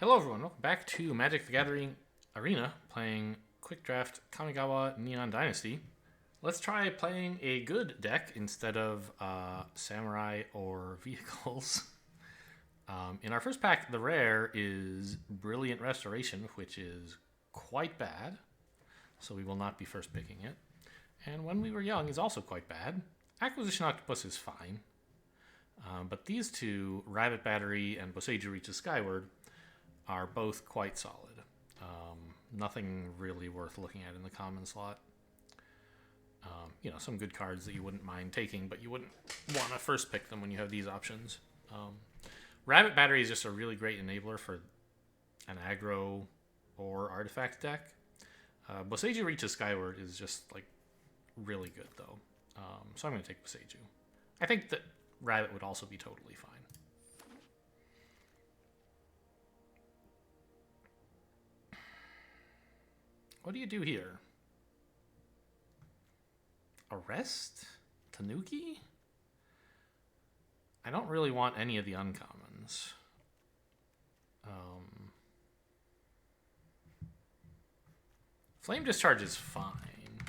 Hello everyone, welcome back to Magic the Gathering Arena, playing Quick Draft Kamigawa Neon Dynasty. Let's try playing a good deck instead of Samurai or Vehicles. In our first pack, the rare is Brilliant Restoration, which is quite bad, so we will not be first picking it. And When We Were Young is also quite bad. Acquisition Octopus is fine. But these two, Rabbit Battery and Boseiju Reaches Skyward, are both quite solid. Nothing really worth looking at in the common slot. Some good cards that you wouldn't mind taking, but you wouldn't want to first pick them when you have these options. Rabbit Battery is just a really great enabler for an aggro or artifact deck. Boseiju Reaches Skyward is just like really good though. So I'm going to take Boseiju. I think that Rabbit would also be totally fine. What do you do here? Arrest? Tanuki? I don't really want any of the uncommons. Flame Discharge is fine.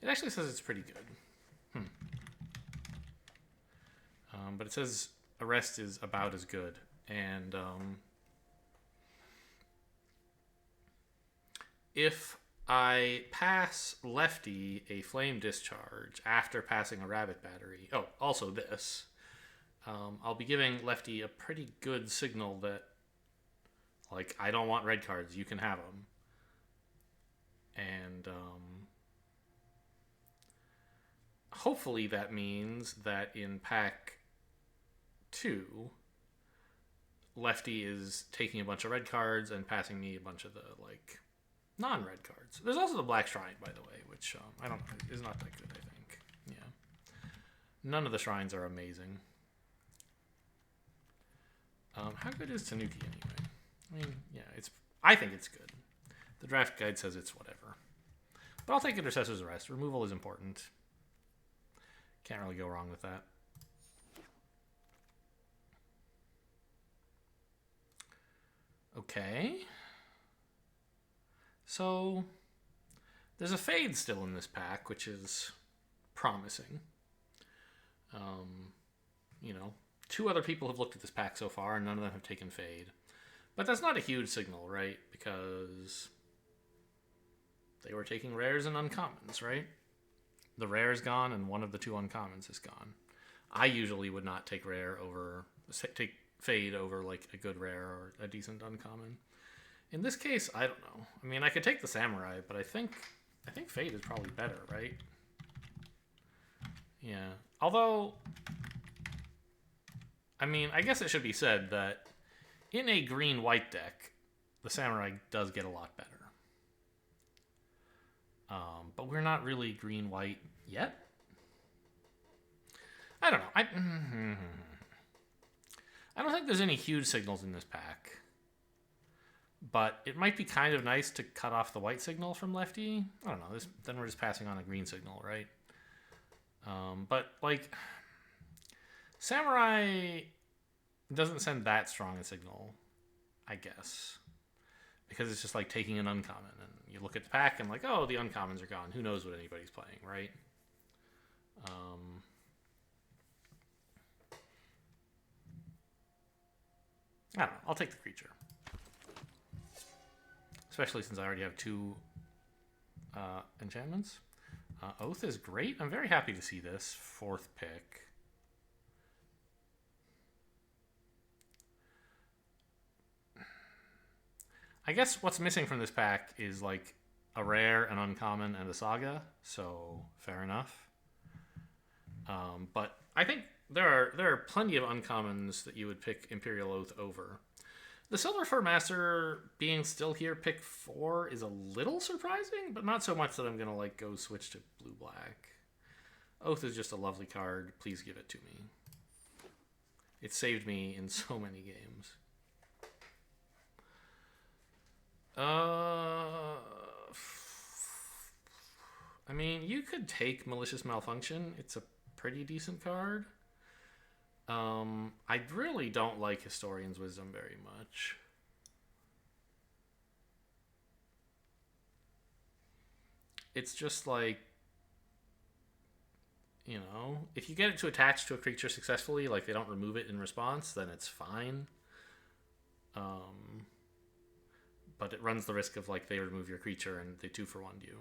It actually says it's pretty good. But it says Arrest is about as good. And if I pass Lefty a Flame Discharge after passing a Rabbit Battery, also this, I'll be giving Lefty a pretty good signal that, like, I don't want red cards, you can have them. And hopefully that means that in pack 2, Lefty is taking a bunch of red cards and passing me a bunch of the, like, non-red cards. There's also the Black Shrine, by the way, which is not that good, I think. Yeah. None of the shrines are amazing. How good is Tanuki anyway? I mean, yeah, I think it's good. The draft guide says it's whatever. But I'll take Intercessor's Arrest. Removal is important. Can't really go wrong with that. Okay. So, there's a Fade still in this pack, which is promising. Two other people have looked at this pack so far, and none of them have taken Fade. But that's not a huge signal, right? Because they were taking rares and uncommons, right? The rare is gone, and one of the two uncommons is gone. I usually would not take take Fade over like a good rare or a decent uncommon. In this case, I don't know. I mean, I could take the Samurai, but I think Fade is probably better, right? Yeah. Although, I mean, I guess it should be said that in a green-white deck, the Samurai does get a lot better. But we're not really green-white yet. I don't know. I don't think there's any huge signals in this pack. But it might be kind of nice to cut off the white signal from Lefty. I don't know. Then we're just passing on a green signal, right? But, like, Samurai doesn't send that strong a signal, I guess. Because it's just like taking an uncommon. And you look at the pack and like, oh, the uncommons are gone. Who knows what anybody's playing, right? I don't know. I'll take the creature. Especially since I already have two enchantments. Oath is great. I'm very happy to see this. 4th pick. I guess what's missing from this pack is like a rare, an uncommon, and a saga. So fair enough. But I think there are plenty of uncommons that you would pick Imperial Oath over. The Silver Fur Master being still here, pick 4, is a little surprising, but not so much that I'm going to like go switch to blue-black. Oath is just a lovely card. Please give it to me. It saved me in so many games. I mean, you could take Malicious Malfunction. It's a pretty decent card. I really don't like Historian's Wisdom very much. it's just like, you know, if you get it to attach to a creature successfully, like they don't remove it in response, then it's fine. But it runs the risk of like they remove your creature and they 2-for-1 you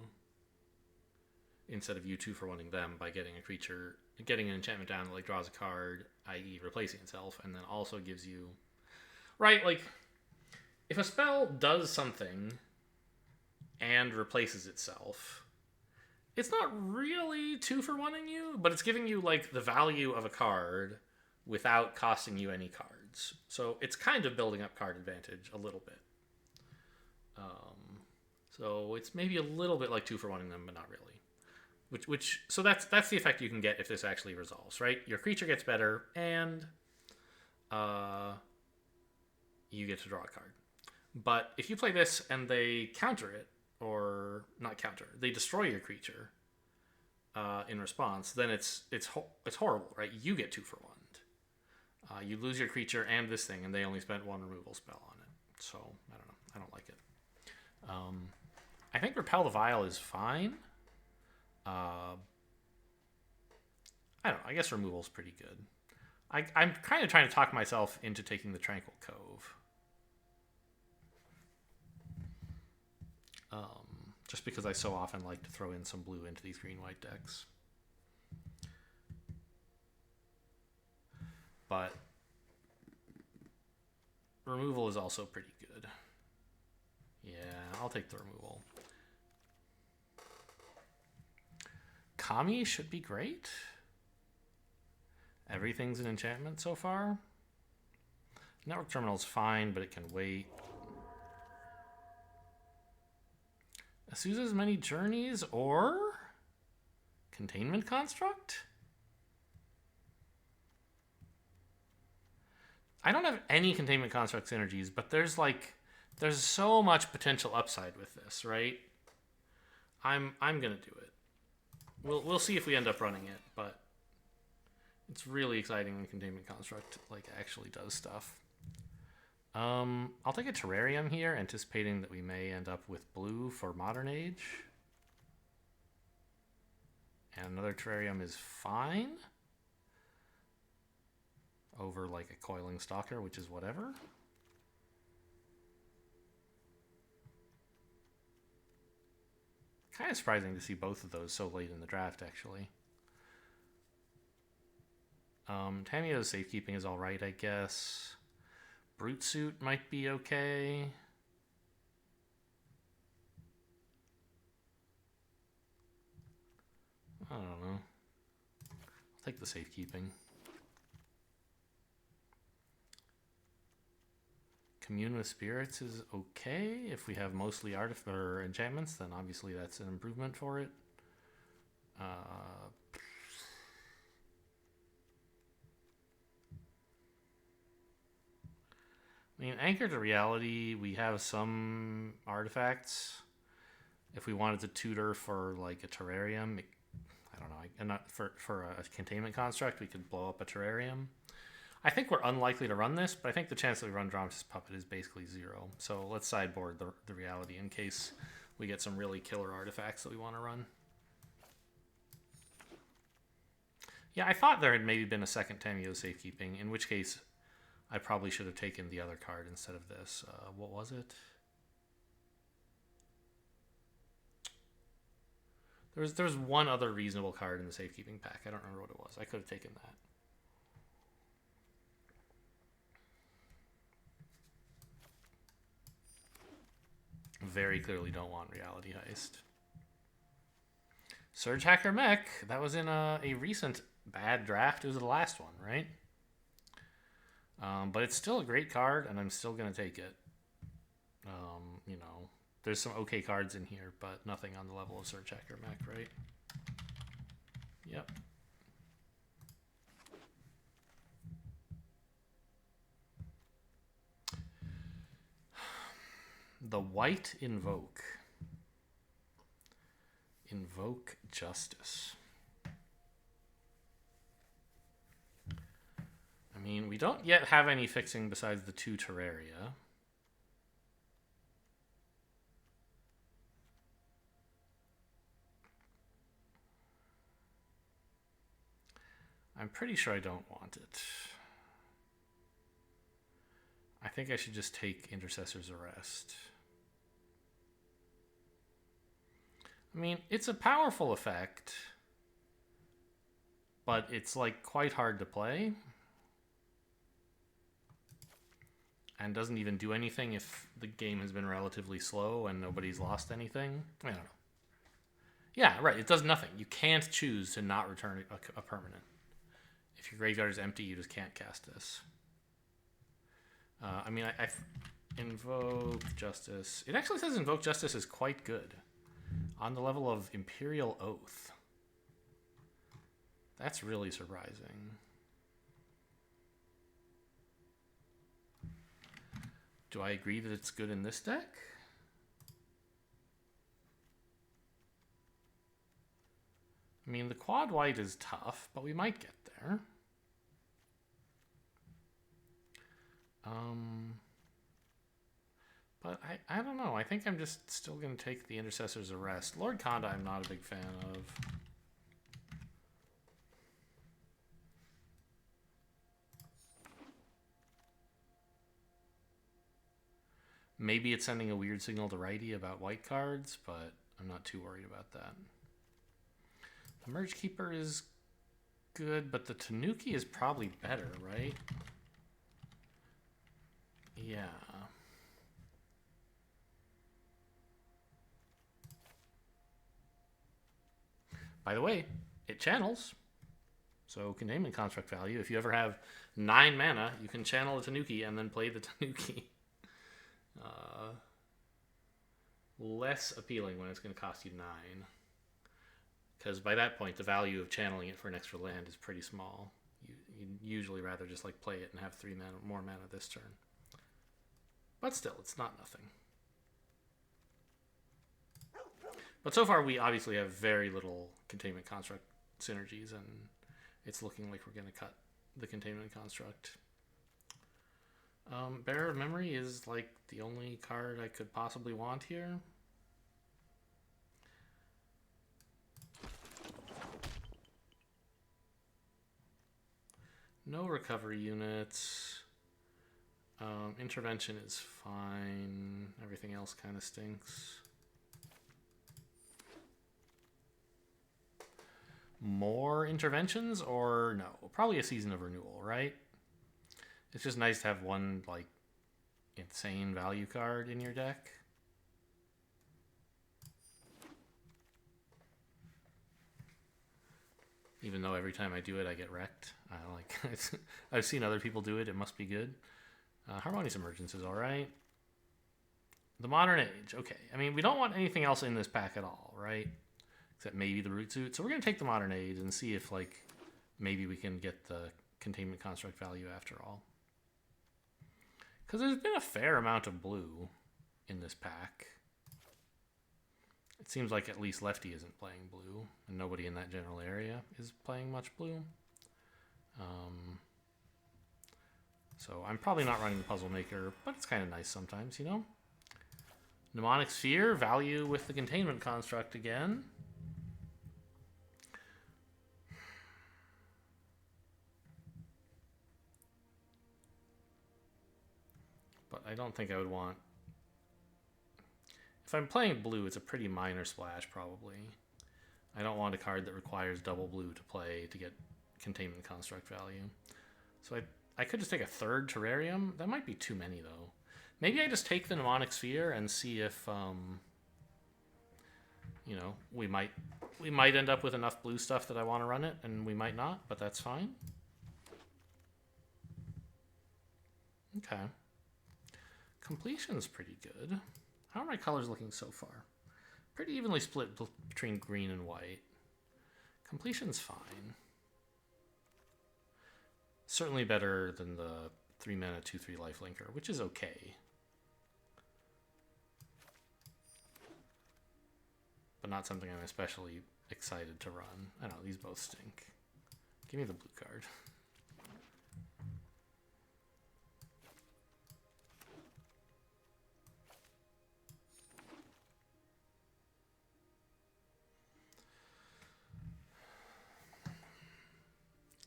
instead of you 2-for-1ing them by getting a creature, getting an enchantment down that like draws a card, i.e. replacing itself, and then also gives you, right, like if a spell does something and replaces itself, it's not really 2-for-1ing you, but it's giving you like the value of a card without costing you any cards. So it's kind of building up card advantage a little bit. So it's maybe a little bit like 2-for-1ing them, but not really. So that's the effect you can get if this actually resolves, right? Your creature gets better, and you get to draw a card. But if you play this and they counter it, or not counter, they destroy your creature in response, then it's horrible, right? You get 2-for-1. You lose your creature and this thing, and they only spent 1 removal spell on it. So I don't know. I don't like it. I think Repel the Vile is fine. I don't know. I guess removal's pretty good. I'm kind of trying to talk myself into taking the Tranquil Cove. Just because I so often like to throw in some blue into these green-white decks. But removal is also pretty good. Yeah, I'll take the removal. Kami should be great. Everything's an enchantment so far. Network Terminal's fine, but it can wait. Azusa's Many Journeys or Containment Construct? I don't have any Containment Construct synergies, but there's so much potential upside with this, right? I'm gonna do it. We'll see if we end up running it, but it's really exciting when Containment Construct like actually does stuff. I'll take a Terrarium here, anticipating that we may end up with blue for Modern Age. And another Terrarium is fine. Over like a Coiling Stalker, which is whatever. Kind of surprising to see both of those so late in the draft, actually. Tamiyo's Safekeeping is alright, I guess. Brute Suit might be okay. I don't know. I'll take the Safekeeping. Commune with Spirits is okay. If we have mostly or enchantments, then obviously that's an improvement for it. I mean, Anchor to Reality, we have some artifacts. If we wanted to tutor for like a Terrarium, I don't know, and not for a Containment Construct, we could blow up a Terrarium. I think we're unlikely to run this, but I think the chance that we run Dramatist Puppet is basically 0. So let's sideboard the Reality in case we get some really killer artifacts that we want to run. Yeah, I thought there had maybe been a second Tamiyo Safekeeping, in which case I probably should have taken the other card instead of this. What was it? There was one other reasonable card in the Safekeeping pack. I don't remember what it was. I could have taken that. Very clearly don't want Reality Heist. Surge Hacker Mech. That was in a recent bad draft. It was the last one, right? But it's still a great card, and I'm still going to take it. You know, there's some okay cards in here, but nothing on the level of Surge Hacker Mech, right? Yep. The White Invoke. Invoke Justice. I mean, we don't yet have any fixing besides the 2 Terraria. I'm pretty sure I don't want it. I think I should just take Intercessor's Arrest. I mean, it's a powerful effect, but it's like quite hard to play. And doesn't even do anything if the game has been relatively slow and nobody's lost anything. I don't know. Yeah, right. It does nothing. You can't choose to not return a permanent. If your graveyard is empty, you just can't cast this. I mean, I Invoke Justice. It actually says Invoke Justice is quite good. On the level of Imperial Oath. That's really surprising. Do I agree that it's good in this deck? I mean, the quad white is tough, but we might get there. But I don't know. I think I'm just still going to take the Intercessor's Arrest. Lord Khanda I'm not a big fan of. Maybe it's sending a weird signal to righty about white cards, but I'm not too worried about that. The Merge Keeper is good, but the Tanuki is probably better, right? Yeah. By the way, it channels. So Containment Construct value. If you ever have 9 mana, you can channel a Tanuki and then play the Tanuki. Less appealing when it's going to cost you 9. Because by that point, the value of channeling it for an extra land is pretty small. You'd usually rather just like play it and have 3 mana, more mana this turn. But still, it's not nothing. But so far, we obviously have very little Containment Construct synergies, and it's looking like we're going to cut the Containment Construct. Bearer of Memory is like the only card I could possibly want here. No recovery units. Intervention is fine. Everything else kind of stinks. More interventions or no? Probably a Season of Renewal, right? It's just nice to have one, like, insane value card in your deck. Even though every time I do it, I get wrecked. I've seen other people do it. It must be good. Harmonious Emergence is all right. The Modern Age. Okay. I mean, we don't want anything else in this pack at all, right? Except maybe the Root Suit. So we're going to take the Modern Age and see if, like, maybe we can get the Containment Construct value after all. Because there's been a fair amount of blue in this pack. It seems like at least Lefty isn't playing blue, and nobody in that general area is playing much blue. So I'm probably not running the Puzzle Maker, but it's kind of nice sometimes, you know? Mnemonic Sphere, value with the Containment Construct again. But I don't think I would want... If I'm playing blue, it's a pretty minor splash, probably. I don't want a card that requires double blue to play to get Containment Construct value. So I could just take a third Terrarium. That might be too many, though. Maybe I just take the Mnemonic Sphere and see if, you know, we might end up with enough blue stuff that I want to run it, and we might not, but that's fine. Okay. Completion's pretty good. How are my colors looking so far? Pretty evenly split between green and white. Completion's fine. Certainly better than the 3 mana 2/3 lifelinker, which is okay. But not something I'm especially excited to run. I don't know, these both stink. Give me the blue card.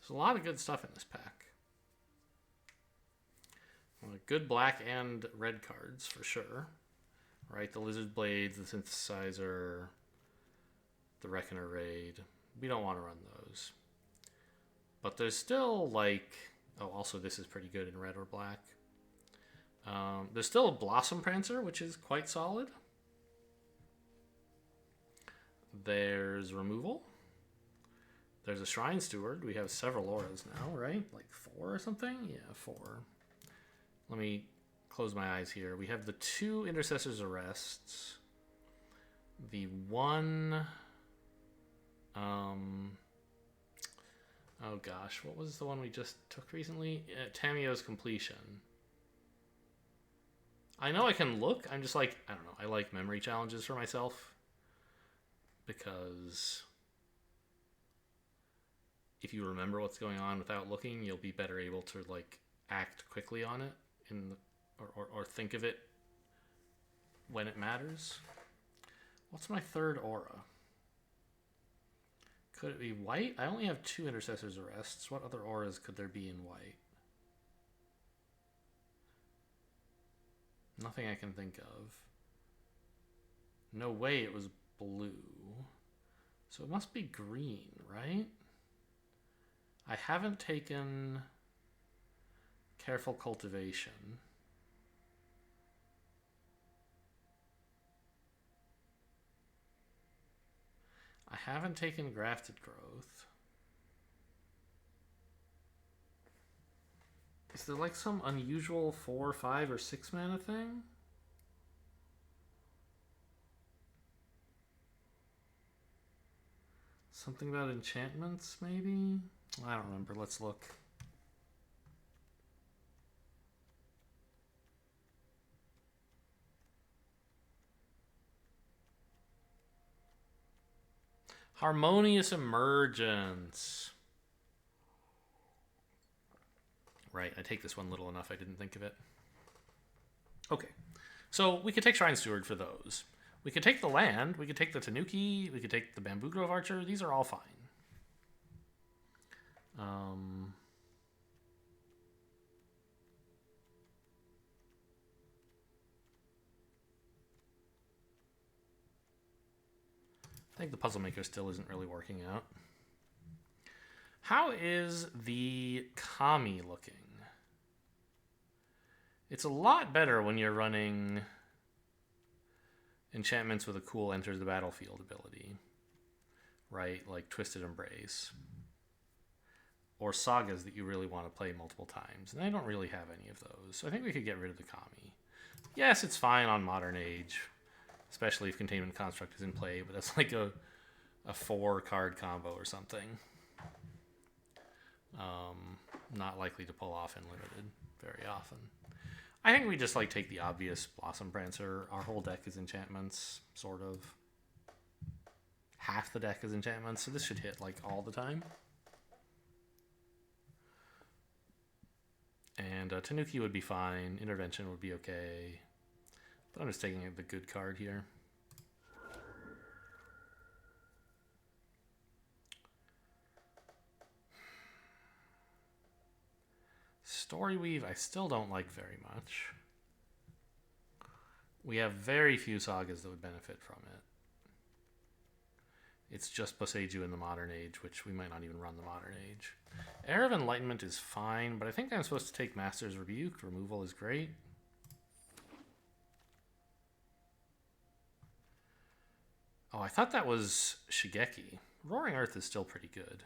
There's a lot of good stuff in this pack. Good black and red cards for sure. Right, the Lizard Blades, the Synthesizer, the Reckoner Raid. We don't want to run those. But there's still like... Oh, also this is pretty good in red or black. There's still a Blossom Prancer, which is quite solid. There's Removal. There's a Shrine Steward. We have several auras now, right? Like 4 or something? Yeah, 4. Let me close my eyes here. We have the 2 Intercessor's Arrests. The 1... oh gosh, what was the one we just took recently? Tamiyo's Completion. I know I can look. I'm just like, I don't know. I like memory challenges for myself. Because if you remember what's going on without looking, you'll be better able to like act quickly on it or think of it when it matters. What's my 3rd aura? Could it be white? I only have 2 Intercessor's Arrests. What other auras could there be in white? Nothing I can think of. No way it was blue. So it must be green, right? I haven't taken Careful Cultivation. I haven't taken Grafted Growth. Is there like some unusual 4, 5, or 6 mana thing? Something about enchantments, maybe? I don't remember. Let's look. Harmonious Emergence. Right, I take this one little enough I didn't think of it. Okay, so we could take Shrine Steward for those. We could take the land, we could take the Tanuki, we could take the Bamboo Grove Archer. These are all fine. I think the Puzzle Maker still isn't really working out. How is the Kami looking? It's a lot better when you're running enchantments with a cool enters the battlefield ability. Right? Like Twisted Embrace. Or sagas that you really want to play multiple times. And I don't really have any of those. So I think we could get rid of the Kami. Yes, it's fine on Modern Age. Especially if Containment Construct is in play. But that's like a 4-card combo or something. Not likely to pull off in Limited very often. I think we just like take the obvious Blossom Prancer. Our whole deck is enchantments, sort of. Half the deck is enchantments, so this should hit like all the time. And Tanuki would be fine. Intervention would be okay. But I'm just taking the good card here. Storyweave, I still don't like very much. We have very few sagas that would benefit from it. It's just Boseiju in the Modern Age, which we might not even run the Modern Age. Era of Enlightenment is fine, but I think I'm supposed to take Master's Rebuke. Removal is great. Oh, I thought that was Shigeki. Roaring Earth is still pretty good.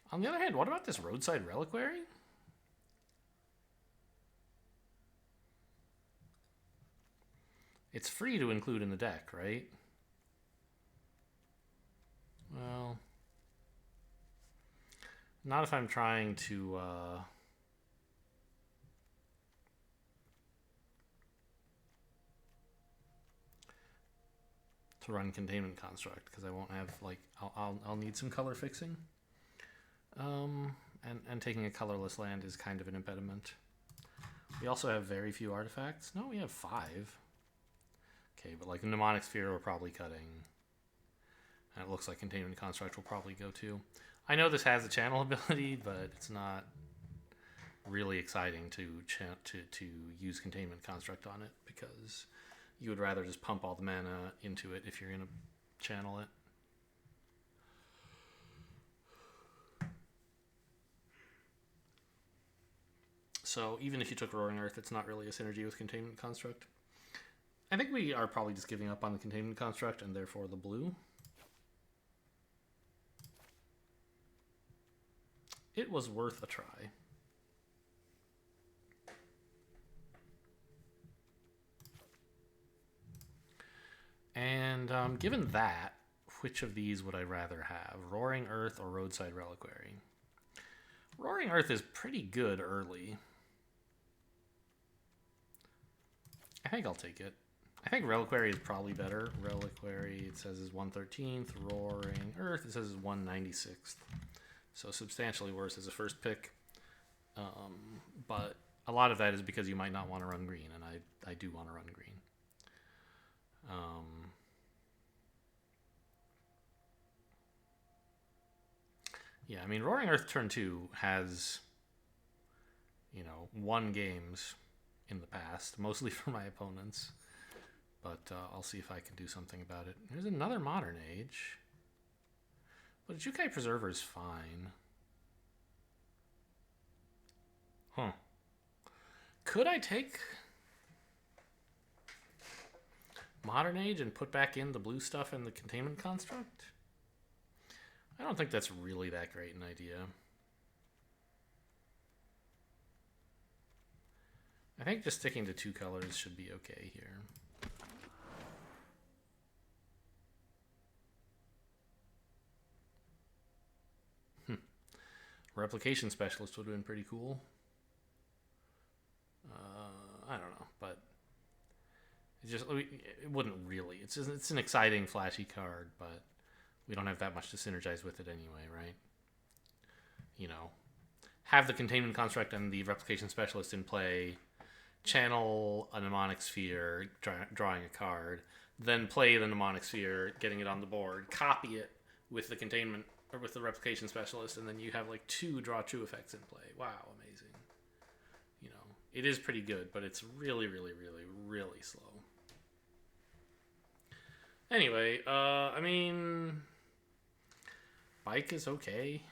On the other hand, what about this Roadside Reliquary? It's free to include in the deck, right? Well, not if I'm trying to run Containment Construct, because I won't have like I'll need some color fixing. And taking a colorless land is kind of an impediment. We also have very few artifacts. No, we have 5. Okay, but like a Mnemonic Sphere we're probably cutting. And it looks like Containment Construct will probably go too. I know this has a channel ability, but it's not really exciting to use Containment Construct on it, because you would rather just pump all the mana into it if you're going to channel it. So even if you took Roaring Earth, it's not really a synergy with Containment Construct. I think we are probably just giving up on the Containment Construct and therefore the blue. It was worth a try. And given that, which of these would I rather have? Roaring Earth or Roadside Reliquary? Roaring Earth is pretty good early. I think I'll take it. I think Reliquary is probably better. Reliquary, it says, is 113th. Roaring Earth, it says, is 196th. So substantially worse as a first pick. But a lot of that is because you might not want to run green, and I do want to run green. Yeah, I mean, Roaring Earth turn 2 has, won games in the past, mostly for my opponents. But I'll see if I can do something about it. Here's another Modern Age. But Jukai Preserver is fine. Huh. Could I take Modern Age and put back in the blue stuff and the Containment Construct? I don't think that's really that great an idea. I think just sticking to 2 colors should be okay here. Replication Specialist would have been pretty cool. I don't know, but it wouldn't really. It's an exciting, flashy card, but we don't have that much to synergize with it anyway, right? Have the Containment Construct and the Replication Specialist in play, channel a Mnemonic Sphere, drawing a card, then play the Mnemonic Sphere, getting it on the board, copy it with the Containment or with the Replication Specialist, and then you have like 2 draw 2 effects in play. Wow, amazing. It is pretty good, but it's really, really, really, really slow. Anyway, I mean, Bike is okay.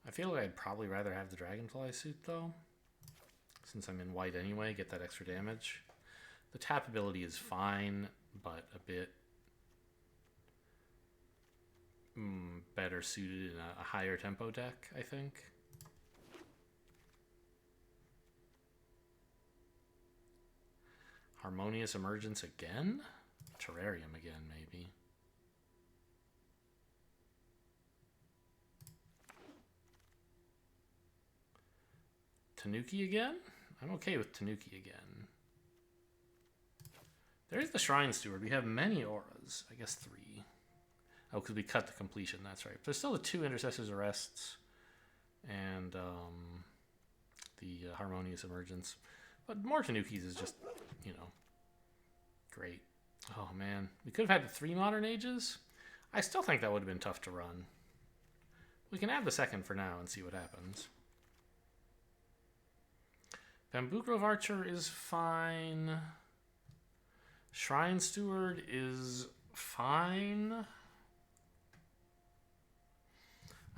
I feel like I'd probably rather have the Dragonfly suit, though, since I'm in white anyway, get that extra damage. The tap ability is fine, but a bit better suited in a higher tempo deck, I think. Harmonious Emergence again? Terrarium again, maybe. Tanuki again? I'm okay with Tanuki again. There's the Shrine Steward. We have many auras. I guess 3. Oh, because we cut the completion. That's right. There's still the 2 Intercessor's Arrests and the Harmonious Emergence. But more Tanukis is just, great. Oh, man. We could have had the 3 Modern Ages. I still think that would have been tough to run. We can add the second for now and see what happens. Bamboo Grove Archer is fine. Shrine Steward is fine.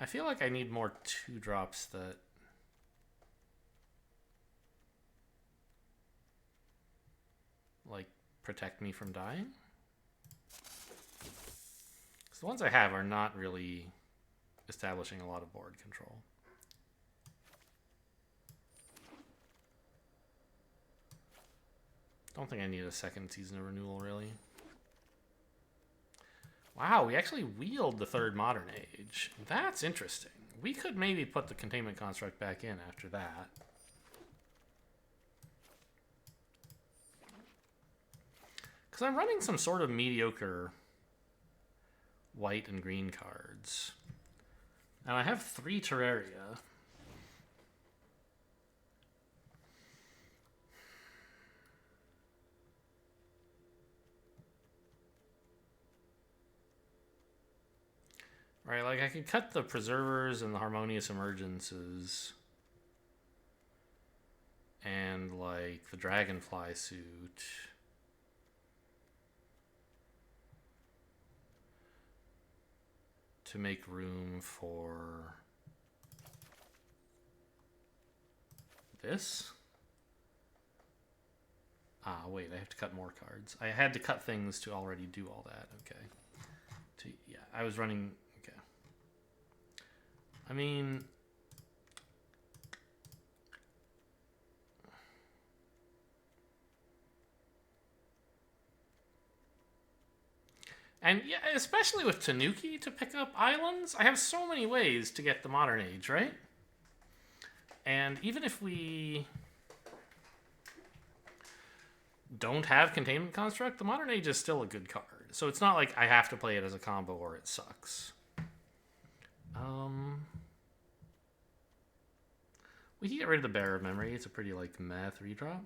I feel like I need more 2-drops that protect me from dying. Because the ones I have are not really establishing a lot of board control. Don't think I need a second Season of Renewal, really. Wow, we actually wield the 3rd Modern Age. That's interesting. We could maybe put the Containment Construct back in after that. Because I'm running some sort of mediocre white and green cards. And I have 3 Terraria. Right, like I could cut the Preservers and the Harmonious Emergences and like the Dragonfly suit. To make room for this. Ah, wait, I have to cut more cards. I had to cut things to already do all that. Okay. Yeah, I was running. Okay. I mean, and yeah, especially with Tanuki to pick up islands, I have so many ways to get the Modern Age, right? And even if we don't have Containment Construct, the Modern Age is still a good card. So it's not like I have to play it as a combo or it sucks. We can get rid of the Bearer of Memory. It's a pretty like meh 3-drop.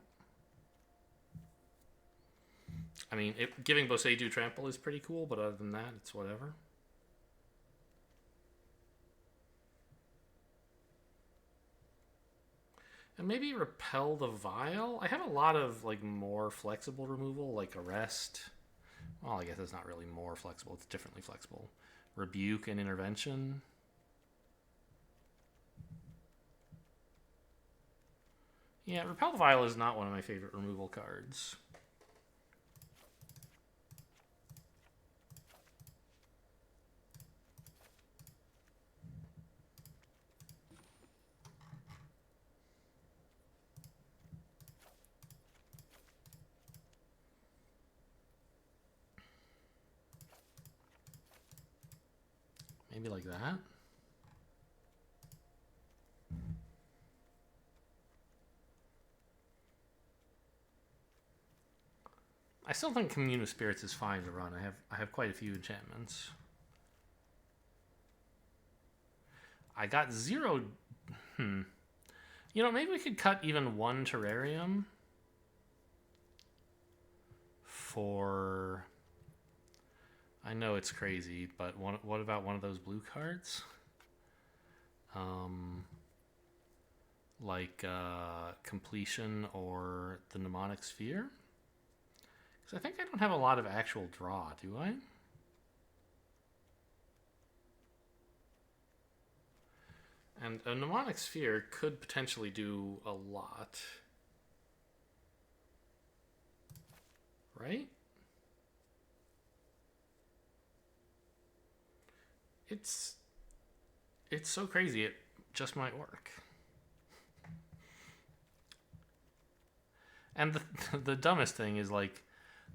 I mean, giving Boseiju Trample is pretty cool, but other than that, it's whatever. And maybe Repel the Vial. I have a lot of like more flexible removal, like Arrest. Well, I guess it's not really more flexible. It's differently flexible. Rebuke and Intervention. Yeah, Repel the Vial is not one of my favorite removal cards. Maybe like that. I still think Commune of Spirits is fine to run. I have quite a few enchantments. I got 0. You know, maybe we could cut even 1 Terrarium for... I know it's crazy, but what about one of those blue cards? Like Completion or the Mnemonic Sphere? Because I think I don't have a lot of actual draw, do I? And a Mnemonic Sphere could potentially do a lot. Right? It's so crazy, it just might work. And the dumbest thing is like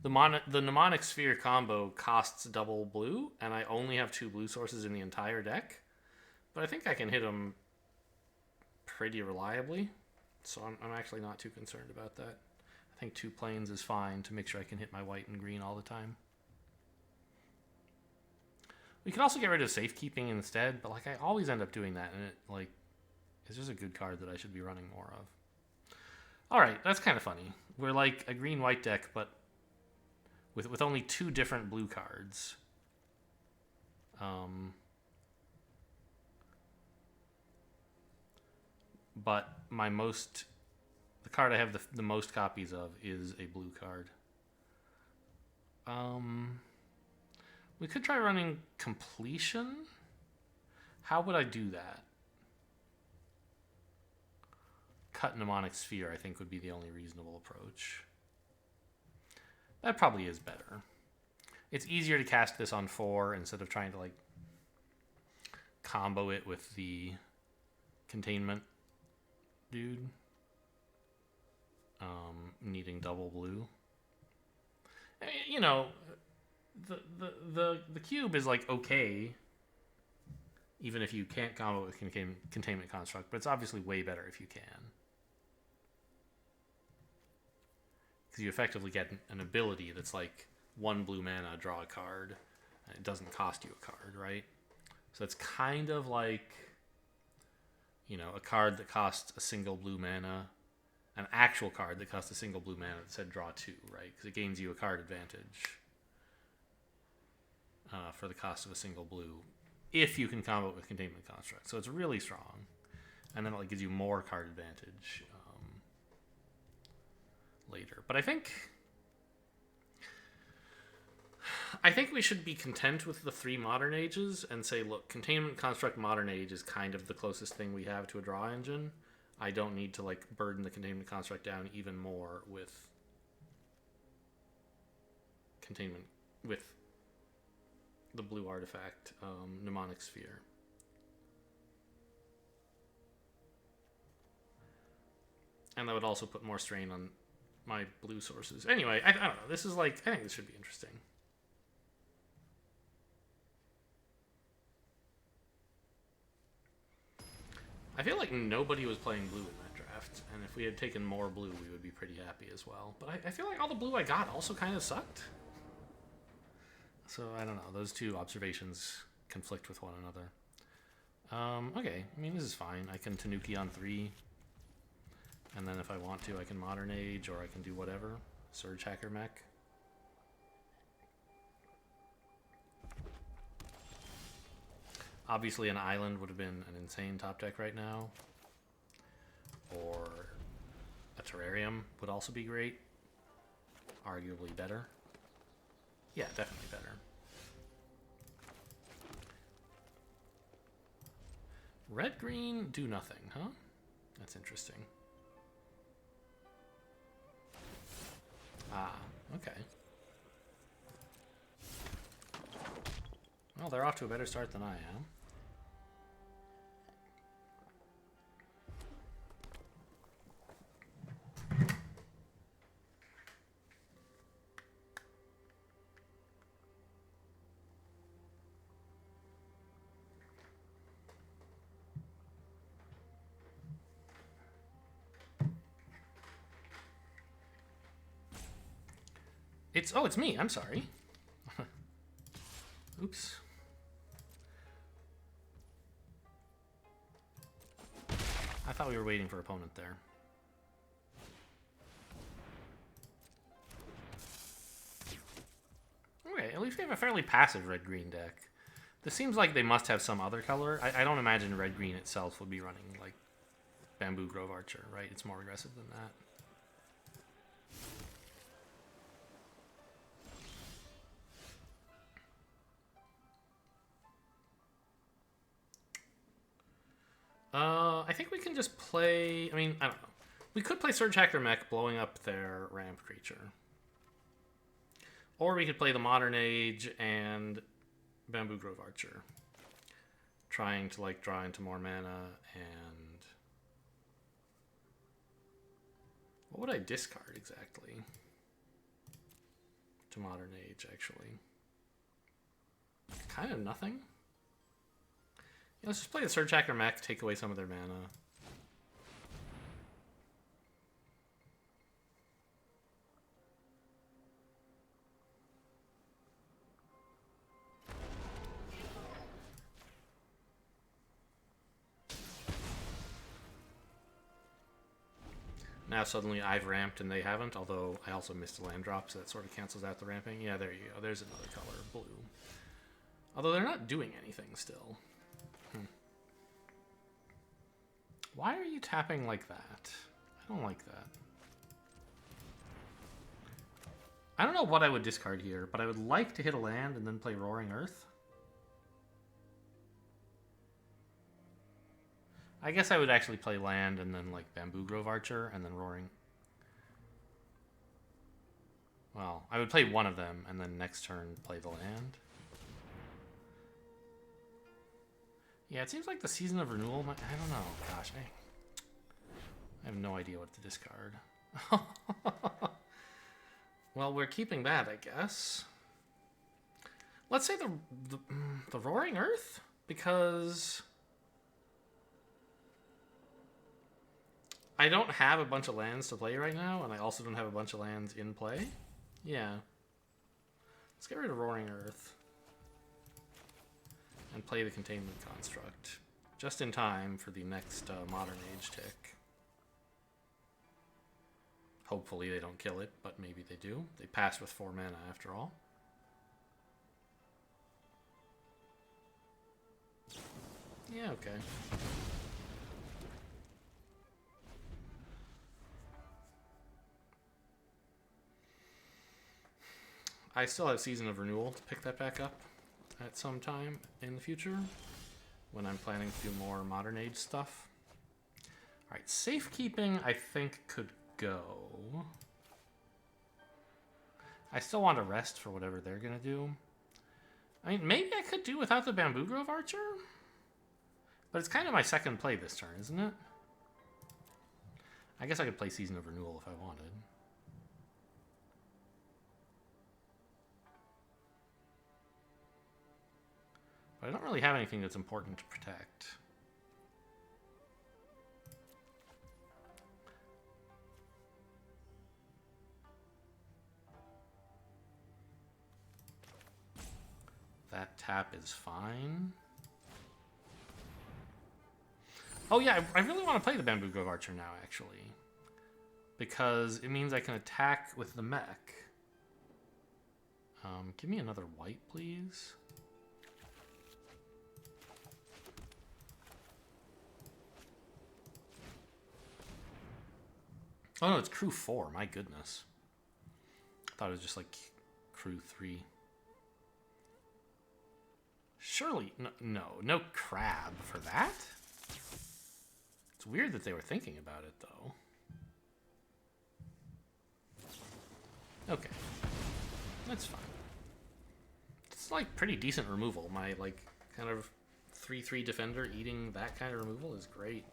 the Mnemonic Sphere combo costs double blue, and I only have 2 blue sources in the entire deck. But I think I can hit them pretty reliably, so I'm actually not too concerned about that. I think 2 planes is fine to make sure I can hit my white and green all the time. We can also get rid of Safekeeping instead, but like I always end up doing that, and it like is just a good card that I should be running more of. All right, that's kind of funny. We're like a green-white deck, but with only 2 different blue cards. But the card I have the most copies of is a blue card. We could try running Completion. How would I do that? Cut Mnemonic Sphere, I think, would be the only reasonable approach. That probably is better. It's easier to cast this on 4 instead of trying to like combo it with the Containment dude. Needing double blue. I mean, you know, the cube is like okay, even if you can't combo with Containment Construct, but it's obviously way better if you can. Because you effectively get an ability that's like 1 blue mana, draw a card, and it doesn't cost you a card, right? So it's kind of like, you know, a card that costs a single blue mana, an actual card that costs a single blue mana that said draw 2, right? Because it gains you a card advantage for the cost of a single blue. if you can combo it with Containment Construct. So it's really strong. And then it like gives you more card advantage later. But I think we should be content with the 3 Modern Ages and say, look, Containment Construct Modern Age is kind of the closest thing we have to a draw engine. I don't need to like burden the Containment Construct down even more with containment with the blue artifact, Mnemonic Sphere. And that would also put more strain on my blue sources. Anyway, I don't know. This is like, I think this should be interesting. I feel like nobody was playing blue in that draft, and if we had taken more blue, we would be pretty happy as well. But I feel like all the blue I got also kind of sucked. So I don't know. Those two observations conflict with one another. Okay, I mean, this is fine. I can Tanuki on 3. And then if I want to, I can Modern Age, or I can do whatever. Surge Hacker Mech. Obviously, an island would have been an insane top deck right now. Or a Terrarium would also be great. Arguably better. Yeah, definitely better. Red-green, do nothing, huh? That's interesting. Ah, okay. Well, they're off to a better start than I am. It's me. I'm sorry. Oops. I thought we were waiting for opponent there. Okay, at least we have a fairly passive red-green deck. This seems like they must have some other color. I don't imagine red-green itself would be running like Bamboo Grove Archer, right? It's more aggressive than that. I think we can just play... I mean, I don't know. We could play Surge Hacker Mech, blowing up their ramp creature. Or we could play the Modern Age and Bamboo Grove Archer. Trying to, like, draw into more mana and... What would I discard exactly? To Modern Age, actually. Kind of nothing. Yeah, let's just play the Surge Hacker Mech, take away some of their mana. Now suddenly I've ramped and they haven't, although I also missed a land drop, so that sort of cancels out the ramping. Yeah, there you go. There's another color, blue. Although they're not doing anything still. Why are you tapping like that? I don't like that. I don't know what I would discard here, but I would like to hit a land and then play Roaring Earth. I guess I would actually play land and then like Bamboo Grove Archer and then Roaring. Well, I would play one of them and then next turn play the land. Yeah, it seems like the Season of Renewal might... I don't know. Gosh, I have no idea what to discard. Well, we're keeping that, I guess. Let's say the Roaring Earth, because I don't have a bunch of lands to play right now, and I also don't have a bunch of lands in play. Yeah. Let's get rid of Roaring Earth. And play the Containment Construct. Just in time for the next Modern Age tick. Hopefully they don't kill it, but maybe they do. They pass with 4 mana after all. Yeah, okay. I still have Season of Renewal to pick that back up at some time in the future when I'm planning to do more modern age stuff. Alright, safekeeping I think could go. I still want to rest for whatever they're going to do. I mean, maybe I could do without the Bamboo Grove Archer? But it's kind of my second play this turn, isn't it? I guess I could play Season of Renewal if I wanted. But I don't really have anything that's important to protect. That tap is fine. Oh yeah, I really want to play the Bamboo Grove Archer now, actually. Because it means I can attack with the mech. Give me another white, please. Oh no, it's crew 4, my goodness. I thought it was just like crew 3. Surely, no crab for that? It's weird that they were thinking about it, though. Okay. That's fine. It's like pretty decent removal. My like kind of 3/3 defender eating that kind of removal is great.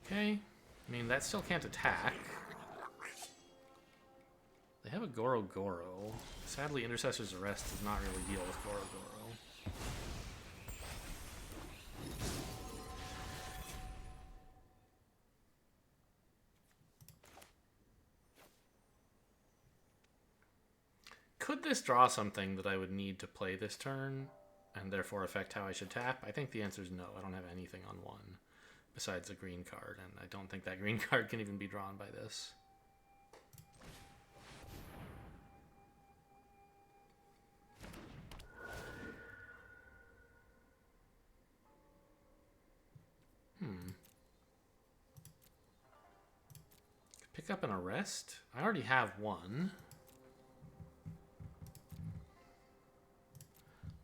Okay. I mean, that still can't attack. They have a Goro Goro. Sadly, Intercessor's Arrest does not really deal with Goro Goro. Could this draw something that I would need to play this turn, and therefore affect how I should tap? I think the answer is no. I don't have anything on 1 besides a green card, and I don't think that green card can even be drawn by this. Pick up an Arrest? I already have 1.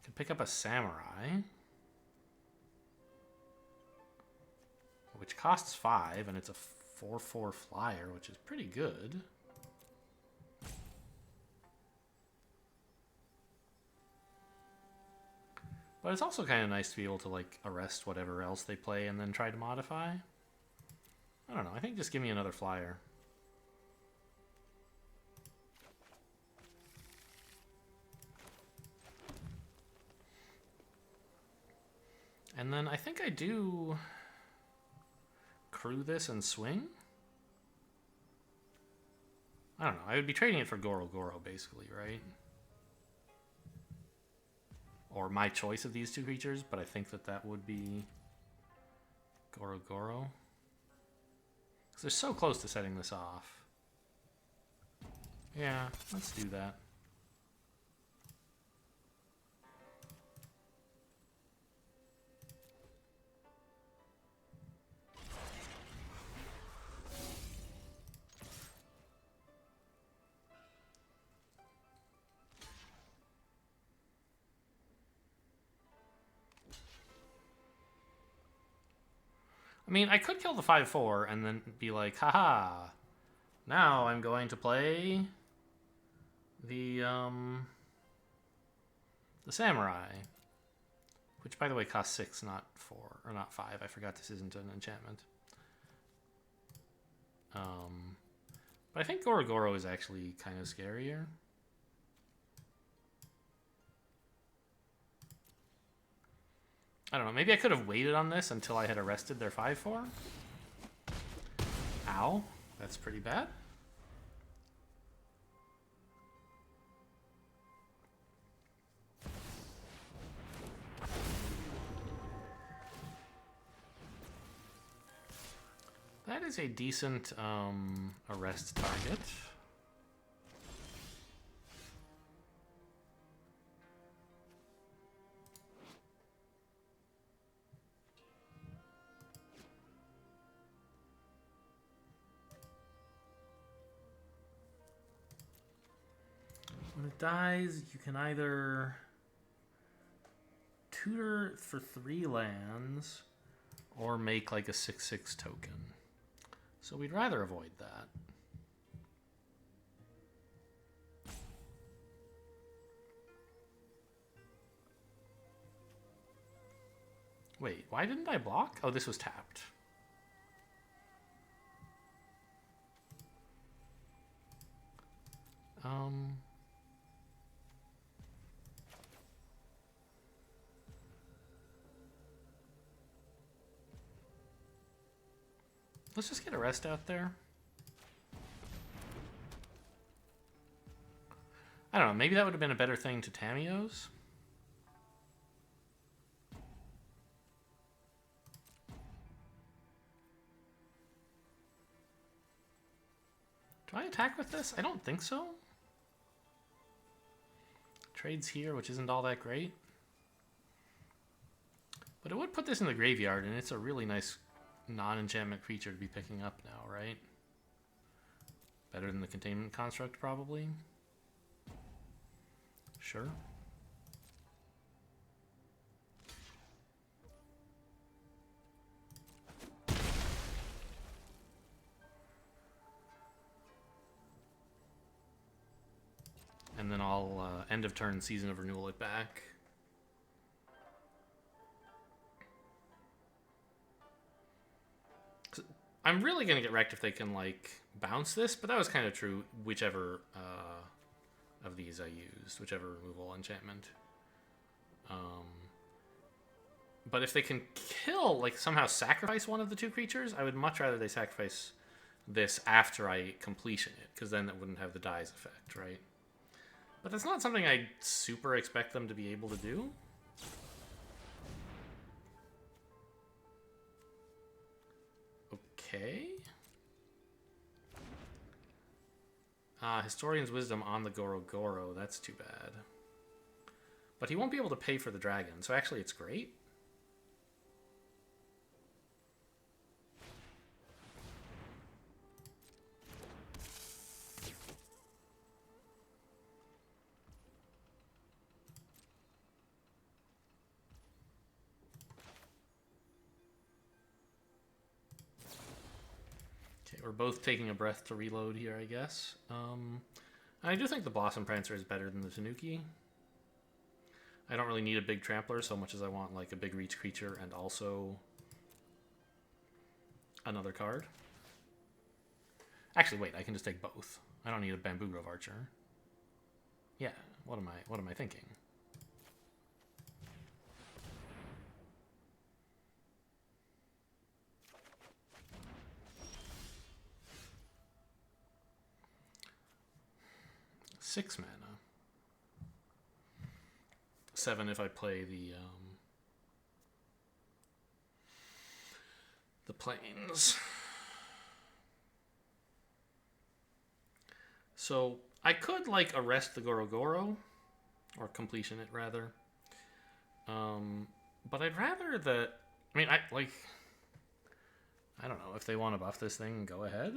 Could pick up a Samurai, which costs 5, and it's a 4/4 flyer, which is pretty good. But it's also kind of nice to be able to like arrest whatever else they play and then try to modify. I don't know. I think just give me another flyer. And then I think I do crew this and swing. I don't know. I would be trading it for Goro Goro, basically, right? Or my choice of these two creatures, but I think that that would be Goro Goro. Because they're so close to setting this off. Yeah, let's do that. I mean, I could kill the 5/4 and then be like, haha, now I'm going to play the Samurai. Which, by the way, costs 6, not 4, or not 5. I forgot this isn't an enchantment. But I think Goro Goro is actually kind of scarier. I don't know, maybe I could have waited on this until I had arrested their 5/4. Ow, that's pretty bad. That is a decent arrest target. When it dies, you can either tutor for 3 lands or make like a 6/6 token. So we'd rather avoid that. Wait, why didn't I block? Oh, this was tapped. Let's just get a rest out there. I don't know, maybe that would have been a better thing to Tamiyo's. Do I attack with this? I don't think so. Trades here, which isn't all that great. But it would put this in the graveyard, and it's a really nice non-enchantment creature to be picking up now, right? Better than the Containment Construct, probably. Sure. And then I'll end of turn, Season of Renewal it back. I'm really going to get wrecked if they can, like, bounce this, but that was kind of true whichever of these I used, whichever removal enchantment. But if they can kill, like, somehow sacrifice one of the 2 creatures, I would much rather they sacrifice this after I completion it, because then it wouldn't have the dies effect, right? But that's not something I super expect them to be able to do. Okay. Historian's Wisdom on the Goro Goro. That's too bad. But he won't be able to pay for the dragon, so actually it's great. We're both taking a breath to reload here, I guess. I do think the Blossom Prancer is better than the Tanuki. I don't really need a big Trampler so much as I want like a big reach creature and also another card. Actually, wait, I can just take both. I don't need a Bamboo Grove Archer. Yeah, what am I thinking? Six mana. 7 if I play the plains. So I could like arrest the Goro Goro, or completion it rather. But I'd rather that. I mean, I don't know if they want to buff this thing. Go ahead.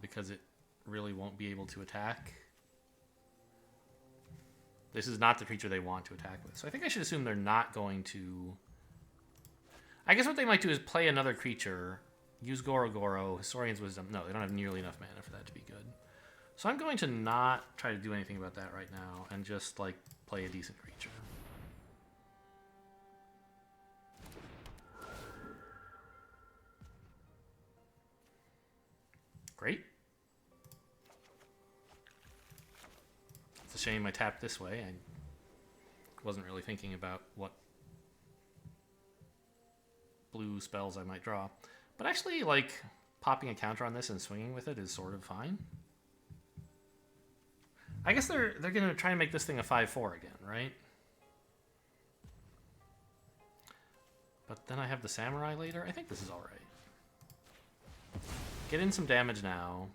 Because it really won't be able to attack. This is not the creature they want to attack with. So I think I should assume they're not going to... I guess what they might do is play another creature, use Goro Goro, Historian's Wisdom. No, they don't have nearly enough mana for that to be good. So I'm going to not try to do anything about that right now and just, like, play a decent creature. Great. It's a shame I tapped this way. I wasn't really thinking about what blue spells I might draw. But actually, like, popping a counter on this and swinging with it is sort of fine. I guess they're going to try and make this thing a 5/4 again, right? But then I have the Samurai later. I think this is all right. Get in some damage now.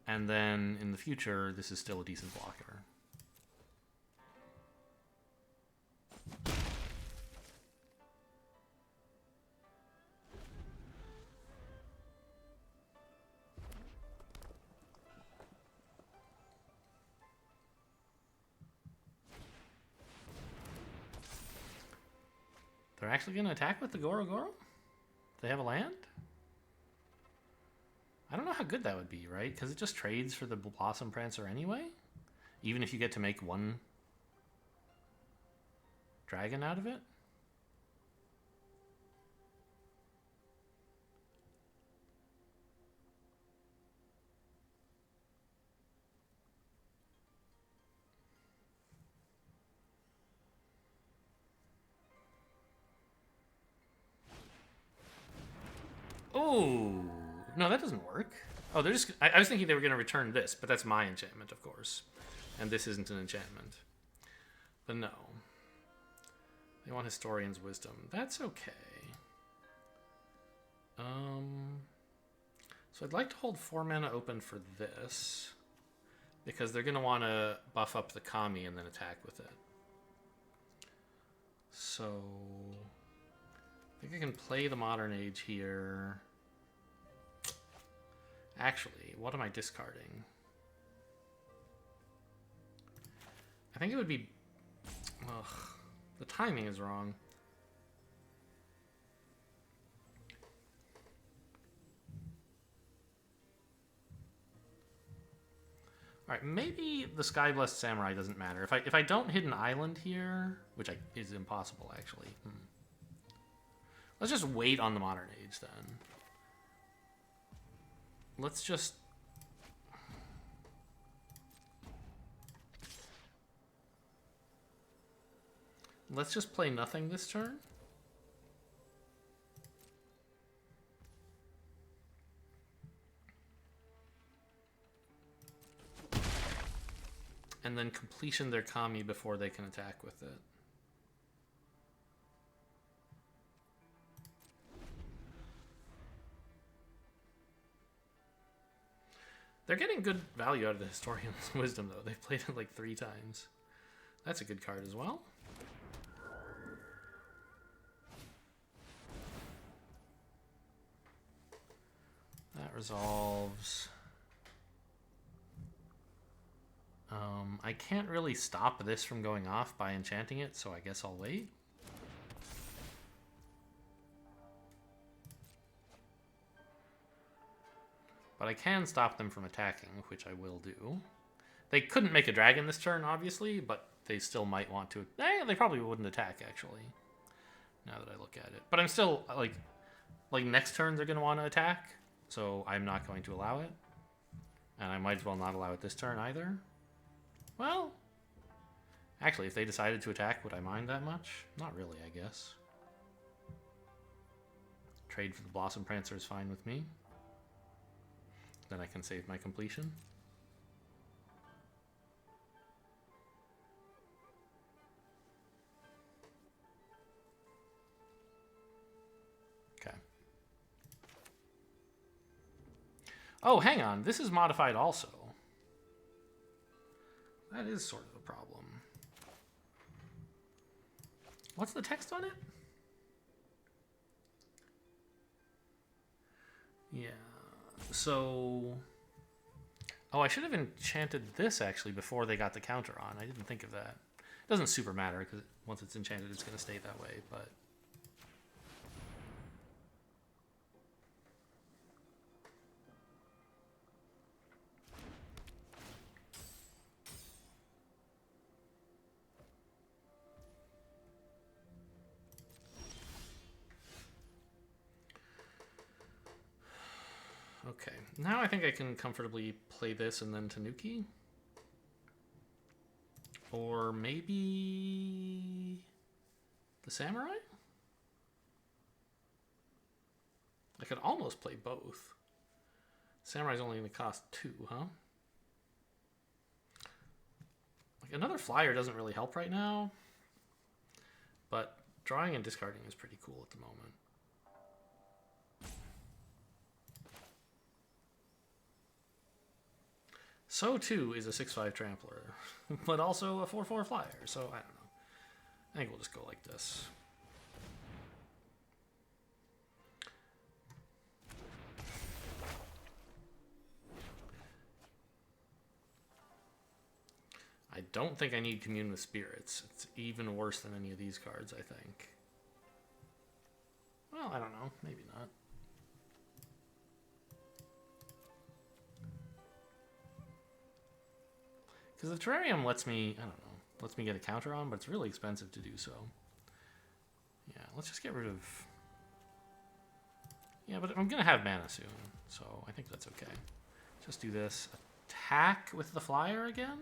And then in the future, this is still a decent blocker. actually going to attack with the Goro Goro? They have a land? I don't know how good that would be, right? Because it just trades for the Blossom Prancer anyway? Even if you get to make one dragon out of it? Oh, no, that doesn't work. Oh, they're just... I was thinking they were going to return this, but that's my enchantment, of course. And this isn't an enchantment. But no. They want Historian's Wisdom. That's okay. So I'd like to hold 4 mana open for this. Because they're going to want to buff up the Kami and then attack with it. So... I think I can play the Modern Age here. Actually, what am I discarding? I think it would be... Ugh, the timing is wrong. Alright, maybe the Skyblessed Samurai doesn't matter. If I don't hit an island here, which is impossible actually. Let's just wait on the Modern Age then. Let's just... Let's just play nothing this turn. And then completion their Kami before they can attack with it. They're getting good value out of the Historian's Wisdom, though. They've played it like 3 times. That's a good card as well. That resolves. I can't really stop this from going off by enchanting it, so I guess I'll wait. But I can stop them from attacking, which I will do. They couldn't make a dragon this turn, obviously, but they still might want to. They probably wouldn't attack, actually, now that I look at it. But I'm still, like next turn they're going to want to attack, so I'm not going to allow it. And I might as well not allow it this turn either. Well, actually, if they decided to attack, would I mind that much? Not really, I guess. Trade for the Blossom Prancer is fine with me. Then I can save my completion. Okay. Oh, hang on. This is modified also. That is sort of a problem. What's the text on it? Yeah. So... Oh, I should have enchanted this, actually, before they got the counter on. I didn't think of that. It doesn't super matter, because once it's enchanted, it's going to stay that way, but... Okay, now I think I can comfortably play this and then Tanuki. Or maybe the Samurai? I could almost play both. Samurai's only going to cost 2, huh? Like another flyer doesn't really help right now, but drawing and discarding is pretty cool at the moment. So too is a 6/5 trampler, but also a 4/4 flyer, so I don't know. I think we'll just go like this. I don't think I need Commune with Spirits. It's even worse than any of these cards, I think. Well, I don't know. Maybe not. Because the terrarium lets me, I don't know, lets me get a counter on, but it's really expensive to do so. Yeah, let's just get rid of... Yeah, but I'm going to have mana soon, so I think that's okay. Just do this. Attack with the flyer again?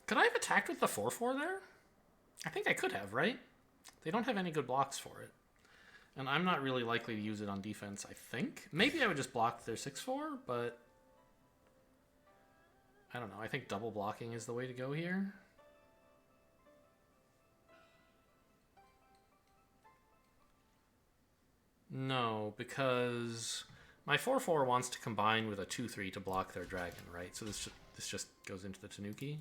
Could I have attacked with the 4/4 there? I think I could have, right? They don't have any good blocks for it. And I'm not really likely to use it on defense, I think. Maybe I would just block their 6/4, but... I don't know. I think double blocking is the way to go here. No, because my 4/4 wants to combine with a 2/3 to block their dragon, right? So this just goes into the Tanuki.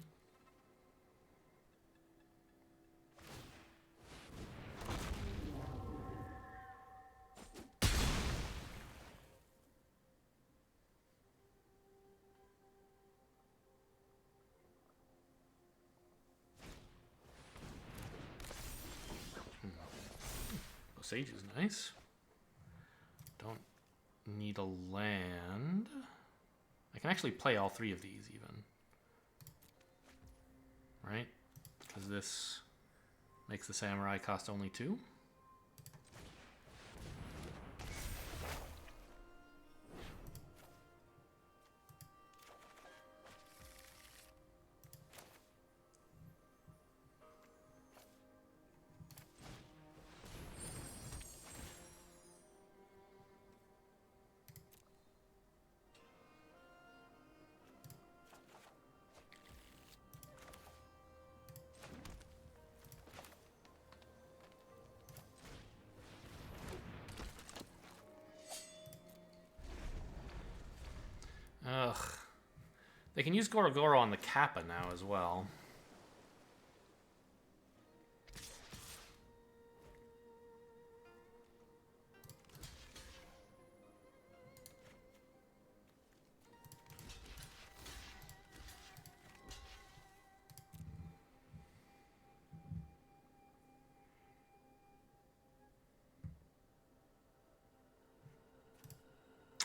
Sage is nice. Don't need a land. I can actually play all three of these even. Right? Because this makes the samurai cost only 2. Ugh. They can use Goro Goro on the Kappa now as well.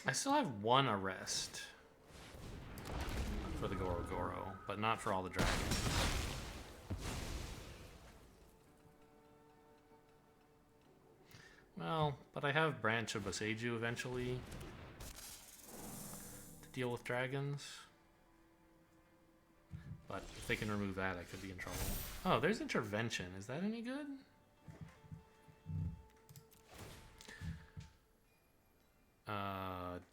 I still have 1 arrest for the Goro Goro, but not for all the dragons. Well, but I have Branch of Boseiju eventually to deal with dragons. But if they can remove that, I could be in trouble. Oh, there's Intervention. Is that any good?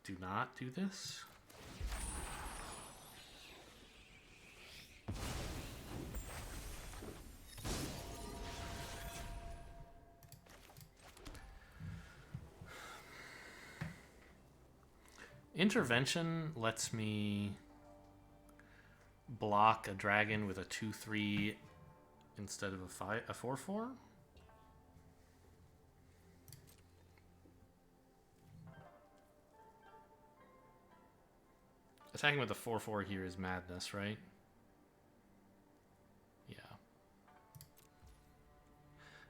Do not do this. Intervention lets me block a dragon with a 2/3 instead of a 4/4. Attacking with a 4/4 here is madness, right? Yeah.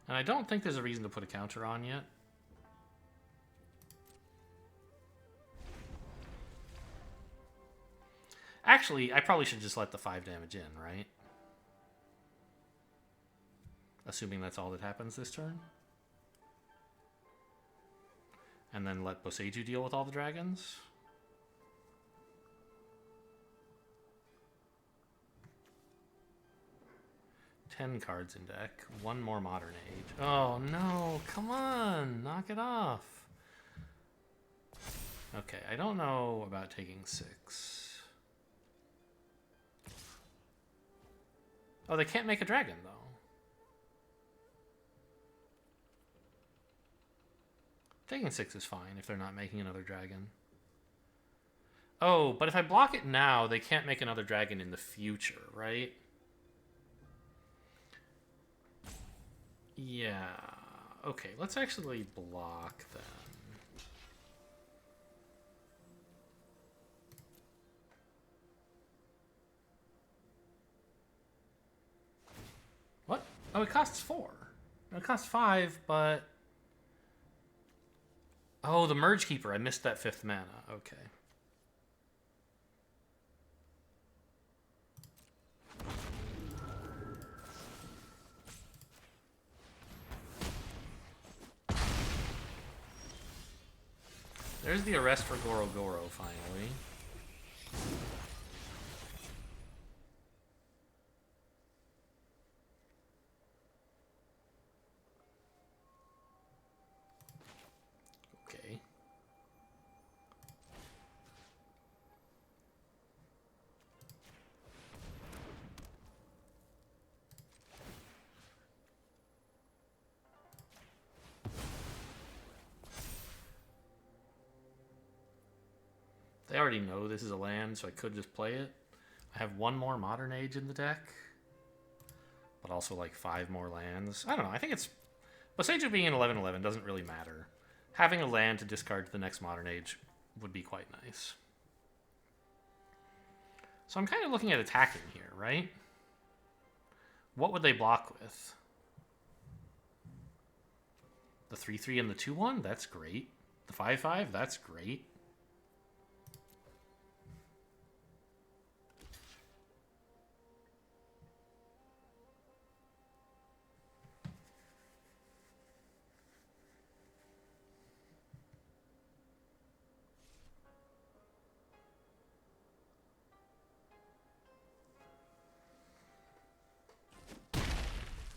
And I don't think there's a reason to put a counter on yet. Actually, I probably should just let the 5 damage in, right? Assuming that's all that happens this turn. And then let Boseiju deal with all the dragons. Ten cards in deck. 1 more Modern Age. Oh no, come on, knock it off. Okay, I don't know about taking 6. Oh, they can't make a dragon, though. Taking 6 is fine if they're not making another dragon. Oh, but if I block it now, they can't make another dragon in the future, right? Yeah. Okay, let's actually block them. What? Oh, it costs 4. It costs 5, but... Oh, the Merge Keeper. I missed that 5th mana. Okay. There's the arrest for Goro Goro, finally. Okay. They already know this is a land, so I could just play it. I have 1 more Modern Age in the deck, but also like 5 more lands. I don't know. I think it's... Boseiju being an 11/11 doesn't really matter. Having a land to discard to the next Modern Age would be quite nice. So I'm kind of looking at attacking here, right? What would they block with? The 3/3 and the 2/1? That's great. The 5/5? That's great.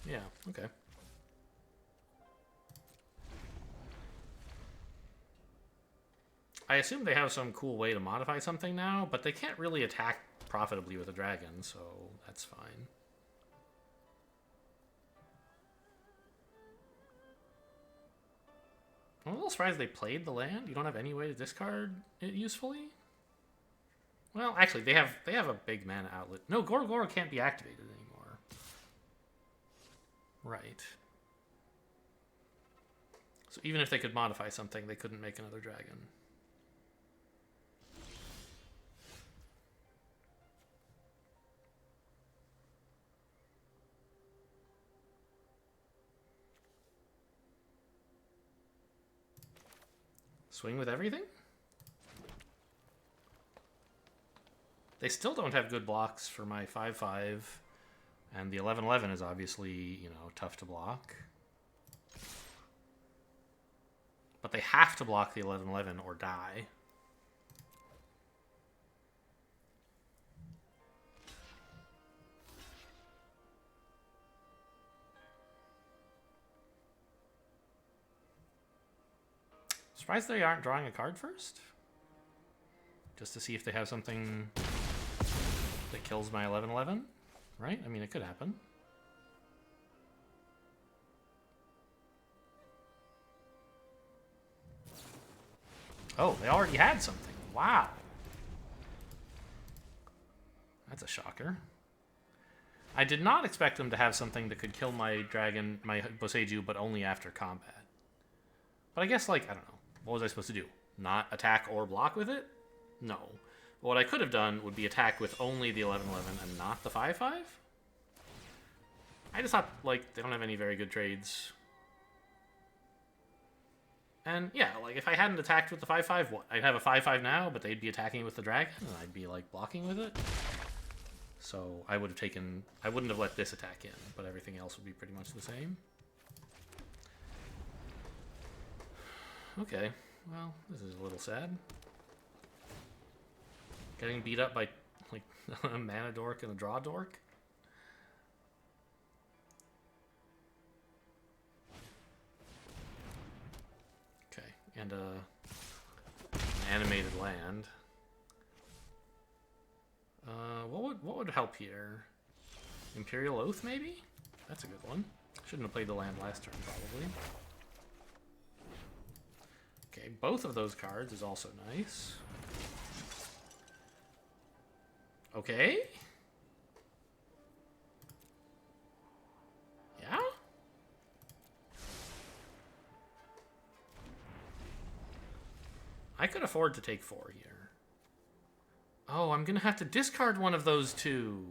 Yeah, okay. I assume they have some cool way to modify something now, but they can't really attack profitably with a dragon, so that's fine. I'm a little surprised they played the land. You don't have any way to discard it usefully? Well, actually, they have a big mana outlet. No, Goro Goro can't be activated anymore. Right. So even if they could modify something, they couldn't make another dragon. Swing with everything? They still don't have good blocks for my 5/5, and the 11/11 is obviously, you know, tough to block. But they have to block the 11/11 or die. Surprised they aren't drawing a card first? Just to see if they have something that kills my 11/11, right? I mean, it could happen. Oh, they already had something. Wow. That's a shocker. I did not expect them to have something that could kill my dragon, my Boseiju, but only after combat. But I guess, like, I don't know. What was I supposed to do? Not attack or block with it? No. What I could have done would be attack with only the 11/11 and not the 5/5? I just thought, like, they don't have any very good trades. And, yeah, like, if I hadn't attacked with the 5/5, what? I'd have a 5/5 now, but they'd be attacking with the dragon, and I'd be, like, blocking with it. So I would have taken... I wouldn't have let this attack in, but everything else would be pretty much the same. Okay, well, this is a little sad. Getting beat up by, like, a mana dork and a draw dork. Okay, and an animated land. What would help here? Imperial Oath, maybe? That's a good one. Shouldn't have played the land last turn, probably. Okay, both of those cards is also nice. Okay. Yeah? I could afford to take 4 here. Oh, I'm gonna have to discard one of those two.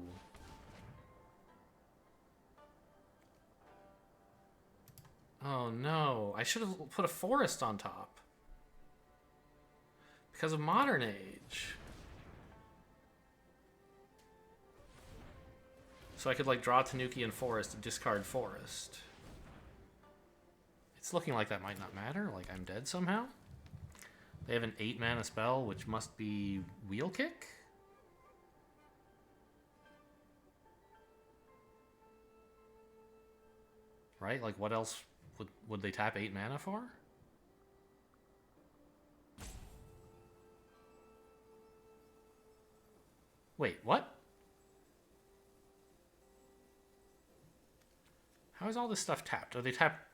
Oh no, I should have put a forest on top. Because of Modern Age. So I could like draw Tanuki and forest and discard forest. It's looking like that might not matter, like I'm dead somehow. They have an 8 mana spell, which must be Wheel Kick? Right? Like what else would they tap 8 mana for? Wait, what? How is all this stuff tapped? Oh, they tap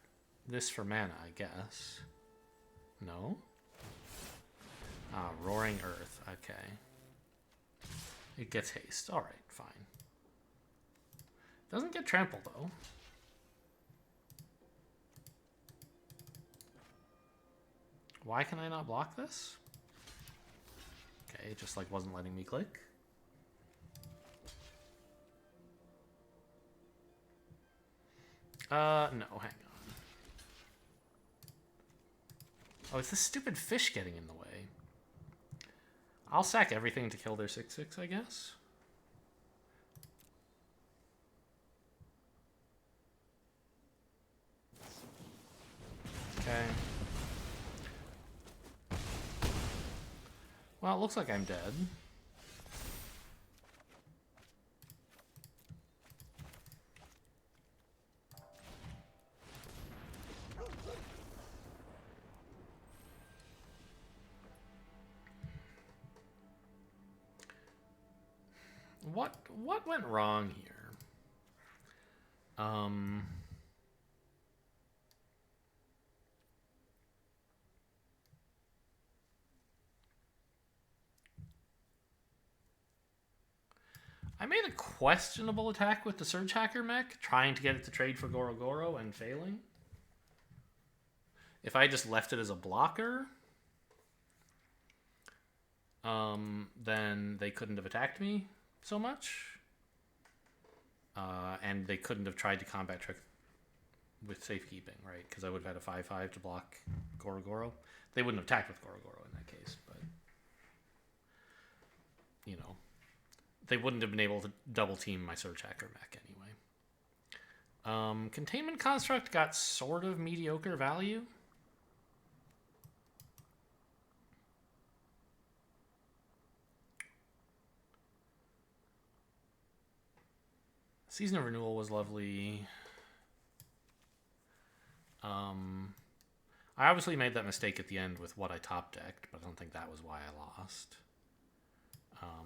this for mana, I guess. No? Ah, Roaring Earth. Okay. It gets haste. Alright, fine. Doesn't get trampled, though. Why can I not block this? Okay, it just like wasn't letting me click. No, hang on. Oh, it's this stupid fish getting in the way. I'll sack everything to kill their 6/6, I guess. Okay. Well, it looks like I'm dead. What went wrong here? I made a questionable attack with the Surge Hacker mech, trying to get it to trade for Goro Goro and failing. If I just left it as a blocker, then they couldn't have attacked me so much. And they couldn't have tried to combat trick with safekeeping, right? Because I would have had a 5/5 to block Goro Goro. They wouldn't have attacked with Goro Goro in that case, but you know, they wouldn't have been able to double team my Surge Hacker mech anyway. Containment Construct got sort of mediocre value. Season of Renewal was lovely. I obviously made that mistake at the end with what I top decked, but I don't think that was why I lost.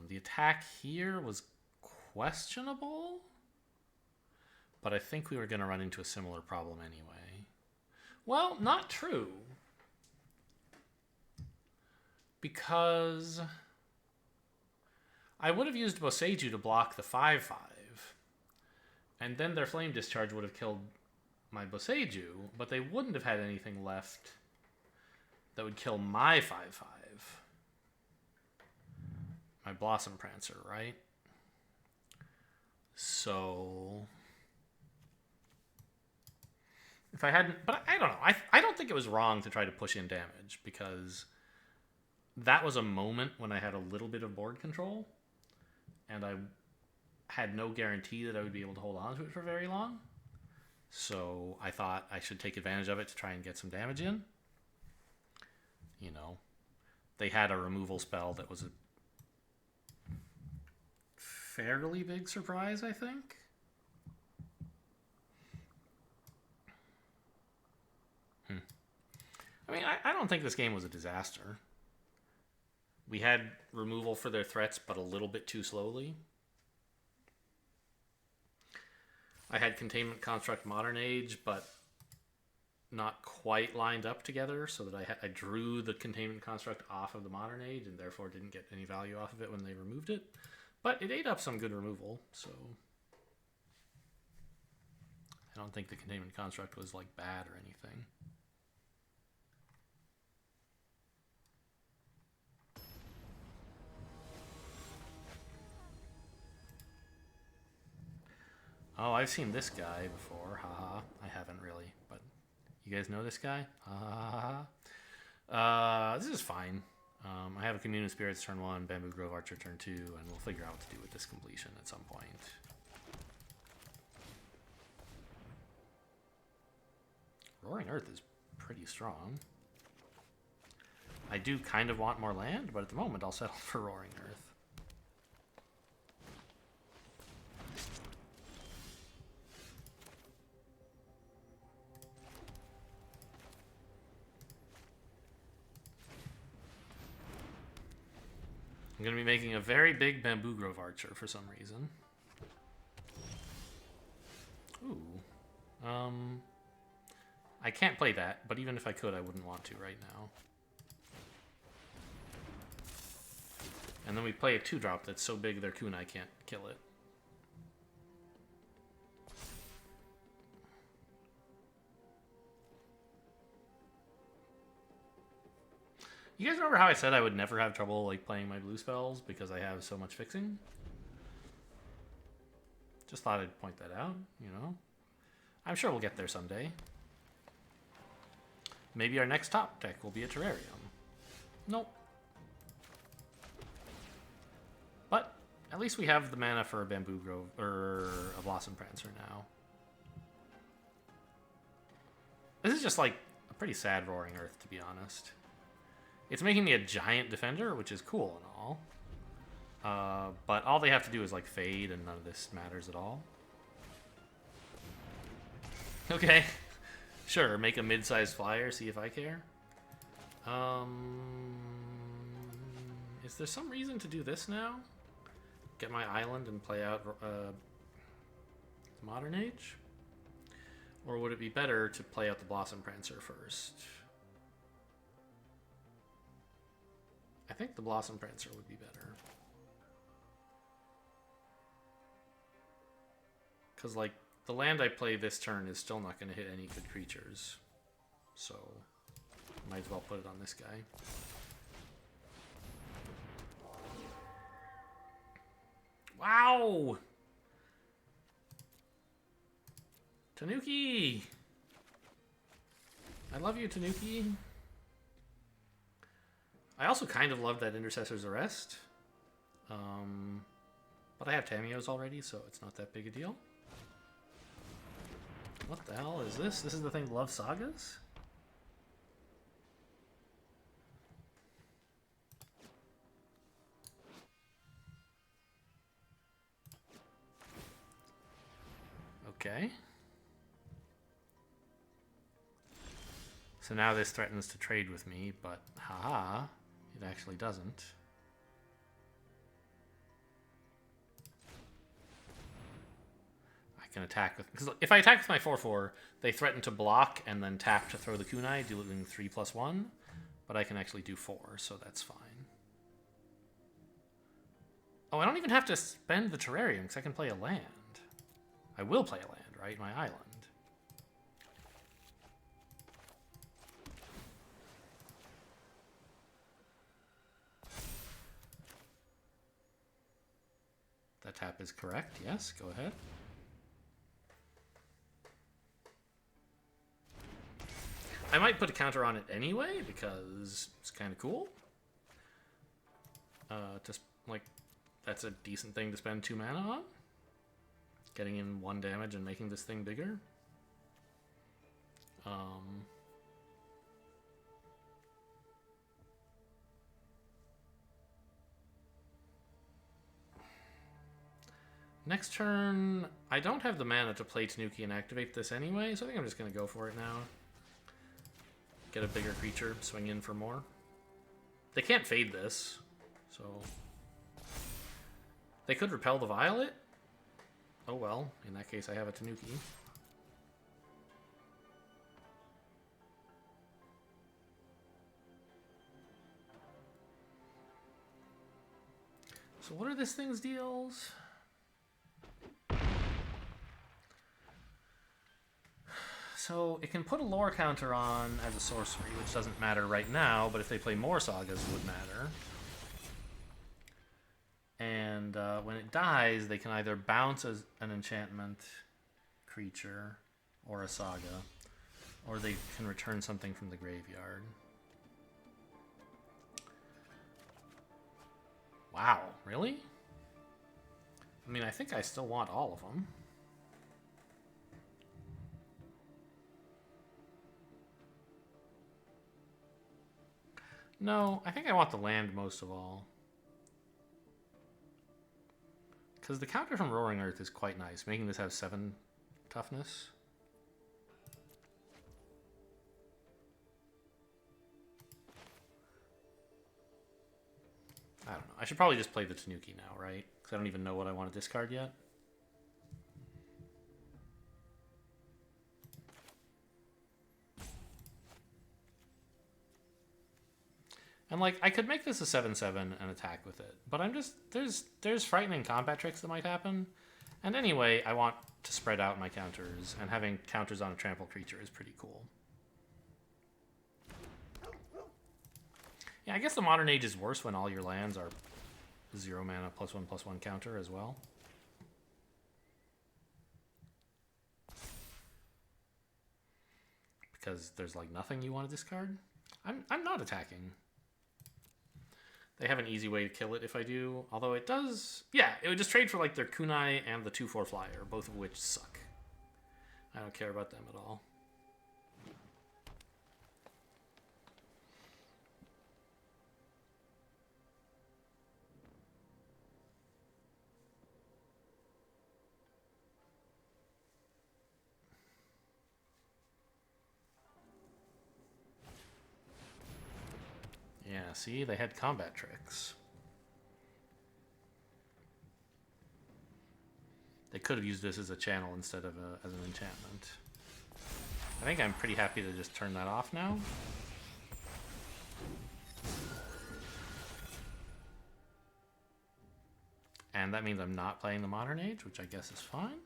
The attack here was questionable, but I think we were going to run into a similar problem anyway. Well, not true. Because I would have used Boseiju to block the 5/5, and then their Flame Discharge would have killed my Boseiju, but they wouldn't have had anything left that would kill my 5/5. My Blossom Prancer, right? So if I hadn't, but I don't know. I don't think it was wrong to try to push in damage, because that was a moment when I had a little bit of board control, and I had no guarantee that I would be able to hold on to it for very long. So I thought I should take advantage of it to try and get some damage in. You know, they had a removal spell that was a fairly big surprise, I think. I mean, I don't think this game was a disaster. We had removal for their threats, but a little bit too slowly. I had Containment Construct Modern Age, but not quite lined up together, so that I drew the containment construct off of the Modern Age and therefore didn't get any value off of it when they removed it. But it ate up some good removal, so I don't think the containment construct was like bad or anything. Oh, I've seen this guy before. Haha. I haven't really, but you guys know this guy? This is fine. I have a Commune of Spirits turn 1, Bamboo Grove Archer turn 2, and we'll figure out what to do with this completion at some point. Roaring Earth is pretty strong. I do kind of want more land, but at the moment I'll settle for Roaring Earth. I'm going to be making a very big Bamboo Grove Archer for some reason. Ooh. I can't play that, but even if I could, I wouldn't want to right now. And then we play a 2-drop that's so big their kunai can't kill it. You guys remember how I said I would never have trouble like playing my blue spells because I have so much fixing? Just thought I'd point that out, you know? I'm sure we'll get there someday. Maybe our next top deck will be a Terrarium. Nope. But at least we have the mana for a Bamboo Grove, or a Blossom Prancer now. This is just like a pretty sad Roaring Earth, to be honest. It's making me a giant defender, which is cool and all. But all they have to do is like fade, and none of this matters at all. Okay. Sure, make a mid-sized flyer, see if I care. Is there some reason to do this now? Get my island and play out Modern Age? Or would it be better to play out the Blossom Prancer first? I think the Blossom Prancer would be better. Because, like, the land I play this turn is still not going to hit any good creatures. So, might as well put it on this guy. Wow! Tanuki! I love you, Tanuki. I also kind of love that Intercessor's Arrest. But I have Tamiyo's already, so it's not that big a deal. What the hell is this? This is the thing, Love Sagas? Okay. So now this threatens to trade with me, but haha, it actually doesn't. I can attack with... Because if I attack with my 4/4, they threaten to block and then tap to throw the kunai, doing 3+1. But I can actually do 4, so that's fine. Oh, I don't even have to spend the Terrarium, because I can play a land. I will play a land, right? My island. That tap is correct, yes, go ahead. I might put a counter on it anyway, because it's kind of cool. Just, like, that's a decent thing to spend 2 mana on. Getting in 1 damage and making this thing bigger. Next turn, I don't have the mana to play Tanuki and activate this anyway, so I think I'm just going to go for it now. Get a bigger creature, swing in for more. They can't fade this, so... They could repel the Violet. Oh well, in that case I have a Tanuki. So what are this thing's deals? So it can put a lore counter on as a sorcery, which doesn't matter right now, but if they play more sagas, it would matter. And when it dies, they can either bounce as an enchantment creature or a saga, or they can return something from the graveyard. Wow, really? I mean, I think I still want all of them. No, I think I want the land most of all. Because the counter from Roaring Earth is quite nice, making this have 7 toughness. I don't know. I should probably just play the Tanuki now, right? Because I don't even know what I want to discard yet. And like, I could make this a 7/7 and attack with it, but I'm just there's frightening combat tricks that might happen. And anyway, I want to spread out my counters, and having counters on a trample creature is pretty cool. Yeah, I guess the Modern Age is worse when all your lands are 0 mana +1/+1 counter as well. Because there's like nothing you want to discard. I'm not attacking. They have an easy way to kill it if I do. Although it does... Yeah, it would just trade for like their Kunai and the 2/4 flyer, both of which suck. I don't care about them at all. Yeah, see? They had combat tricks. They could have used this as a channel instead of as an enchantment. I think I'm pretty happy to just turn that off now. And that means I'm not playing the Modern Age, which I guess is fine.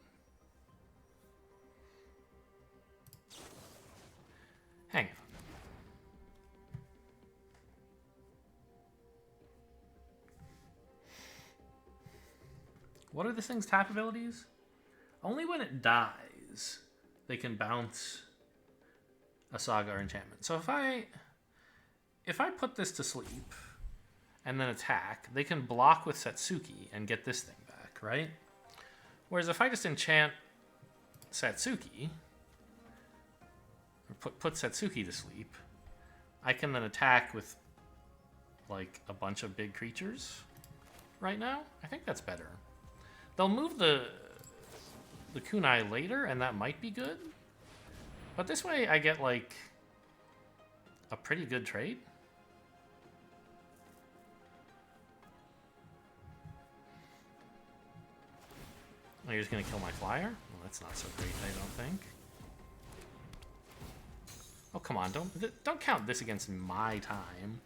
Hang on. What are this thing's tap abilities? Only when it dies, they can bounce a saga or enchantment. So if I put this to sleep and then attack, they can block with Satsuki and get this thing back, right? Whereas if I just enchant Satsuki, or put Satsuki to sleep, I can then attack with like a bunch of big creatures right now. I think that's better. They'll move the Kunai later, and that might be good. But this way I get like a pretty good trade. Oh, you're just gonna kill my flyer? Well, that's not so great, I don't think. Oh, come on, don't count this against my time.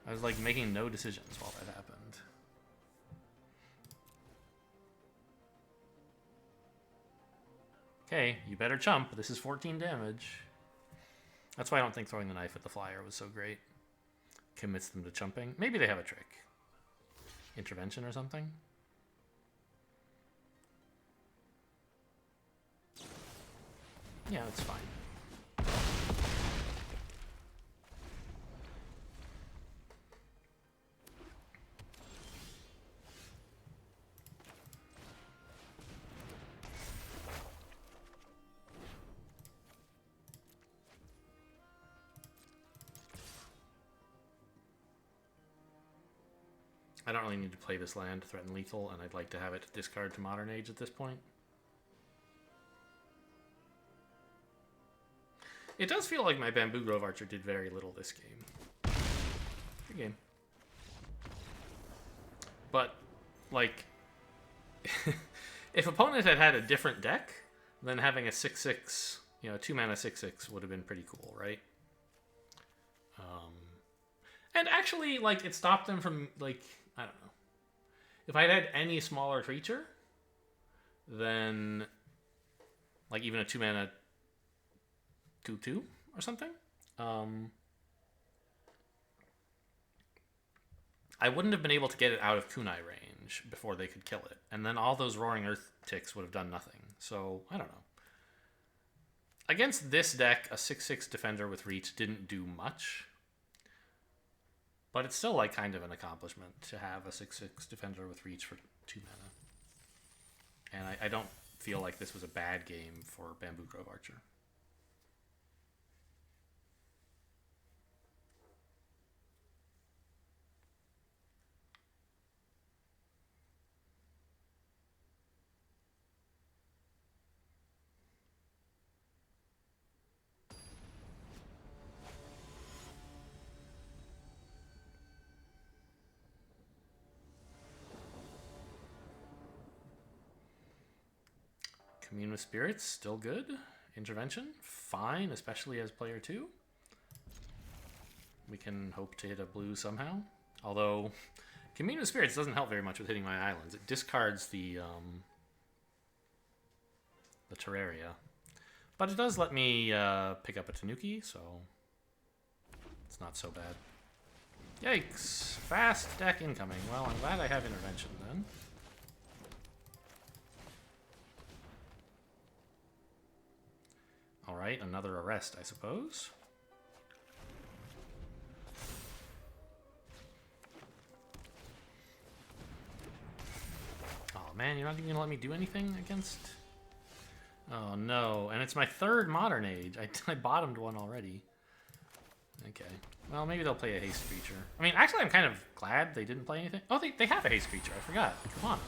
I was like making no decisions while that happened. Okay, you better chump. This is 14 damage. That's why I don't think throwing the knife at the flyer was so great. Commits them to chumping. Maybe they have a trick. Intervention or something? Yeah, that's fine. I don't really need to play this land to threaten lethal, and I'd like to have it discard to Modern Age at this point. It does feel like my Bamboo Grove Archer did very little this game. Good game. But, like, if opponent had had a different deck, then having a 6/6, you know, 2-mana 6/6 would have been pretty cool, right? And actually, like, it stopped them from, like, I don't know. If I'd had any smaller creature, then like even a 2-mana 2/2 or something, I wouldn't have been able to get it out of kunai range before they could kill it. And then all those Roaring Earth ticks would have done nothing. So, I don't know. Against this deck, a 6/6 defender with reach didn't do much. But it's still like kind of an accomplishment to have a 6/6 defender with reach for 2 mana. And I don't feel like this was a bad game for Bamboo Grove Archer. Commune with Spirits, still good. Intervention, fine, especially as player 2. We can hope to hit a blue somehow. Although, Commune with Spirits doesn't help very much with hitting my islands. It discards the Terraria. But it does let me pick up a Tanuki, so it's not so bad. Yikes! Fast deck incoming. Well, I'm glad I have Intervention then. Alright, another arrest, I suppose. Oh man, you're not even gonna let me do anything against... Oh no, and it's my third Modern Age. I bottomed one already. Okay, well maybe they'll play a haste creature. I mean, actually I'm kind of glad they didn't play anything. Oh, they have a haste creature, I forgot. Come on.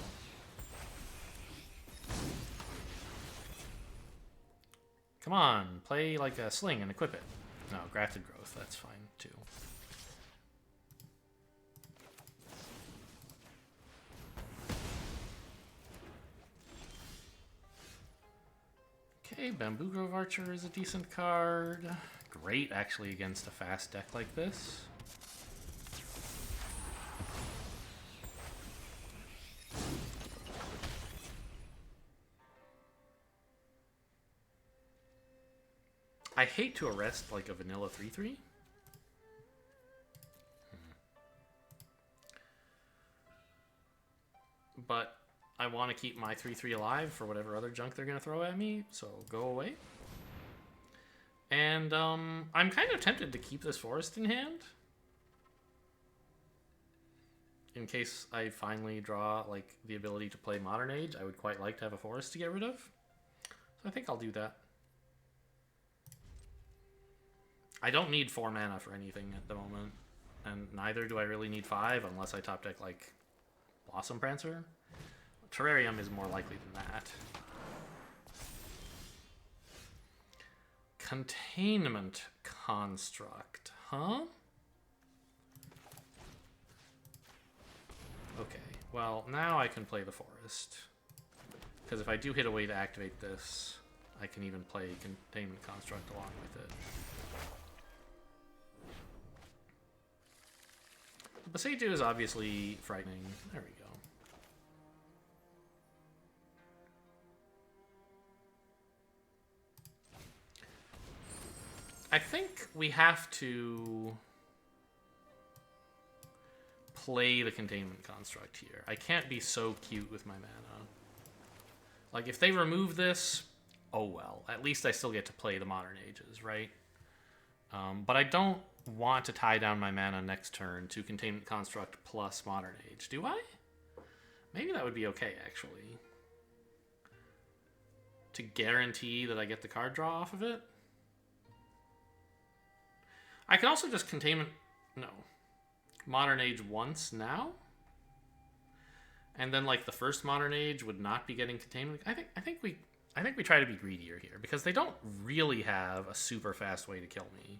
Come on, play like a sling and equip it. No, Grafted Growth, that's fine too. Okay, Bamboo Grove Archer is a decent card. Great, actually, against a fast deck like this. I hate to arrest like a vanilla 3/3. But I want to keep my 3/3 alive for whatever other junk they're going to throw at me, so go away. And I'm kind of tempted to keep this forest in hand. In case I finally draw like the ability to play Modern Age, I would quite like to have a forest to get rid of. So I think I'll do that. I don't need 4 mana for anything at the moment, and neither do I really need 5 unless I top deck like Blossom Prancer. Terrarium is more likely than that. Containment Construct, huh? Okay, well now I can play the forest. Because if I do hit a way to activate this, I can even play Containment Construct along with it. Boseiju is obviously frightening. There we go. I think we have to play the Containment Construct here. I can't be so cute with my mana. Like, if they remove this, oh well. At least I still get to play the Modern Ages, right? But I don't want to tie down my mana next turn to Containment Construct plus Modern Age, do I? Maybe that would be okay, actually. To guarantee that I get the card draw off of it. I can also just Modern Age once now. And then like the first Modern Age would not be getting Containment. I think we try to be greedier here because they don't really have a super fast way to kill me.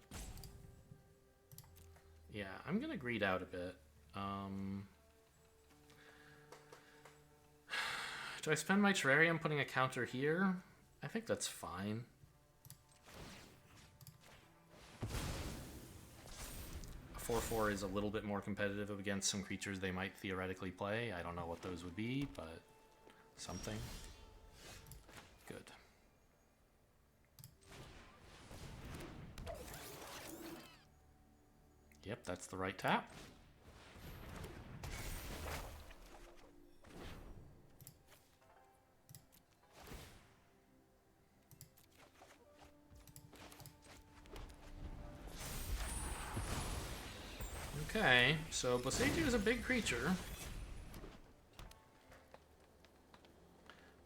Yeah, I'm gonna greed out a bit. Do I spend my Terrarium putting a counter here? I think that's fine. 4/4 is a little bit more competitive against some creatures they might theoretically play. I don't know what those would be, but something. Good. Yep, that's the right tap. Okay, so Boseiju is a big creature.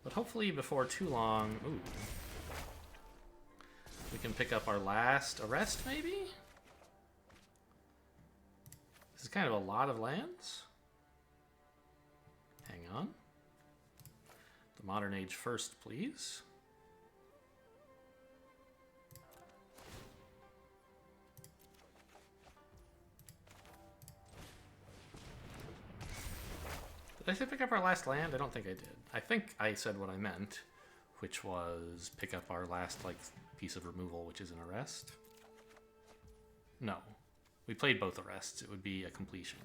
But hopefully before too long... Ooh. We can pick up our last arrest, maybe? This is kind of a lot of lands. Hang on. The Modern Age first, please. Did I say pick up our last land? I don't think I did. I think I said what I meant, which was pick up our last like piece of removal, which is an arrest. No. We played both arrests. It would be a completion.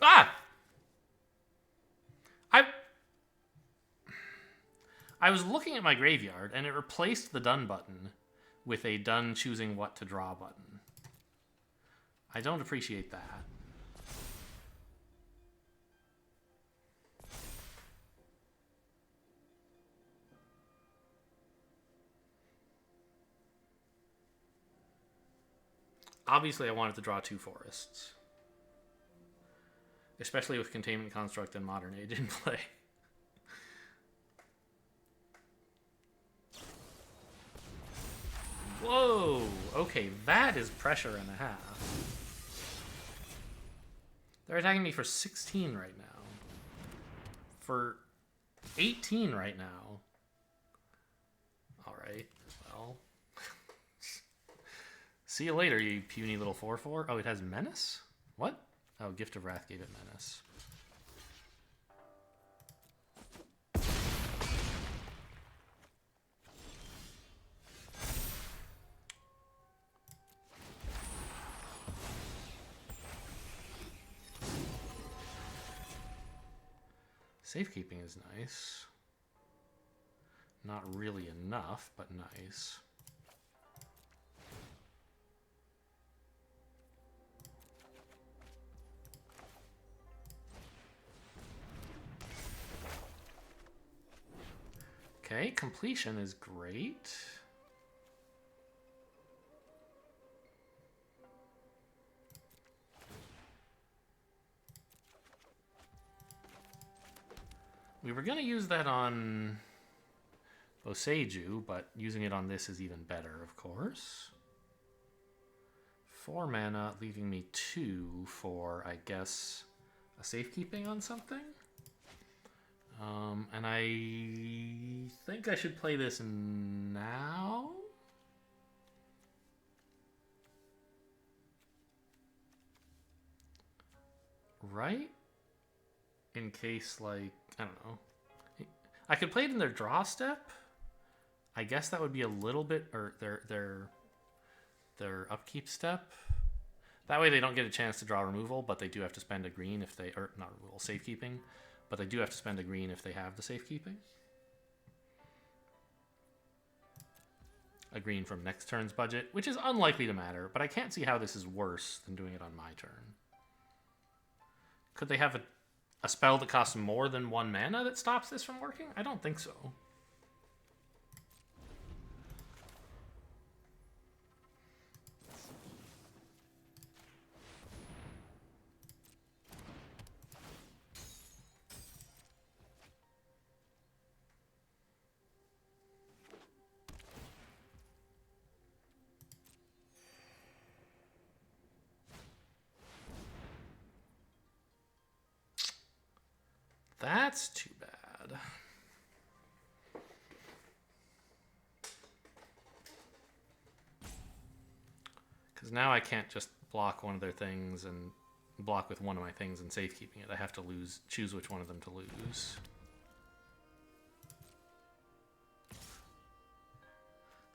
Ah! I was looking at my graveyard, and it replaced the done button with a done choosing what to draw button. I don't appreciate that. Obviously, I wanted to draw 2 forests. Especially with Containment Construct and Modern Age in play. Whoa! Okay, that is pressure and a half. They're attacking me for 16 right now. For 18 right now. Alright, well. See you later, you puny little 4/4. Oh, it has Menace? What? Oh, Gift of Wrath gave it Menace. Safekeeping is nice. Not really enough, but nice. Okay, completion is great. We were going to use that on Boseiju, but using it on this is even better, of course. 4 mana, leaving me 2 for, I guess, a safekeeping on something. And I think I should play this now. Right? In case, like, I don't know. I could play it in their draw step. I guess that would be a little bit, or their upkeep step. That way they don't get a chance to draw removal, but they do have to spend a green if they, or not removal, safekeeping. But they do have to spend a green if they have the safekeeping. A green from next turn's budget, which is unlikely to matter, but I can't see how this is worse than doing it on my turn. Could they have a spell that costs more than 1 mana that stops this from working? I don't think so. That's too bad. Because now I can't just block one of their things and block with one of my things and safekeeping it. I have to choose which one of them to lose.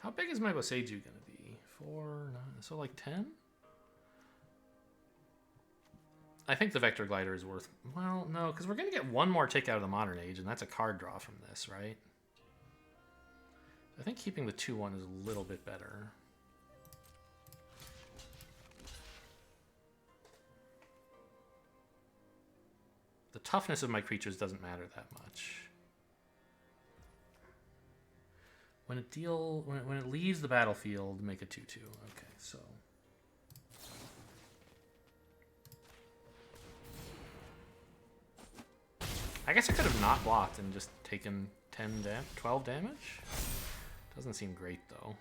How big is my Boseiju going to be? 4, 9, so like 10? I think the Vector Glider is worth... Well, no, because we're going to get one more tick out of the Modern Age, and that's a card draw from this, right? I think keeping the 2-1 is a little bit better. The toughness of my creatures doesn't matter that much. When it leaves the battlefield, make a 2/2. Okay, so I guess I could have not blocked and just taken 12 damage. Doesn't seem great though.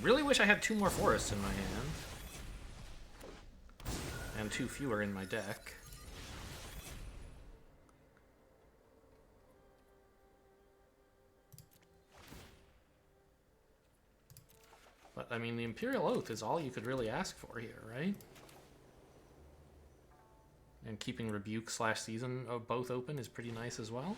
Really wish I had 2 more forests in my hand. And 2 fewer in my deck. But, I mean, the Imperial Oath is all you could really ask for here, right? And keeping Rebuke / Season both open is pretty nice as well.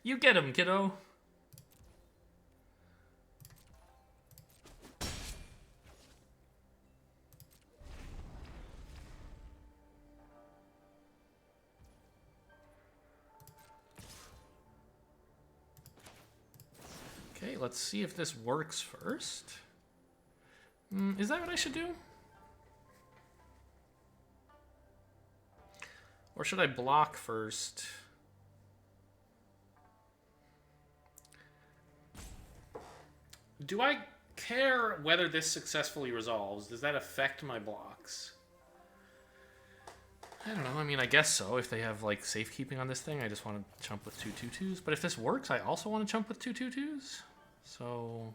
You get him, kiddo. Okay, let's see if this works first. Is that what I should do? Or should I block first? Do I care whether this successfully resolves? Does that affect my blocks? I don't know. I mean, I guess so. If they have, like, safekeeping on this thing, I just want to chump with 2 2/2s. But if this works, I also want to chump with 2 2/2s. So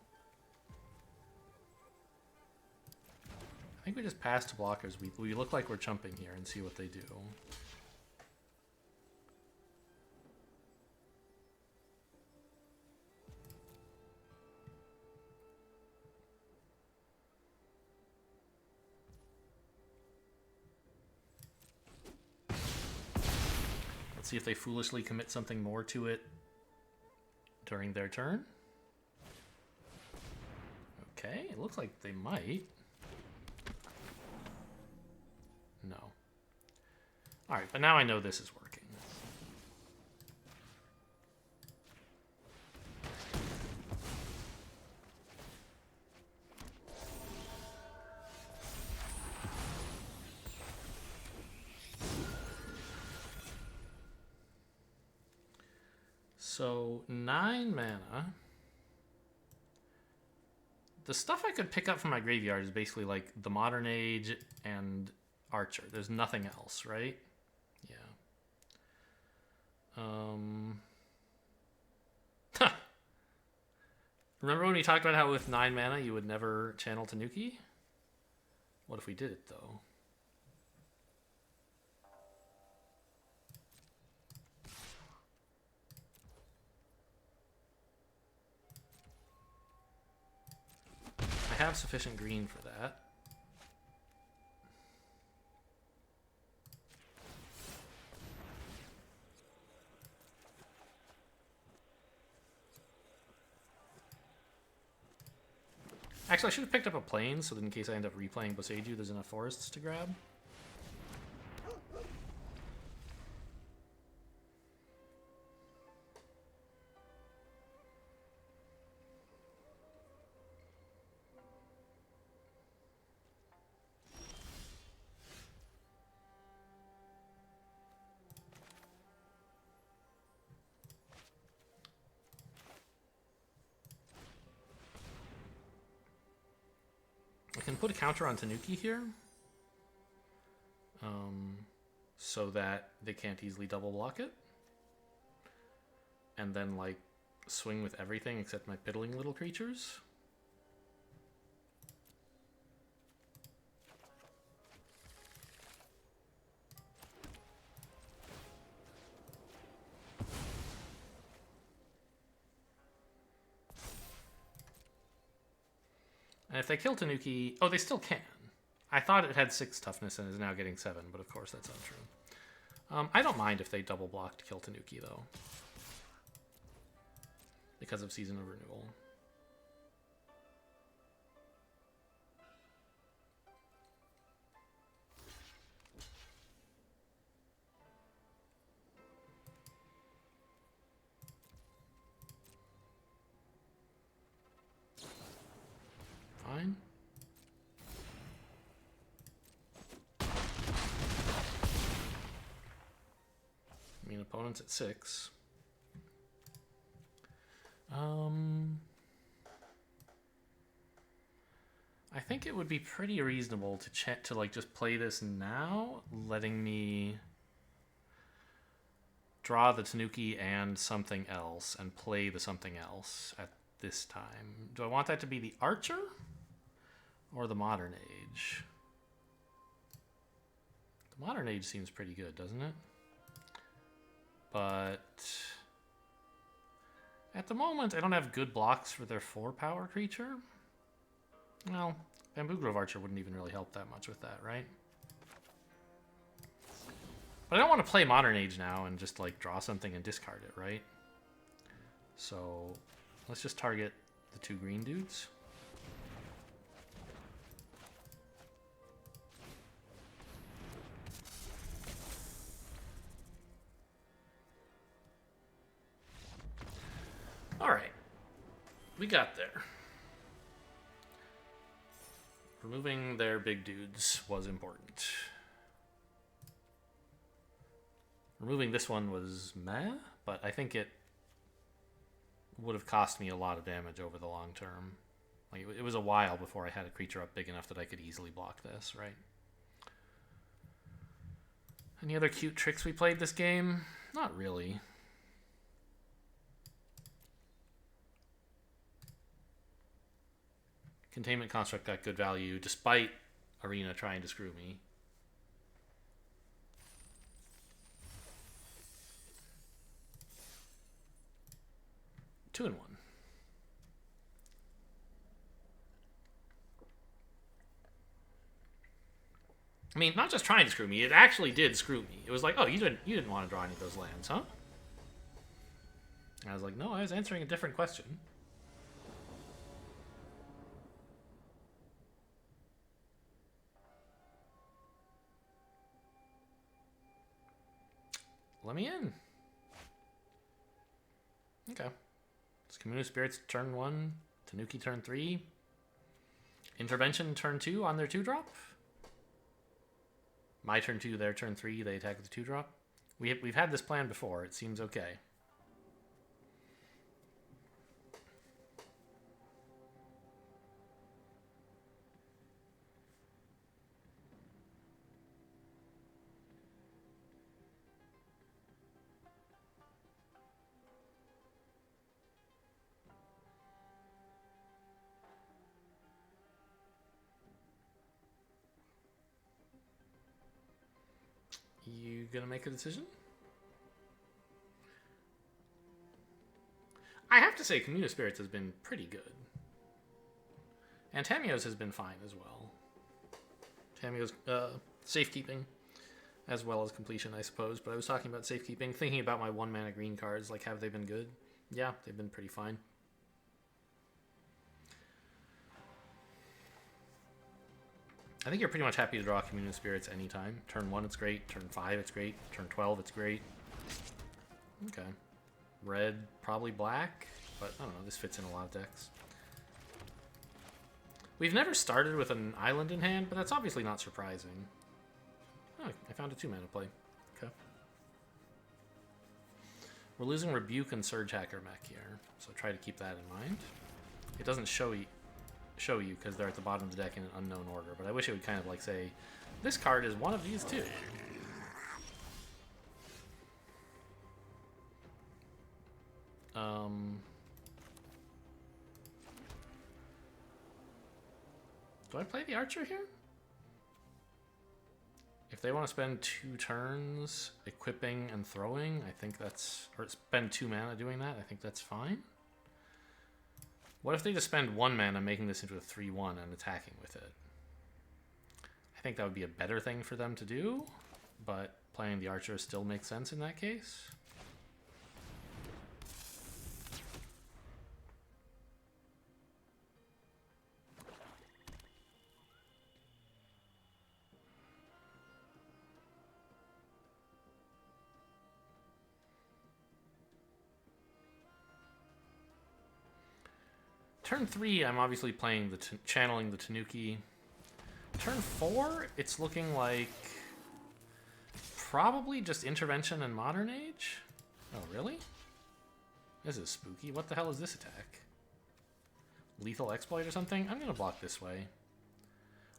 I think we just pass to blockers. We look like we're chumping here and see what they do. See if they foolishly commit something more to it during their turn. Okay, it looks like they might. No. Alright, but now I know this is working. So, 9 mana. The stuff I could pick up from my graveyard is basically like the Modern Age and Archer. There's nothing else, right? Yeah. Remember when we talked about how with 9 mana you would never channel Tanuki? What if we did it, though? I have sufficient green for that. Actually, I should have picked up a plane so that in case I end up replaying Boseiju, there's enough forests to grab. I can put a counter on Tanuki here, so that they can't easily double block it, and then like swing with everything except my piddling little creatures. if they kill Tanuki... Oh, they still can. I thought it had 6 toughness and is now getting 7, but of course that's untrue. I don't mind if they double block to kill Tanuki, though. Because of Season of Renewal. Fine. I mean, opponent's at 6. I think it would be pretty reasonable to like just play this now, letting me draw the Tanuki and something else and play the something else at this time. Do I want that to be the Archer or the Modern Age? The Modern Age seems pretty good, doesn't it? But at the moment, I don't have good blocks for their 4-power creature. Well, Bamboo Grove Archer wouldn't even really help that much with that, right? But I don't want to play Modern Age now and just like draw something and discard it, right? So let's just target the 2 green dudes. All right, we got there. Removing their big dudes was important. Removing this one was meh, but I think it would have cost me a lot of damage over the long term. Like, it was a while before I had a creature up big enough that I could easily block this, right? Any other cute tricks we played this game? Not really. Containment Construct got good value, despite Arena trying to screw me. Two and 1. I mean, not just trying to screw me, it actually did screw me. It was like, oh, you didn't want to draw any of those lands, huh? And I was like, no, I was answering a different question. Let me in. Okay. It's Communal Spirits turn 1, Tanuki turn 3, Intervention turn 2 on their 2-drop. My turn 2, their turn 3, they attack with the 2-drop. We've had this plan before. It seems okay. You gonna make a decision? I have to say, Communal Spirits has been pretty good. And Tamiyo's has been fine as well. Tamiyo's safekeeping, as well as completion, I suppose. But I was talking about safekeeping, thinking about my 1-mana green cards. Like, have they been good? Yeah, they've been pretty fine. I think you're pretty much happy to draw Communal Spirits anytime. Turn 1, it's great. Turn 5, it's great. Turn 12, it's great. Okay. Red, probably black, but I don't know, this fits in a lot of decks. We've never started with an island in hand, but that's obviously not surprising. Oh, I found a 2-mana play. Okay. We're losing Rebuke and Surge Hacker mech here, so try to keep that in mind. It doesn't show you because they're at the bottom of the deck in an unknown order, but I wish it would kind of like say, this card is one of these two. Do I play the Archer here? If they want to spend 2 turns equipping and throwing, I think that's... Or spend 2 mana doing that, I think that's fine. What if they just spend 1 mana making this into a 3/1 and attacking with it? I think that would be a better thing for them to do, but playing the archer still makes sense in that case. Turn 3, I'm obviously playing the channeling the Tanuki. Turn 4, it's looking like probably just Intervention and Modern Age. Oh, really? This is spooky. What the hell is this attack? Lethal Exploit or something? I'm going to block this way.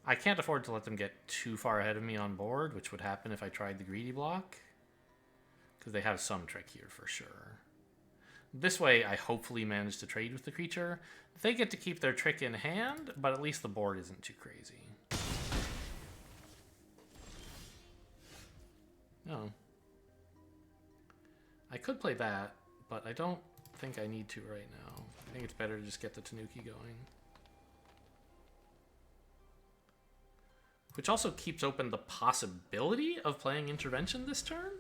I can't afford to let them get too far ahead of me on board, which would happen if I tried the greedy block. Because they have some trick here for sure. This way, I hopefully manage to trade with the creature. They get to keep their trick in hand, but at least the board isn't too crazy. No. I could play that, but I don't think I need to right now. I think it's better to just get the Tanuki going. Which also keeps open the possibility of playing Intervention this turn?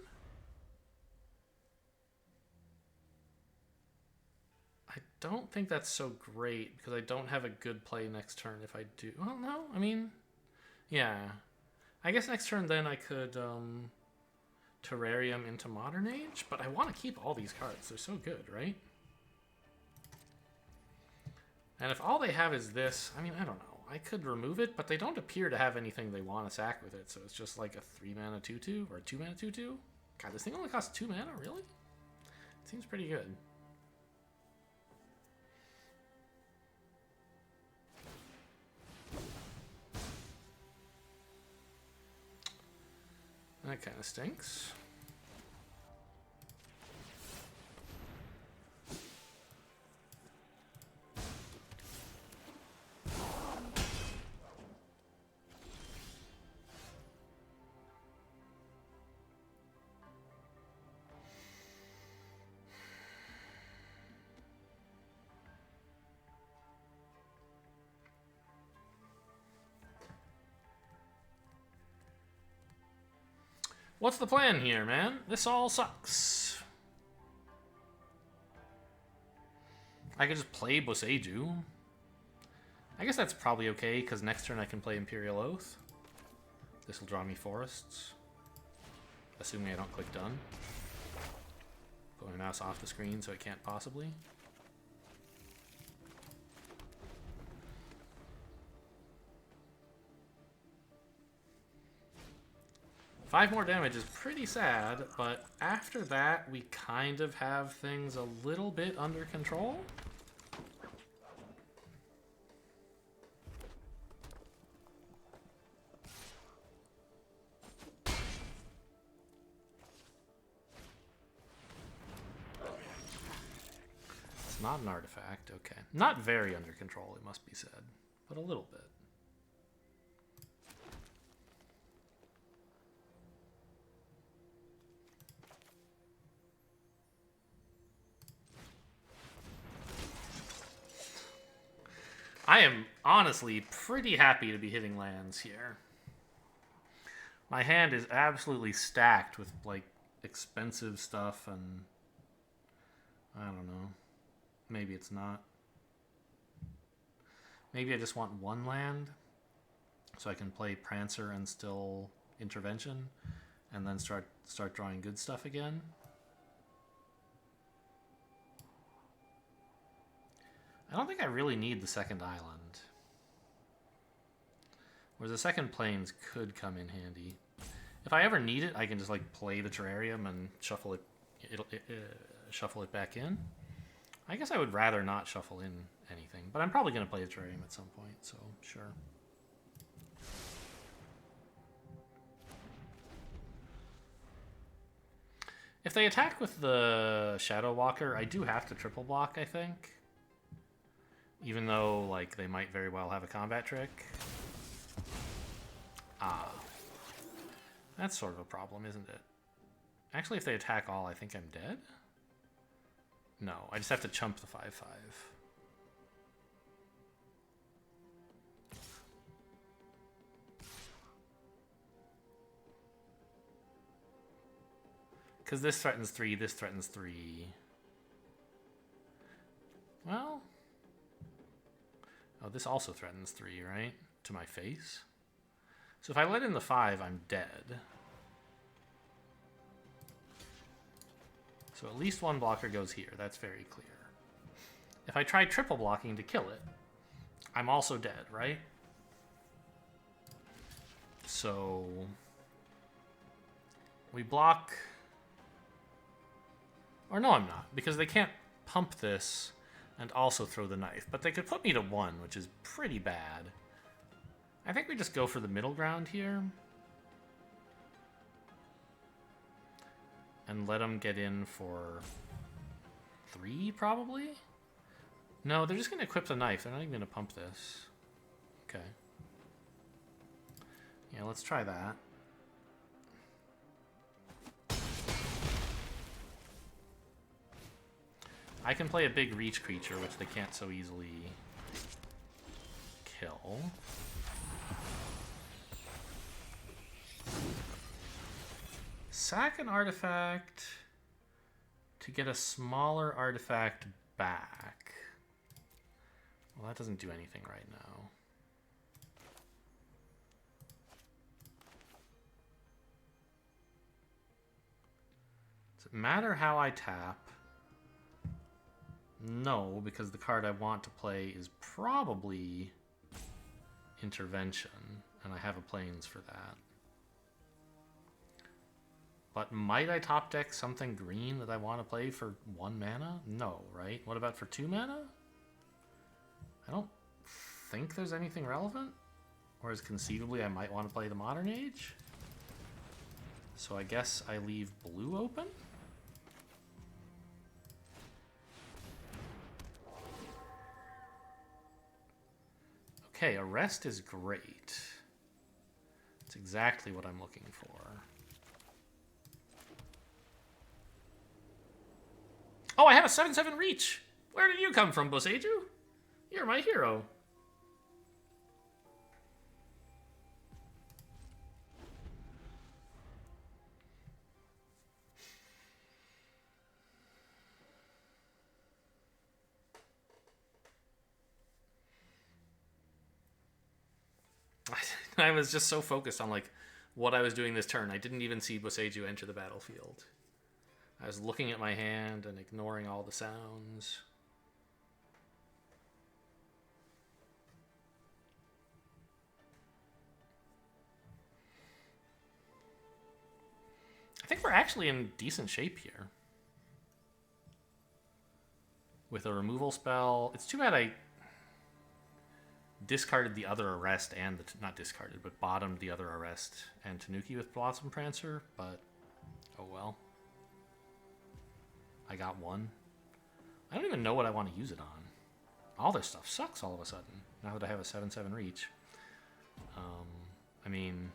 I don't think that's so great, because I don't have a good play next turn if I do. Well, no, I mean, yeah. I guess next turn then I could Terrarium into Modern Age, but I want to keep all these cards. They're so good, right? And if all they have is this, I mean, I don't know. I could remove it, but they don't appear to have anything they want to sack with it, so it's just like a 3-mana 2/2 or a 2-mana 2/2. God, this thing only costs 2 mana, really? It seems pretty good. That kind of stinks. What's the plan here, man? This all sucks. I could just play Boseiju. I guess that's probably okay, because next turn I can play Imperial Oath. This will draw me forests. Assuming I don't click done. Put my mouse off the screen so it can't possibly. Five more damage is pretty sad, but after that, we kind of have things a little bit under control. It's not an artifact, okay. Not very under control, it must be said, but a little bit. I am honestly pretty happy to be hitting lands here. My hand is absolutely stacked with, like, expensive stuff, and I don't know. Maybe it's not. Maybe I just want one land so I can play Prancer and still Intervention, and then start drawing good stuff again. I don't think I really need the second island. Whereas the second plains could come in handy. If I ever need it, I can just like play the Terrarium and shuffle it. Shuffle it back in. I guess I would rather not shuffle in anything, but I'm probably going to play the Terrarium at some point, so sure. If they attack with the Shadow Walker, I do have to triple block, I think. Even though, like, they might very well have a combat trick. Ah. That's sort of a problem, isn't it? Actually, if they attack all, I think I'm dead? No, I just have to chump the 5/5. Because this threatens 3, this threatens 3. Well... Oh, this also threatens 3, right? To my face. So if I let in the 5, I'm dead. So at least one blocker goes here. That's very clear. If I try triple blocking to kill it, I'm also dead, right? So... we block... Or no, I'm not, because they can't pump this and also throw the knife. But they could put me to 1, which is pretty bad. I think we just go for the middle ground here. And let them get in for 3, probably? No, they're just going to equip the knife. They're not even going to pump this. Okay. Yeah, let's try that. I can play a big reach creature, which they can't so easily kill. Sack an artifact to get a smaller artifact back. Well, that doesn't do anything right now. Does it matter how I tap? No, because the card I want to play is probably Intervention, and I have a Plains for that. But might I top deck something green that I want to play for 1 mana? No, right? What about for 2 mana? I don't think there's anything relevant. Whereas conceivably I might want to play the Modern Age. So I guess I leave blue open? Okay, Arrest is great. It's exactly what I'm looking for. Oh, I have a 7/7 reach! Where did you come from, Boseiju? You're my hero. I was just so focused on like what I was doing this turn. I didn't even see Boseiju enter the battlefield. I was looking at my hand and ignoring all the sounds. I think we're actually in decent shape here. With a removal spell. It's too bad I discarded the other Arrest and not discarded, but bottomed the other Arrest and Tanuki with Blossom Prancer, but oh well. I got one. I don't even know what I want to use it on. All this stuff sucks all of a sudden, now that I have a 7/7 reach. I mean...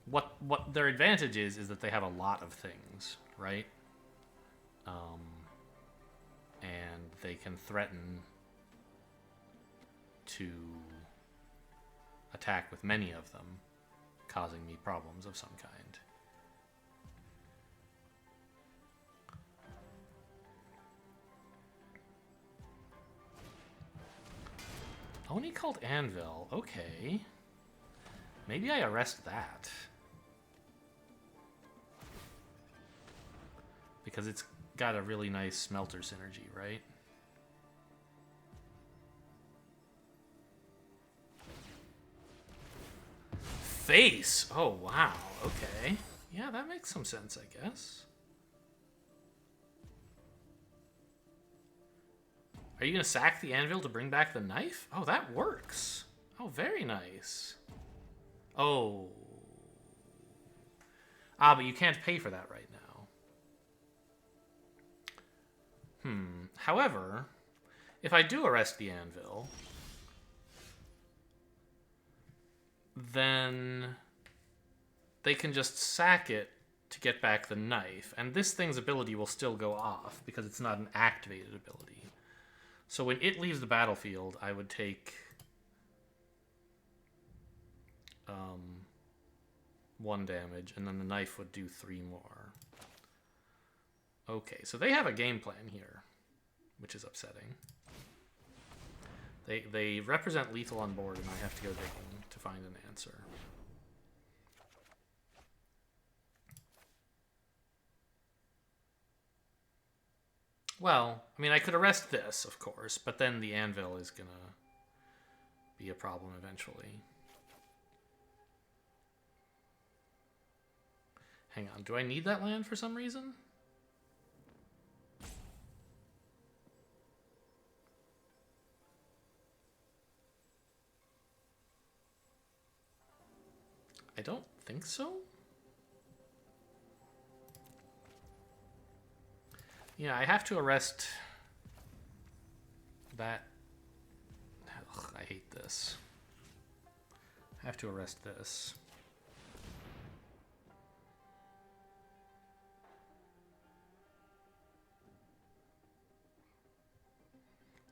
What their advantage is that they have a lot of things, right? And they can threaten to attack with many of them, causing me problems of some kind. Oni called Anvil. Okay. Maybe I arrest that. Because it's got a really nice smelter synergy, right? Face! Oh, wow. Okay. Yeah, that makes some sense, I guess. Are you going to sack the anvil to bring back the knife? Oh, that works. Oh, very nice. Oh. Ah, but you can't pay for that right now. However, if I do arrest the anvil, then they can just sack it to get back the knife, and this thing's ability will still go off because it's not an activated ability. So when it leaves the battlefield, I would take 1 damage, and then the knife would do 3 more. Okay, so they have a game plan here, which is upsetting. They represent lethal on board, and I have to go digging to find an answer. Well, I mean, I could arrest this, of course, but then the anvil is gonna be a problem eventually. Hang on, do I need that land for some reason? I don't think so. Yeah, I have to arrest that. Ugh, I hate this. I have to arrest this.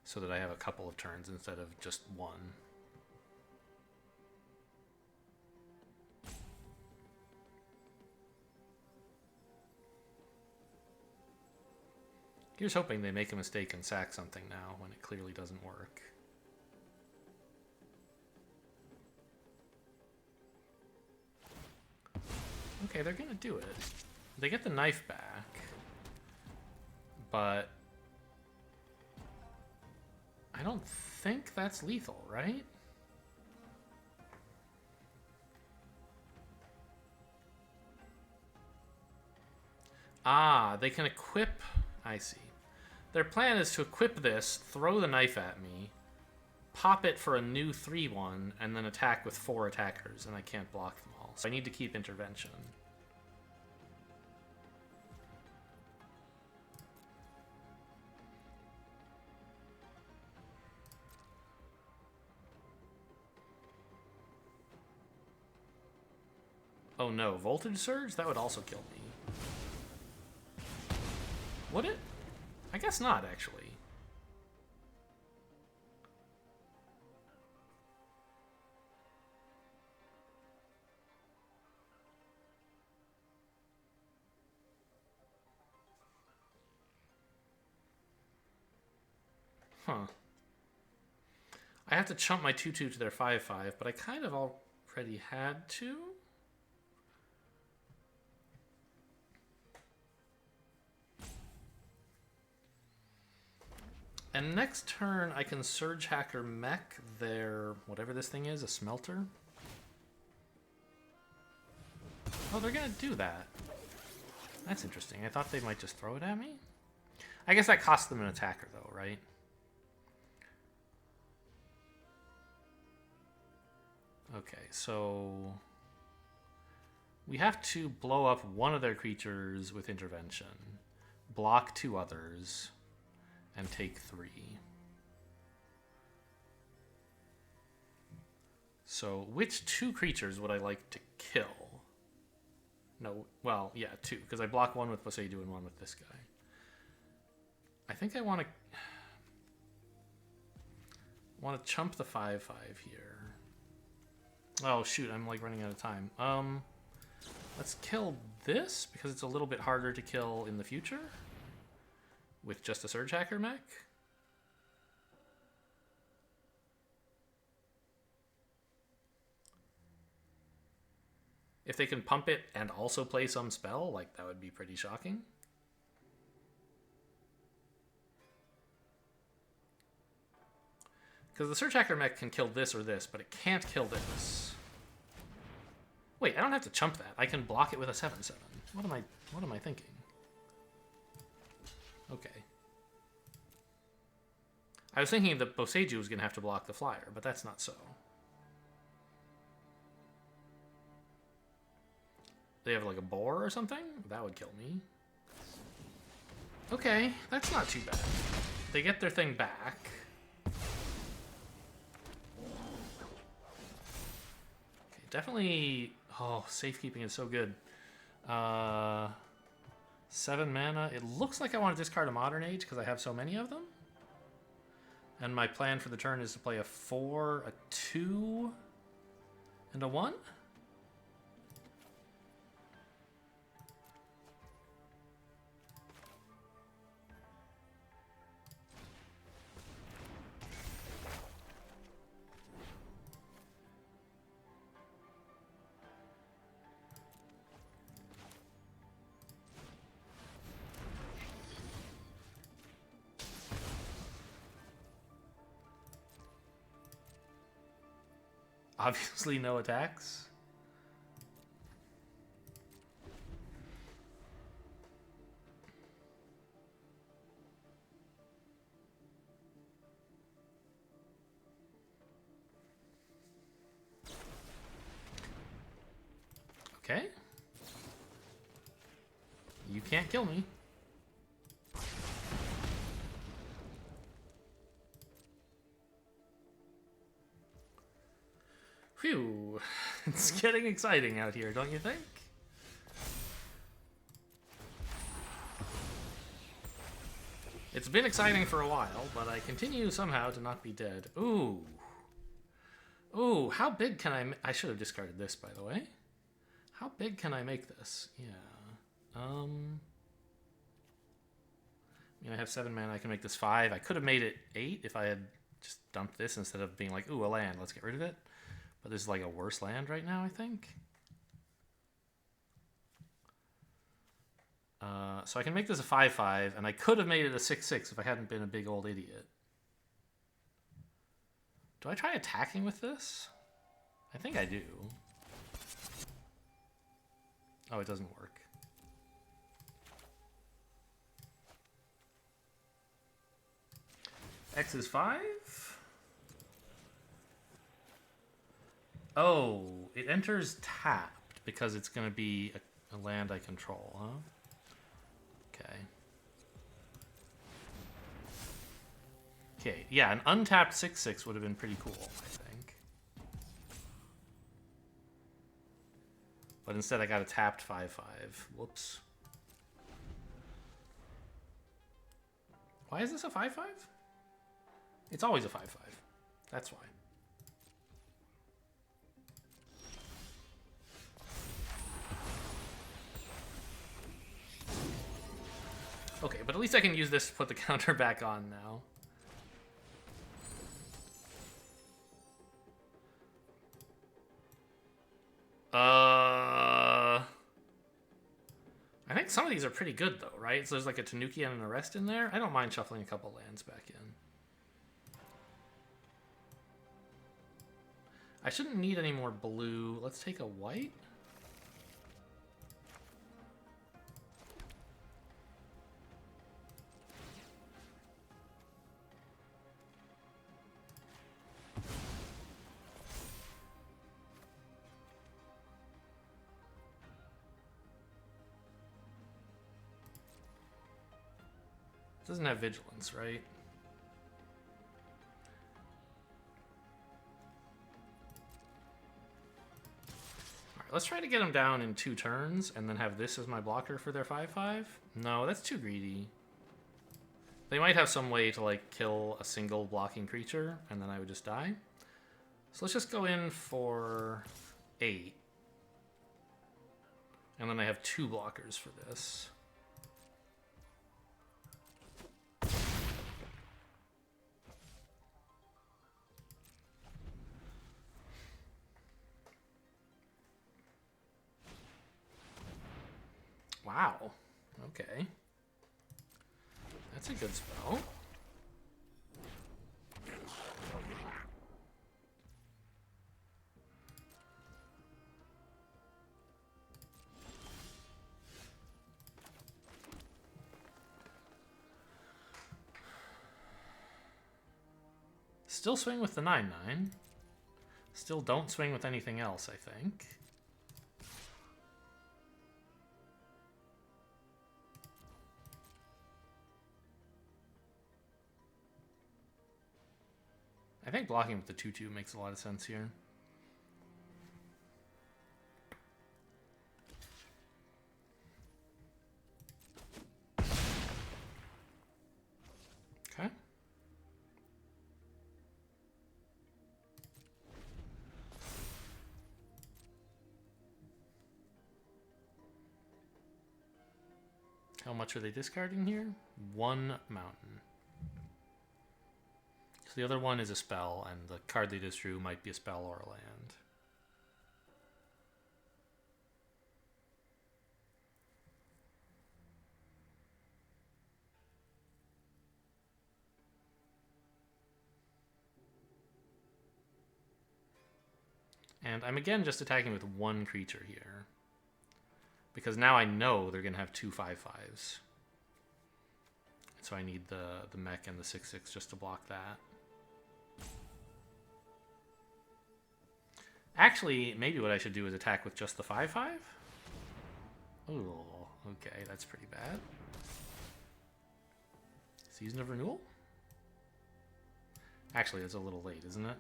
So that I have a couple of turns instead of just one. Here's hoping they make a mistake and sack something now when it clearly doesn't work. Okay, they're gonna do it. They get the knife back, but I don't think that's lethal, right? Ah, they can equip... I see. Their plan is to equip this, throw the knife at me, pop it for a new 3-1, and then attack with 4 attackers, and I can't block them all. So I need to keep intervention. Oh no, voltage surge? That would also kill me. Would it? I guess not, actually. Huh. I have to chump my 2-2 to their 5-5, but I kind of already had to. And next turn, I can Surge Hacker mech their, whatever this thing is, a smelter. Oh, they're gonna do that. That's interesting. I thought they might just throw it at me. I guess that costs them an attacker, though, right? Okay, so we have to blow up one of their creatures with intervention, block 2 others, and take 3. So which 2 creatures would I like to kill? No, well, yeah, 2, because I block 1 with Boseiju and 1 with this guy. I think I want to chump the 5-5 here. Oh shoot, I'm like running out of time. Let's kill this because it's a little bit harder to kill in the future with just a Surge Hacker mech. If they can pump it and also play some spell, like, that would be pretty shocking. Because the Surge Hacker mech can kill this or this, but it can't kill this. Wait, I don't have to chump that. I can block it with a 7/7. What am I thinking? Okay. I was thinking that Boseiju was going to have to block the flyer, but that's not so. They have like a boar or something? That would kill me. Okay, that's not too bad. They get their thing back. Okay, definitely... Oh, safekeeping is so good. 7 mana. It looks like I want to discard a Modern Age because I have so many of them. And my plan for the turn is to play a 4, a 2, and a 1. Obviously no attacks. Okay. You can't kill me. Phew. It's getting exciting out here, don't you think? It's been exciting for a while, but I continue somehow to not be dead. Ooh. Ooh, how big can I should have discarded this, by the way. How big can I make this? Yeah. I mean, I have 7 mana. I can make this 5. I could have made it 8 if I had just dumped this instead of being like, ooh, a land. Let's get rid of it. But this is like a worse land right now, I think. So I can make this a 5/5, and I could have made it a 6/6 if I hadn't been a big old idiot. Do I try attacking with this? I think I do. Oh, it doesn't work. X is 5. Oh, it enters tapped because it's going to be a land I control, huh? Okay. Okay, yeah, an untapped 6/6 would have been pretty cool, I think. But instead I got a tapped 5/5. Whoops. Why is this a 5/5? It's always a 5/5. That's why. Okay, but at least I can use this to put the counter back on now. I think some of these are pretty good, though, right? So there's like a Tanuki and an Arrest in there. I don't mind shuffling a couple lands back in. I shouldn't need any more blue. Let's take a white. Doesn't have vigilance, right? Alright, let's try to get them down in 2 turns and then have this as my blocker for their 5/5. No, that's too greedy. They might have some way to like kill a single blocking creature and then I would just die. So let's just go in for 8. And then I have 2 blockers for this. Wow. Okay. That's a good spell. Still swing with the 9/9. Still don't swing with anything else, I think. I think blocking with the 2/2 makes a lot of sense here. Okay. How much are they discarding here? 1 mountain. So the other one is a spell, and the card they just drew might be a spell or a land. And I'm again just attacking with one creature here. Because now I know they're going to have two 5/5s. So I need the mech and the 6/6 just to block that. Actually, maybe what I should do is attack with just the 5/5? Oh, okay, that's pretty bad. Season of Renewal? Actually, it's a little late, isn't it?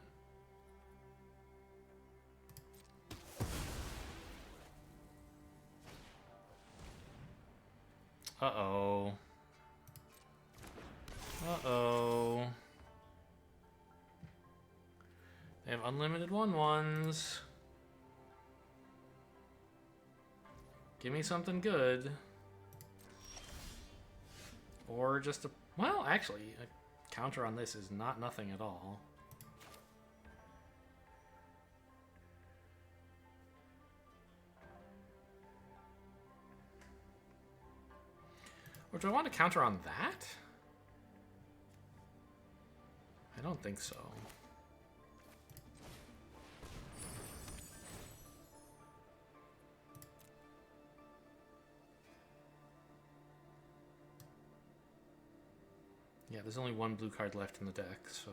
Uh-oh. Uh-oh. They have unlimited 1/1s. Give me something good. Or just a... Well, actually, a counter on this is not nothing at all. Or do I want to counter on that? I don't think so. Yeah, there's only one blue card left in the deck, so...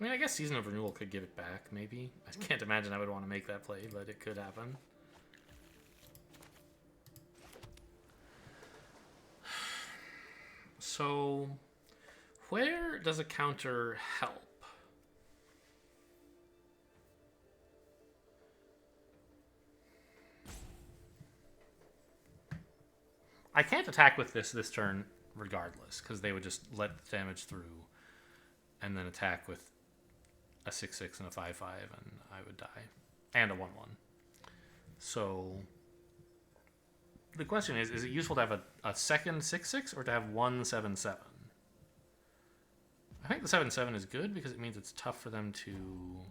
I mean, I guess Season of Renewal could give it back, maybe. I can't imagine I would want to make that play, but it could happen. So, where does a counter help? I can't attack with this turn regardless, because they would just let damage through and then attack with a 6/6 and a 5/5, and I would die. And a 1/1. So the question is it useful to have a second 6/6 or to have one 7/7? I think the 7/7 is good because it means it's tough for them to...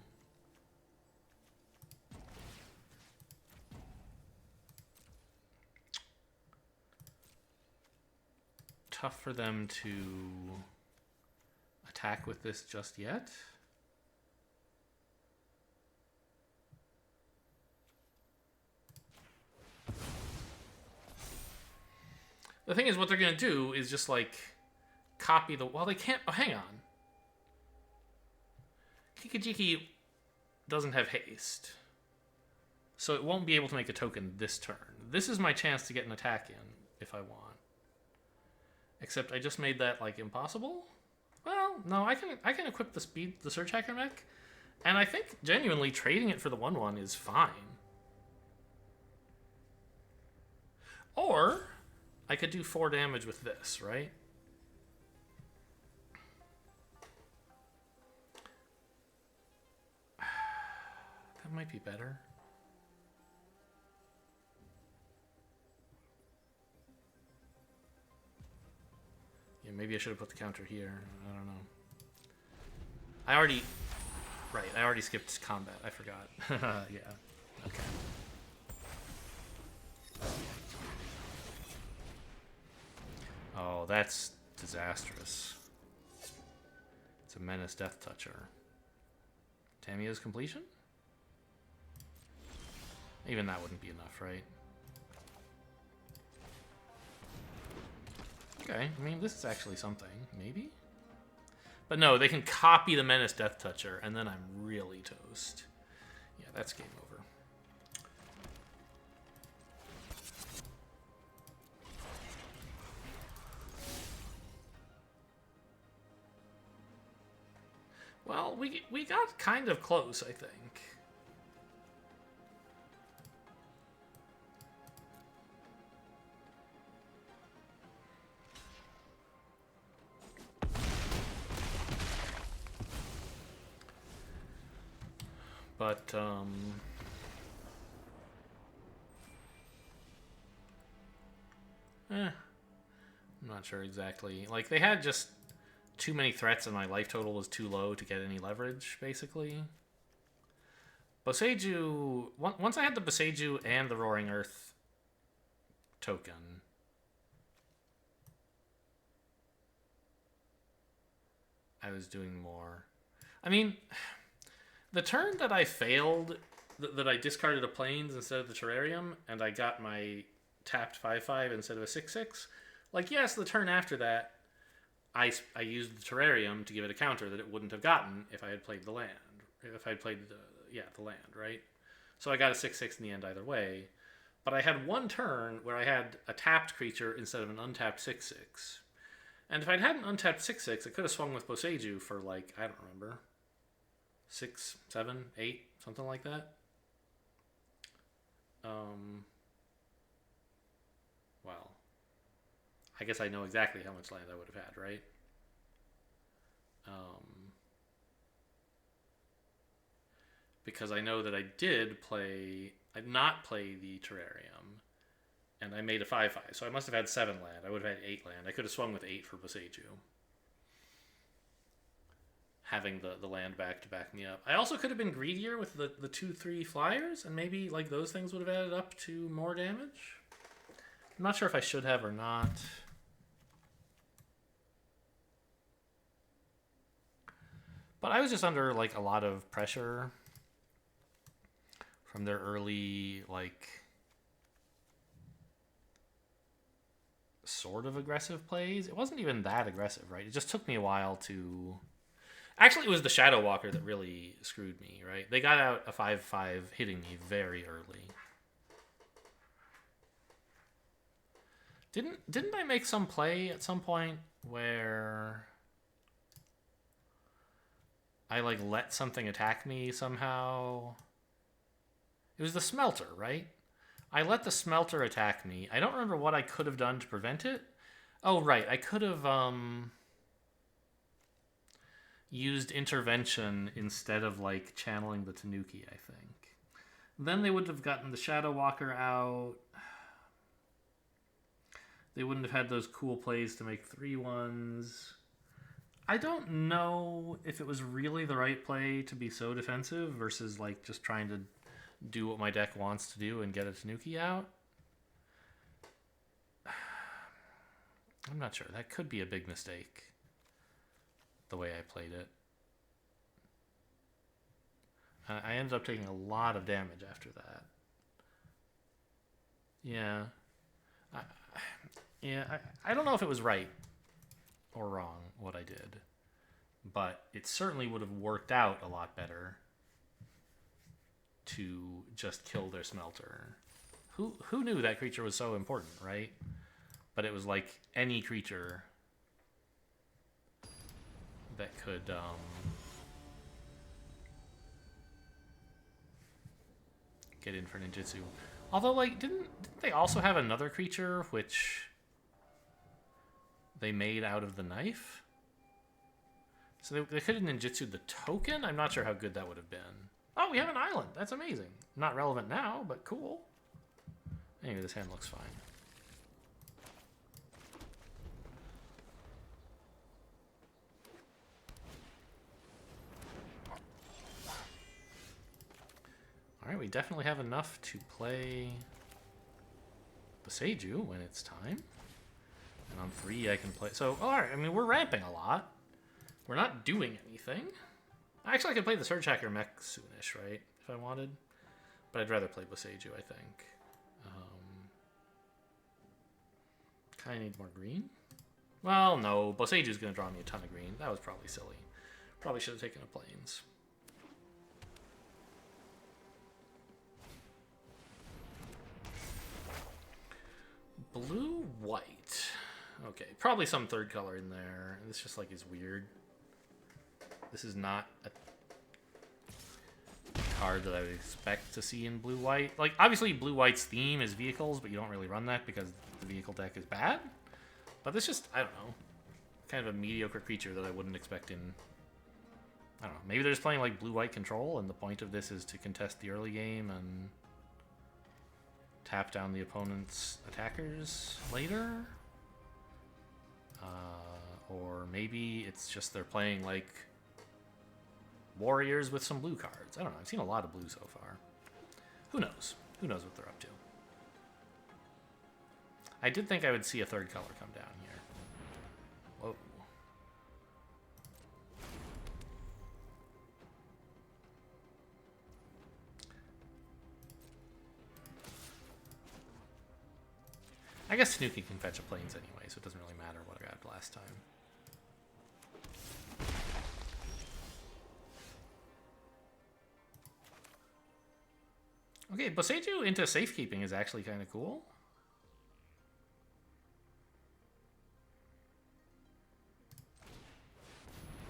Tough for them to attack with this just yet. The thing is, what they're going to do is just, like, copy the... Well, they can't... Oh, hang on. Kikijiki doesn't have haste. So it won't be able to make a token this turn. This is my chance to get an attack in, if I want. Except I just made that, like, impossible? Well, no, I can equip the Surge Hacker mech, and I think, genuinely, trading it for the 1/1 is fine. Or... I could do 4 damage with this, right? That might be better. Yeah, maybe I should have put the counter here. I don't know. I already... Right, I already skipped combat. I forgot. Yeah. Okay. Oh, that's disastrous. It's a Menace Death Toucher. Tamiya's completion? Even that wouldn't be enough, right? Okay, I mean, this is actually something. Maybe? But no, they can copy the Menace Death Toucher, and then I'm really toast. Yeah, that's game over. Well, we got kind of close, I think. But, I'm not sure exactly. Like, they had just too many threats and my life total was too low to get any leverage, basically. Boseiju... Once I had the Boseiju and the Roaring Earth token... I was doing more. I mean, the turn that I failed that I discarded a plains instead of the terrarium, and I got my tapped 5/5 instead of a 6/6. Like, yes, the turn after that, I used the terrarium to give it a counter that it wouldn't have gotten if I had played the land. If I had played the land, right? So I got a 6/6 in the end either way. But I had one turn where I had a tapped creature instead of an untapped 6/6. And if I'd had an untapped 6/6, it could have swung with Boseiju for, like, I don't remember, 6, 7, 8, something like that. Well, I guess I know exactly how much land I would have had, right? Because I know that I did not play the terrarium, and I made a 5/5, so I must have had 7 land. I would have had 8 land. I could have swung with 8 for Boseiju, having the land back to back me up. I also could have been greedier with the 2/3 flyers, and maybe like those things would have added up to more damage. I'm not sure if I should have or not. But I was just under like a lot of pressure from their early, like, sort of aggressive plays. It wasn't even that aggressive, right? It just took me a while to... Actually, it was the Shadow Walker that really screwed me, right? They got out a 5/5 hitting me very early. Didn't I make some play at some point where I, like, let something attack me somehow? It was the Smelter, right? I let the Smelter attack me. I don't remember what I could have done to prevent it. Oh, right. I could have used Intervention instead of, like, channeling the Tanuki, I think. Then they would have gotten the Shadow Walker out. They wouldn't have had those cool plays to make 3/1s. I don't know if it was really the right play to be so defensive versus, like, just trying to do what my deck wants to do and get a Tanuki out. I'm not sure. That could be a big mistake, the way I played it. I ended up taking a lot of damage after that. Yeah. I don't know if it was right or wrong what I did, but it certainly would have worked out a lot better to just kill their Smelter. Who knew that creature was so important, right? But it was like any creature that could get in for ninjutsu. Although, like, didn't they also have another creature which they made out of the knife? So they could have ninjutsu'd the token? I'm not sure how good that would have been. Oh, we have an island. That's amazing. Not relevant now, but cool. Anyway, this hand looks fine. Alright, we definitely have enough to play Boseiju when it's time. And on 3 I can play... So, alright, I mean, we're ramping a lot. We're not doing anything. Actually, I could play the Surge Hacker mech soonish, right? If I wanted. But I'd rather play Boseiju, I think. Kind of need more green. Well, no. Boseiju's going to draw me a ton of green. That was probably silly. Probably should have taken a plains. Blue-white. Okay, probably some third color in there. This just, like, is weird. This is not a card that I would expect to see in blue-white. Like, obviously, blue-white's theme is vehicles, but you don't really run that because the vehicle deck is bad. But this just, I don't know, kind of a mediocre creature that I wouldn't expect in... I don't know, maybe they're just playing, like, blue-white control, and the point of this is to contest the early game and tap down the opponent's attackers later? Or maybe it's just they're playing, like, warriors with some blue cards. I don't know. I've seen a lot of blue so far. Who knows? Who knows what they're up to? I did think I would see a third color come down here. Whoa. I guess Tanuki can fetch a plains anyway, so it doesn't really matter what I grabbed last time. Okay, Boseiju into safekeeping is actually kind of cool.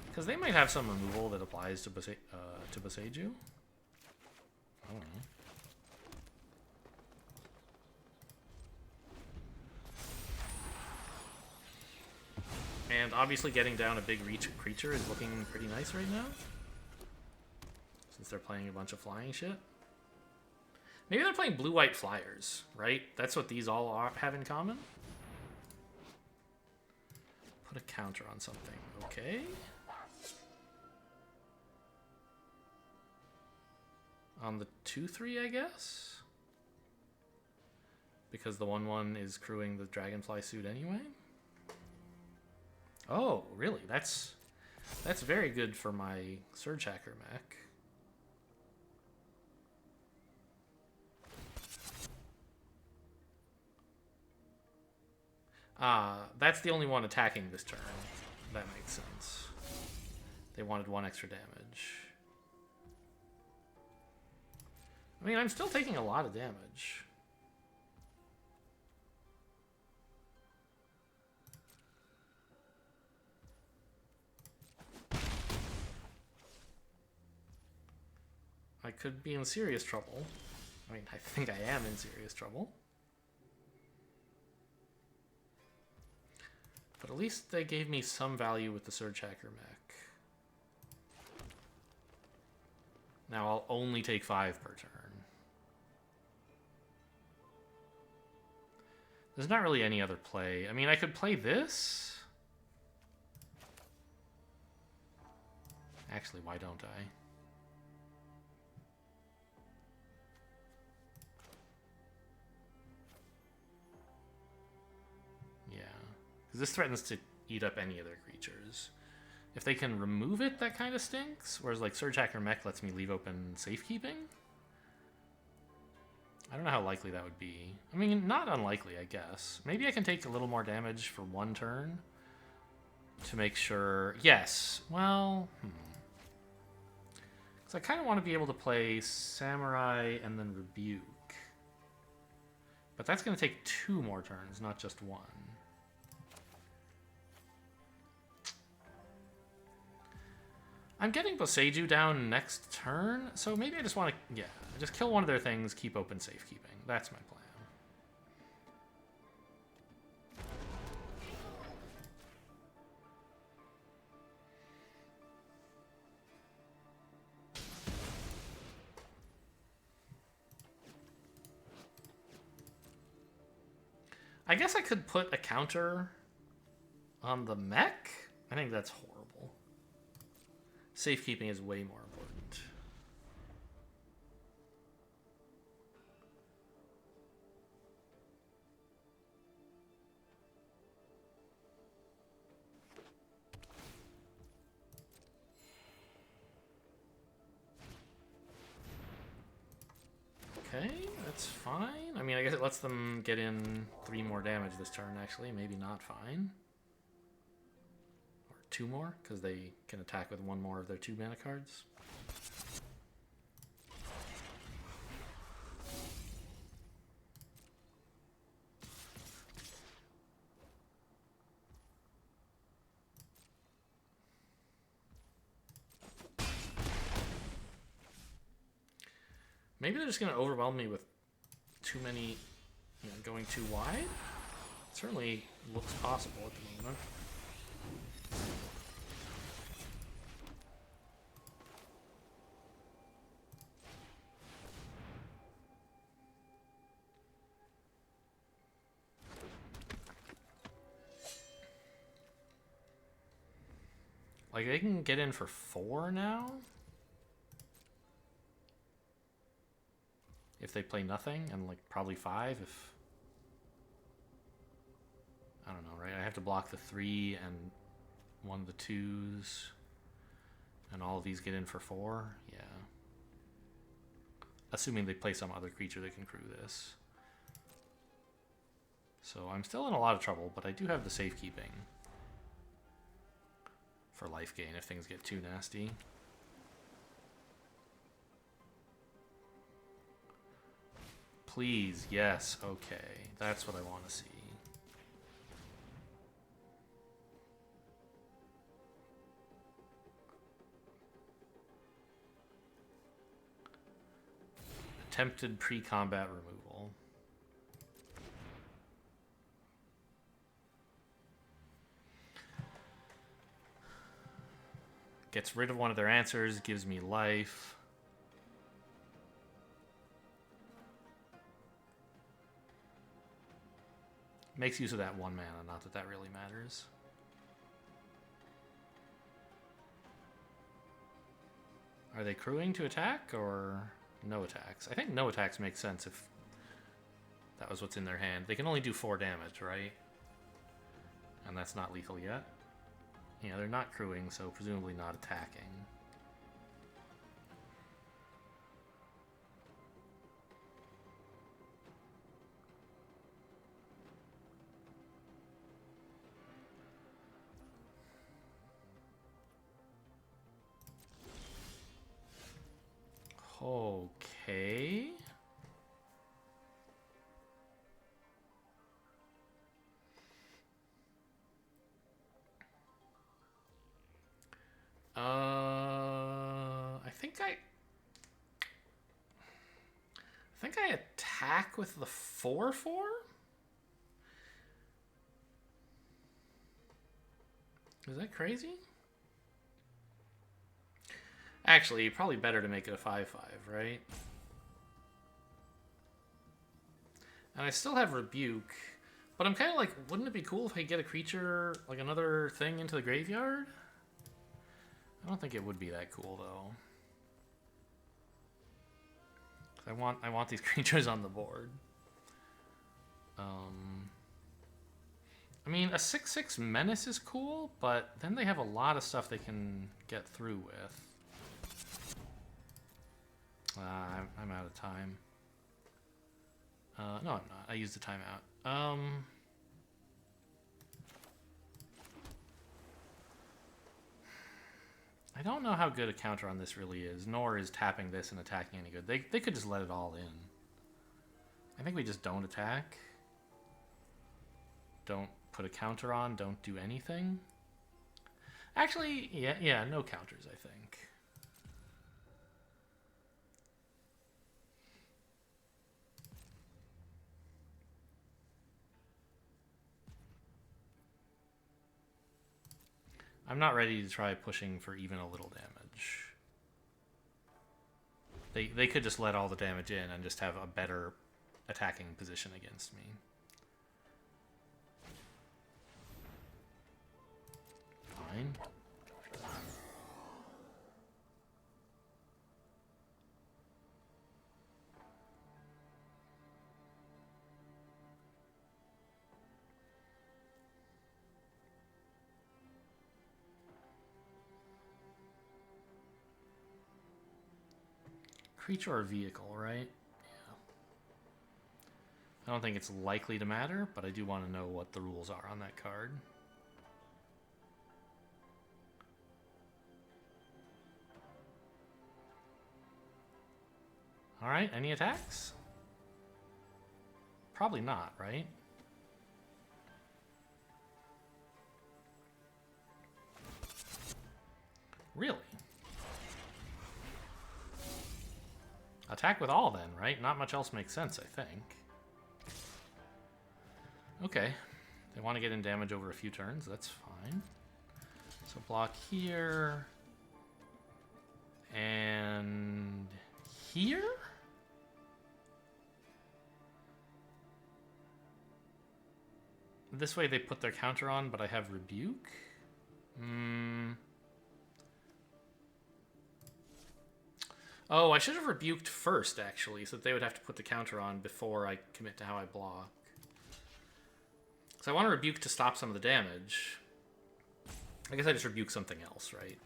Because they might have some removal that applies to Boseiju. I don't know. And obviously getting down a big reach creature is looking pretty nice right now. Since they're playing a bunch of flying shit. Maybe they're playing blue-white flyers, right? That's what these all have in common. Put a counter on something. Okay. On the 2/3, I guess? Because the 1/1 is crewing the Dragonfly suit anyway? Oh, really? That's very good for my Surge Hacker mech. That's the only one attacking this turn. That makes sense. They wanted 1 extra damage. I mean, I'm still taking a lot of damage. I could be in serious trouble. I mean, I think I am in serious trouble. But at least they gave me some value with the Surge Hacker mech. Now I'll only take 5 per turn. There's not really any other play. I mean, I could play this. Actually, why don't I? Yeah. Because this threatens to eat up any other creatures. If they can remove it, that kind of stinks. Whereas, like, Surge Hacker Mech lets me leave open safekeeping. I don't know how likely that would be. I mean, not unlikely, I guess. Maybe I can take a little more damage for 1 turn to make sure... Yes. Well, Because I kind of want to be able to play Samurai and then Rebuke. But that's going to take 2 more turns, not just 1. I'm getting Boseiju down next turn, so maybe I just want to, yeah, just kill one of their things, keep open safekeeping. That's my plan. I guess I could put a counter on the mech. I think that's horrible. Safekeeping is way more important. Okay, that's fine. I mean, I guess it lets them get in 3 more damage this turn, actually. Maybe not fine. 2 more, because they can attack with 1 more of their 2 mana cards. Maybe they're just going to overwhelm me with too many, going too wide? It certainly looks possible at the moment. Like, they can get in for 4 now? If they play nothing, and, like, probably 5 if... I don't know, right? I have to block the 3 and 1 of the 2s. And all of these get in for 4? Yeah. Assuming they play some other creature that can crew this. So I'm still in a lot of trouble, but I do have the safekeeping for life gain if things get too nasty. Please, yes, okay. That's what I want to see. Attempted pre-combat removal. Gets rid of one of their answers, gives me life. Makes use of that 1 mana, not that that really matters. Are they crewing to attack, or no attacks? I think no attacks makes sense if that was what's in their hand. They can only do 4 damage, right? And that's not lethal yet. Yeah, they're not crewing, so presumably not attacking. Okay. I think I attack with the 4/4? Is that crazy? Actually, probably better to make it a 5/5, right? And I still have Rebuke, but I'm kind of like, wouldn't it be cool if I get a creature, like another thing into the graveyard? I don't think it would be that cool, though. I want these creatures on the board. I mean, a 6/6 Menace is cool, but then they have a lot of stuff they can get through with. I'm out of time. No, I'm not. I used the timeout. I don't know how good a counter on this really is, nor is tapping this and attacking any good. They could just let it all in. I think we just don't attack. Don't put a counter on, don't do anything. Actually, yeah, no counters, I think. I'm not ready to try pushing for even a little damage. They could just let all the damage in and just have a better attacking position against me. Fine. Creature or vehicle, right? Yeah. I don't think it's likely to matter, but I do want to know what the rules are on that card. Alright, any attacks? Probably not, right? Really? Attack with all then, right? Not much else makes sense, I think. Okay. They want to get in damage over a few turns, that's fine. So block here. And here? This way they put their counter on, but I have Rebuke? Oh, I should have Rebuked first, actually, so that they would have to put the counter on before I commit to how I block. So I want to Rebuke to stop some of the damage. I guess I just Rebuke something else, right?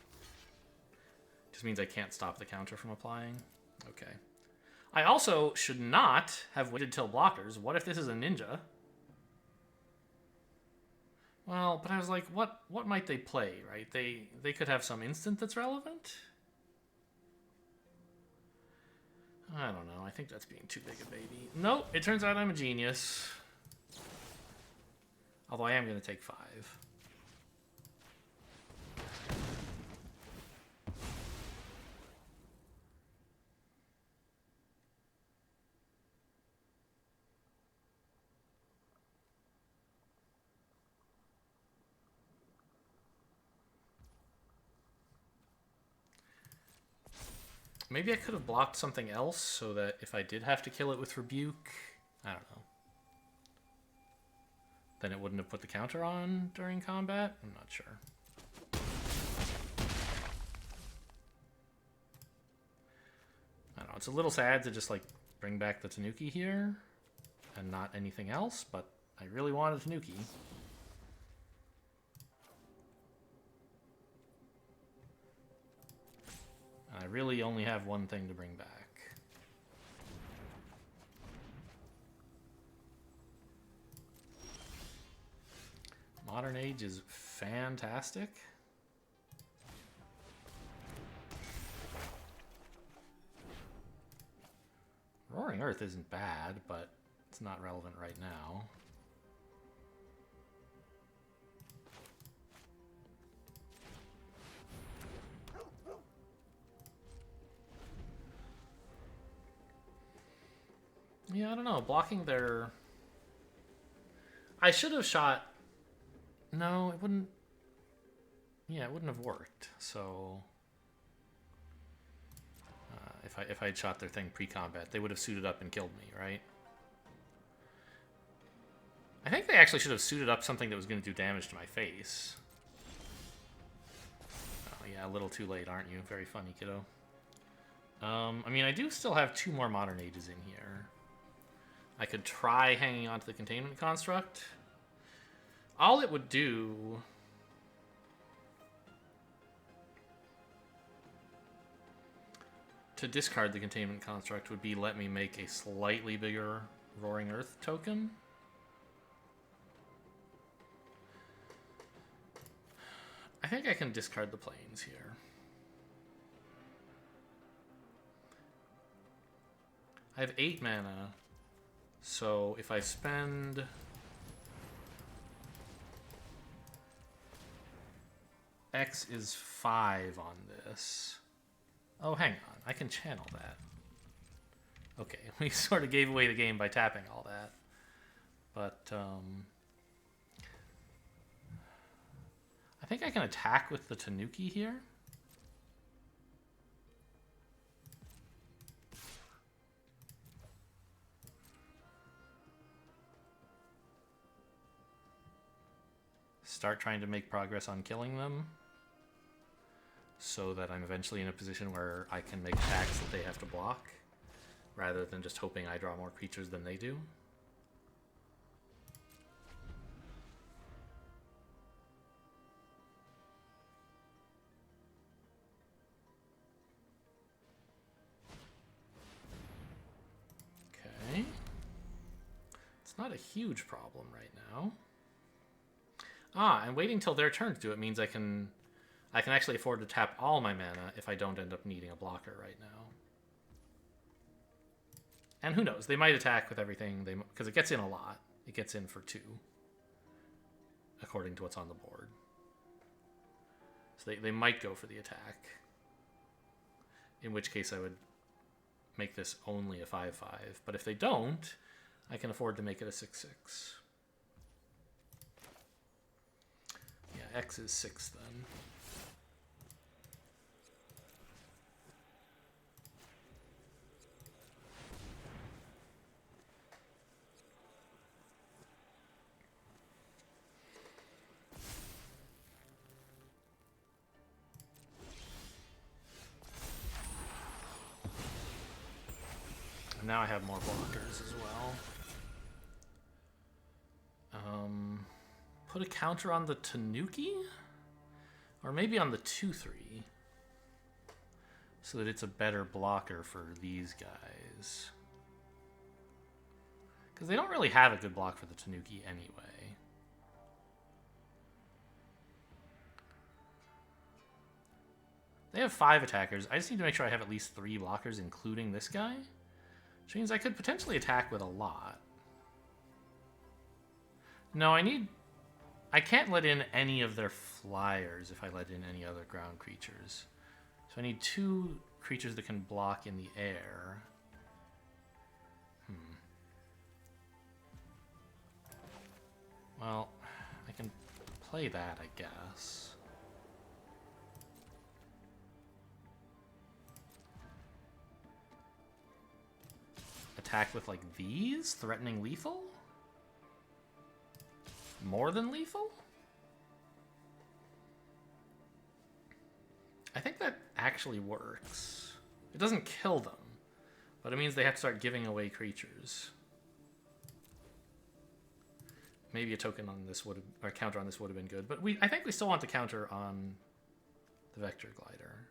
Just means I can't stop the counter from applying. Okay. I also should not have waited till blockers. What if this is a ninja? Well, but I was like, what might they play, right? They could have some instant that's relevant. I don't know. I think that's being too big a baby. Nope, it turns out I'm a genius. Although I am going to take 5. Maybe I could have blocked something else so that if I did have to kill it with Rebuke, I don't know, then it wouldn't have put the counter on during combat? I'm not sure. I don't know, it's a little sad to just like bring back the Tanuki here and not anything else, but I really wanted Tanuki. I really only have one thing to bring back. Modern Age is fantastic. Roaring Earth isn't bad, but it's not relevant right now. Yeah, I don't know. Blocking their... I should have shot... No, it wouldn't... Yeah, it wouldn't have worked. So... if I had shot their thing pre-combat, they would have suited up and killed me, right? I think they actually should have suited up something that was going to do damage to my face. Oh, yeah, a little too late, aren't you? Very funny, kiddo. I mean, I do still have 2 more Modern Ages in here. I could try hanging onto the Containment Construct. All it would do... to discard the Containment Construct would be let me make a slightly bigger Roaring Earth token. I think I can discard the Plains here. I have 8 mana, so if I spend... X is 5 on this. Oh, hang on. I can channel that. Okay, we sort of gave away the game by tapping all that. But, I think I can attack with the Tanuki here. Start trying to make progress on killing them, so that I'm eventually in a position where I can make attacks that they have to block, rather than just hoping I draw more creatures than they do. Okay. It's not a huge problem right now. Ah, and waiting till their turn to do it means I can actually afford to tap all my mana if I don't end up needing a blocker right now. And who knows? They might attack with everything, because it gets in a lot. It gets in for 2, according to what's on the board. So they might go for the attack. In which case I would make this only a 5/5. But if they don't, I can afford to make it a 6/6. Yeah, X is 6 then. And now I have more blockers as well. Put a counter on the Tanuki? Or maybe on the 2/3. So that it's a better blocker for these guys. Because they don't really have a good block for the Tanuki anyway. They have 5 attackers. I just need to make sure I have at least 3 blockers, including this guy. Which means I could potentially attack with a lot. No, I can't let in any of their flyers if I let in any other ground creatures. So I need 2 creatures that can block in the air. Well, I can play that, I guess. Attack with, like, these? Threatening lethal? More than lethal? I think that actually works. It doesn't kill them, but it means they have to start giving away creatures. Maybe a token on this would have, or a counter on this would have been good, but I think we still want the counter on the Vector Glider.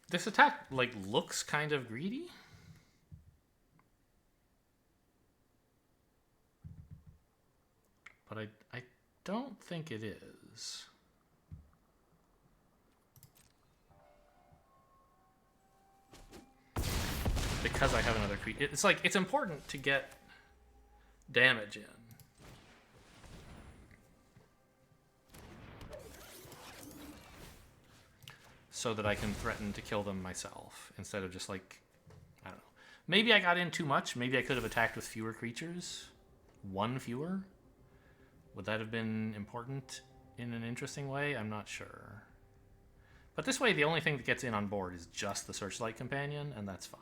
This attack, like, looks kind of greedy. But I don't think it is. Because I have another creature. It's like, it's important to get damage in. So that I can threaten to kill them myself, instead of just, like, I don't know. Maybe I got in too much. Maybe I could have attacked with fewer creatures. 1 fewer? Would that have been important in an interesting way? I'm not sure. But this way, the only thing that gets in on board is just the Searchlight Companion, and that's fine.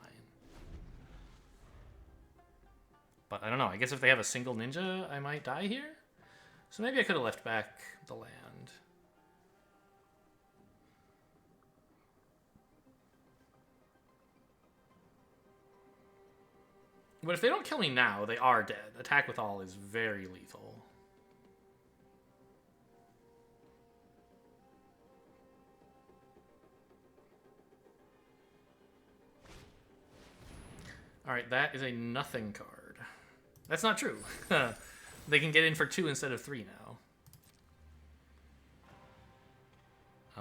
But I don't know. I guess if they have a single ninja, I might die here. So maybe I could have left back the land. But if they don't kill me now, they are dead. Attack with all is very lethal. Alright, that is a nothing card. That's not true. They can get in for 2 instead of 3 now.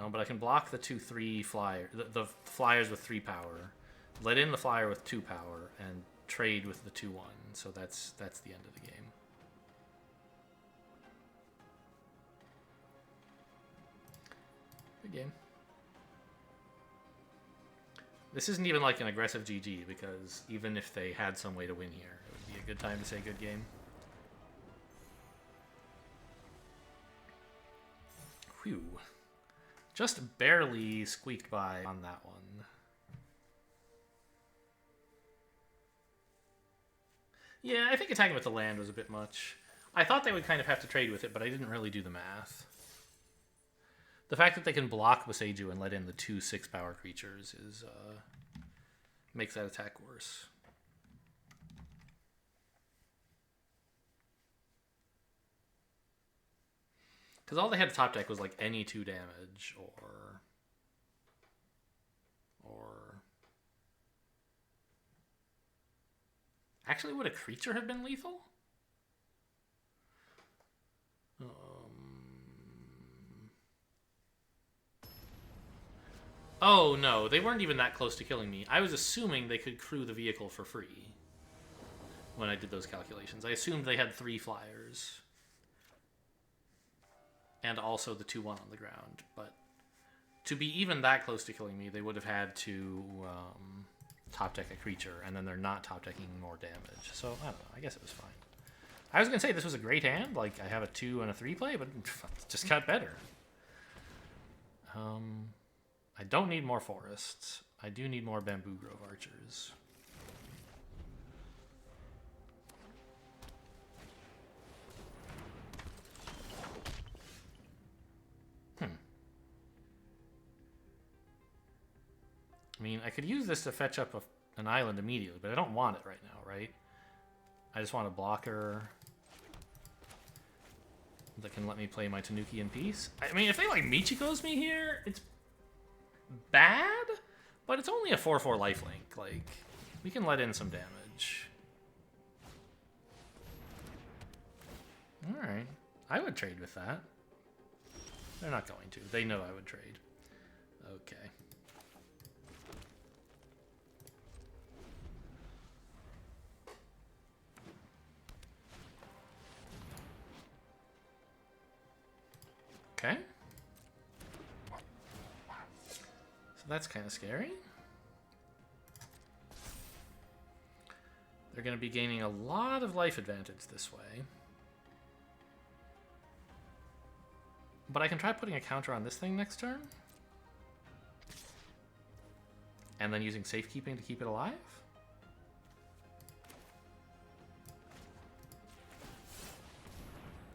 But I can block the 2/3 flyer, the flyers with 3 power, let in the flyer with 2 power, and trade with the 2/1. So that's the end of the game. Good game. This isn't even like an aggressive GG, because even if they had some way to win here, it would be a good time to say good game. Whew. Just barely squeaked by on that one. Yeah, I think attacking with the land was a bit much. I thought they would kind of have to trade with it, but I didn't really do the math. The fact that they can block Boseiju and let in the 2 6-power creatures is makes that attack worse. Because all they had to top deck was like any 2 damage or actually, would a creature have been lethal? Oh, no. They weren't even that close to killing me. I was assuming they could crew the vehicle for free when I did those calculations. I assumed they had 3 flyers. And also the 2/1 on the ground. But to be even that close to killing me, they would have had to top deck a creature, and then they're not top decking more damage. So, I don't know. I guess it was fine. I was going to say this was a great hand. Like, I have a 2 and a 3 play, but it just got better. I don't need more forests. I do need more Bamboo Grove archers. I mean, I could use this to fetch up an island immediately, but I don't want it right now, right? I just want a blocker that can let me play my Tanuki in peace. I mean, if they like Michiko's me here, it's bad, but it's only a 4/4 lifelink. Like, we can let in some damage. Alright. I would trade with that. They're not going to. They know I would trade. Okay. Okay. So that's kind of scary. They're going to be gaining a lot of life advantage this way. But I can try putting a counter on this thing next turn. And then using safekeeping to keep it alive.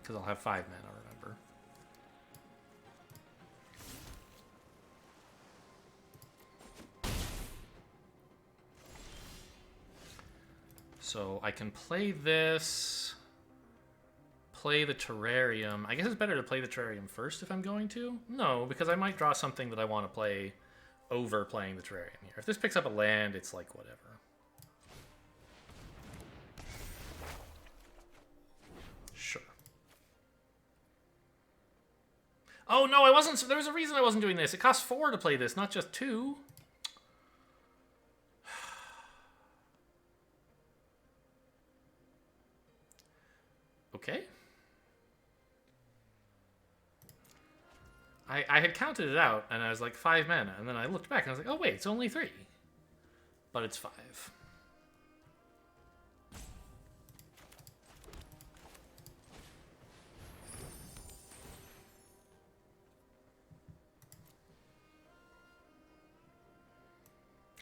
Because I'll have 5 mana, remember. So I can play this, play the Terrarium. I guess it's better to play the Terrarium first if I'm going to. No, because I might draw something that I want to play over playing the Terrarium here. If this picks up a land, it's like whatever. Sure. Oh no, I wasn't. There was a reason I wasn't doing this. It costs 4 to play this, not just 2. Okay. I had counted it out, and I was like 5 mana, and then I looked back, and I was like, oh wait, it's only 3. But it's 5.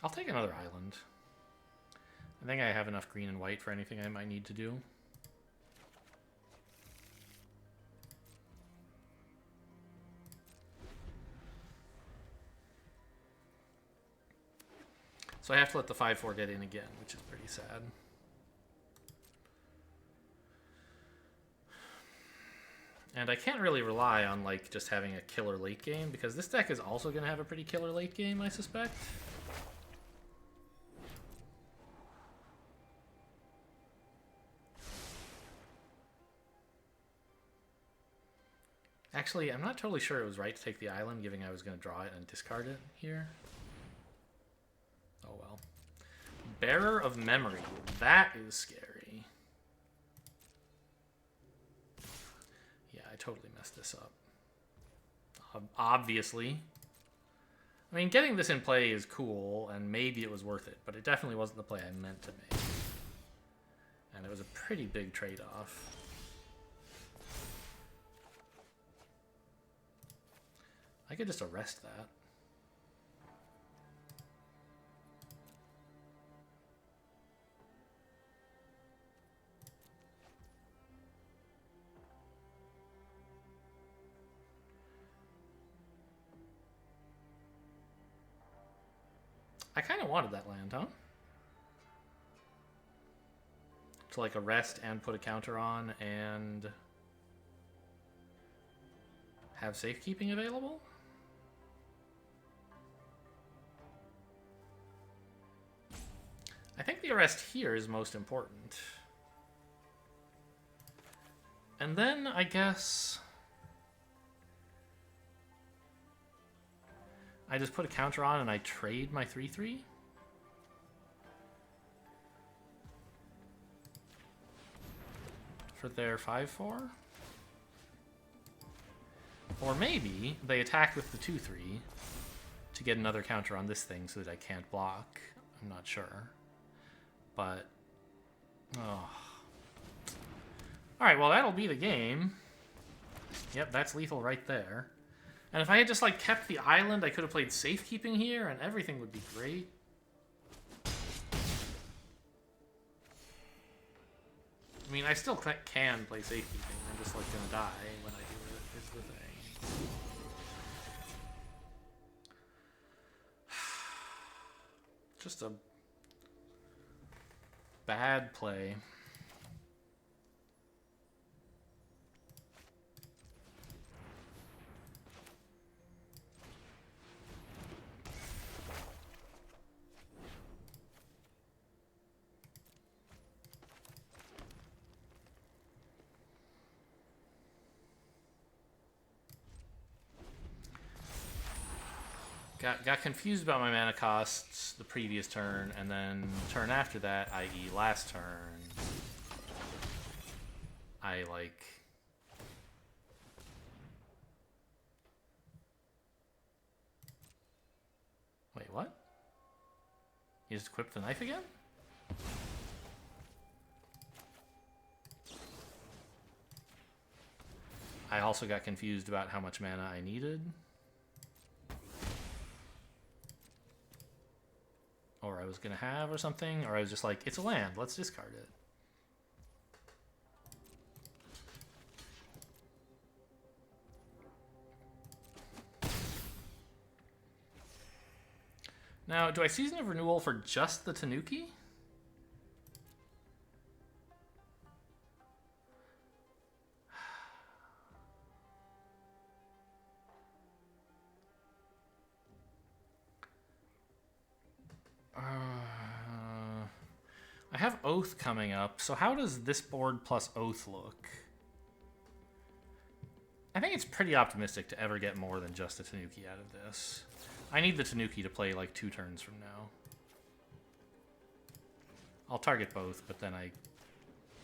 I'll take another island. I think I have enough green and white for anything I might need to do. So I have to let the 5/4 get in again, which is pretty sad. And I can't really rely on like just having a killer late game, because this deck is also going to have a pretty killer late game, I suspect. Actually, I'm not totally sure it was right to take the island, given I was going to draw it and discard it here. Oh well. Bearer of Memory. That is scary. Yeah, I totally messed this up. Obviously. I mean, getting this in play is cool, and maybe it was worth it, but it definitely wasn't the play I meant to make. And it was a pretty big trade-off. I could just arrest that. I kind of wanted that land, huh? To like arrest and put a counter on and have safekeeping available? I think the arrest here is most important. And then, I guess, I just put a counter on and I trade my 3/3? For their 5/4? Or maybe they attack with the 2/3 to get another counter on this thing so that I can't block. I'm not sure. But, oh. Alright, well that'll be the game. Yep, that's lethal right there. And if I had just like kept the island, I could have played safekeeping here and everything would be great. I mean, I still can play safekeeping. I'm just like gonna die when I do it, is the thing. just a bad play. Got confused about my mana costs the previous turn, and then turn after that, i.e. last turn, I like... Wait, what? You just equipped the knife again? I also got confused about how much mana I needed. Or I was going to have or something. Or I was just like, it's a land, let's discard it. Now, do I Season of Renewal for just the Tanuki? I have Oath coming up, so how does this board plus Oath look? I think it's pretty optimistic to ever get more than just a Tanuki out of this. I need the Tanuki to play like 2 turns from now. I'll target both, but then I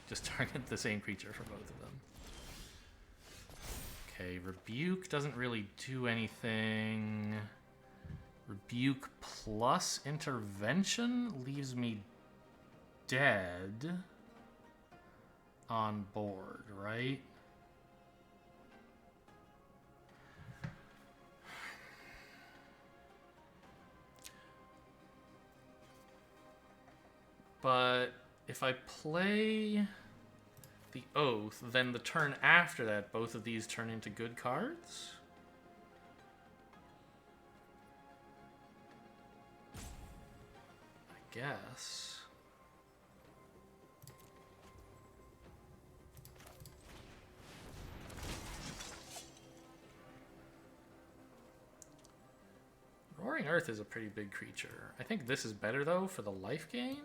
just target the same creature for both of them. Okay, Rebuke doesn't really do anything. Rebuke plus Intervention leaves me dead on board, right? But if I play the Oath, then the turn after that, both of these turn into good cards? I guess. Roaring Earth is a pretty big creature. I think this is better, though, for the life gain.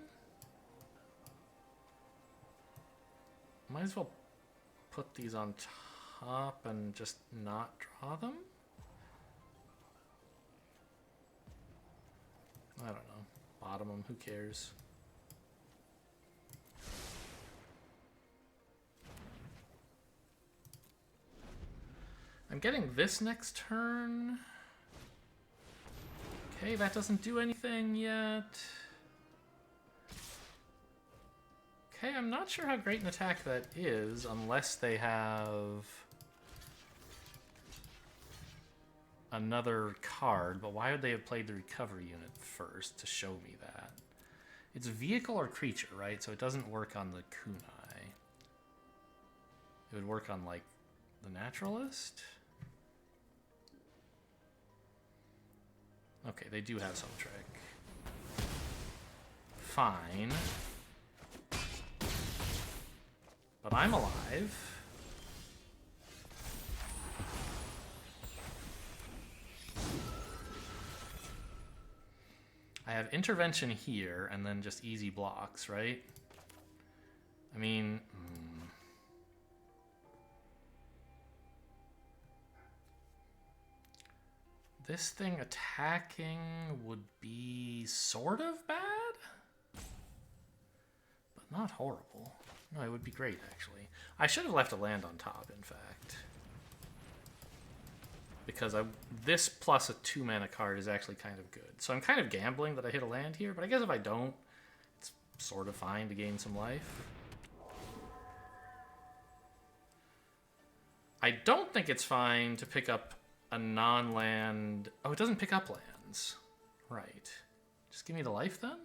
Might as well put these on top and just not draw them. I don't know. Bottom them, who cares? I'm getting this next turn. Okay, that doesn't do anything yet. Okay, I'm not sure how great an attack that is, unless they have another card. But why would they have played the recovery unit first to show me that? It's vehicle or creature, right? So it doesn't work on the kunai. It would work on, like, the naturalist? Okay, they do have some trick. Fine. But I'm alive. I have intervention here, and then just easy blocks, right? I mean... This thing attacking would be sort of bad? But not horrible. No, it would be great, actually. I should have left a land on top, in fact. Because this plus a 2-mana card is actually kind of good. So I'm kind of gambling that I hit a land here, but I guess if I don't, it's sort of fine to gain some life. I don't think it's fine to pick up a non-land... Oh, it doesn't pick up lands. Right. Just give me the life, then?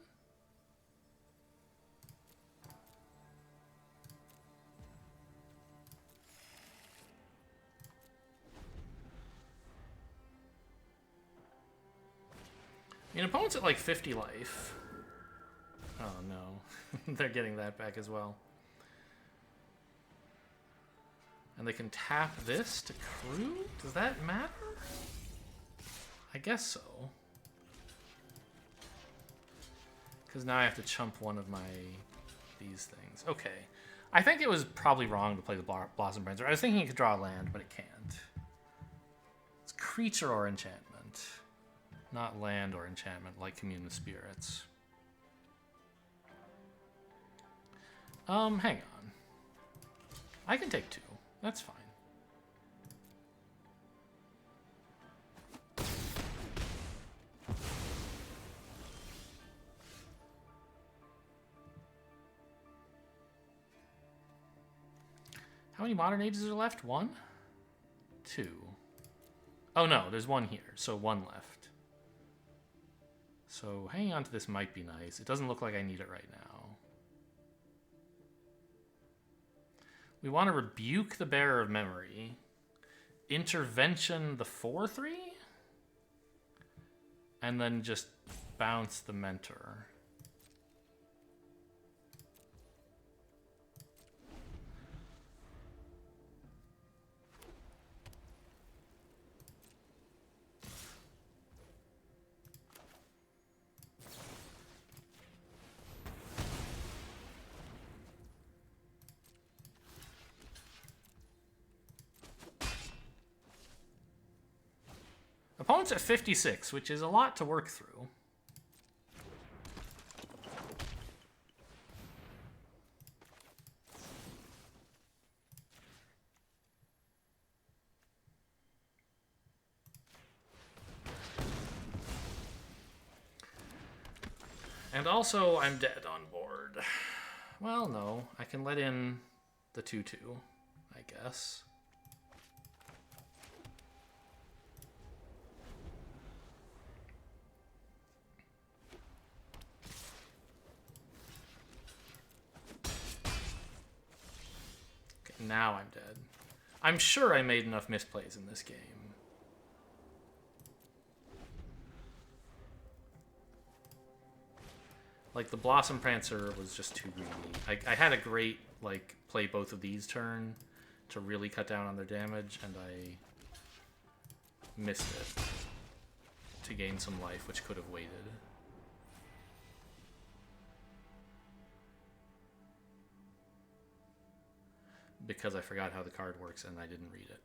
An opponent's at like 50 life. Oh no. They're getting that back as well. And they can tap this to crew? Does that matter? I guess so. Because now I have to chump one of these things. Okay. I think it was probably wrong to play the Blossom Prancer. I was thinking it could draw a land, but it can't. It's creature or enchantment. Not land or enchantment like Commune with Spirits. Hang on. I can take 2. That's fine. How many Modern Ages are left? 1? 2. Oh no, there's 1 here, so 1 left. So hanging on to this might be nice. It doesn't look like I need it right now. We want to Rebuke the Bearer of Memory. Intervention the 4/3? And then just bounce the Mentor. Opponent's at 56, which is a lot to work through. And also, I'm dead on board. Well, no. I can let in the 2/2, I guess. Now I'm dead. I'm sure I made enough misplays in this game. Like, the Blossom Prancer was just too greedy. I had a great, like, play both of these turn to really cut down on their damage, and I missed it to gain some life, which could have waited. Because I forgot how the card works and I didn't read it.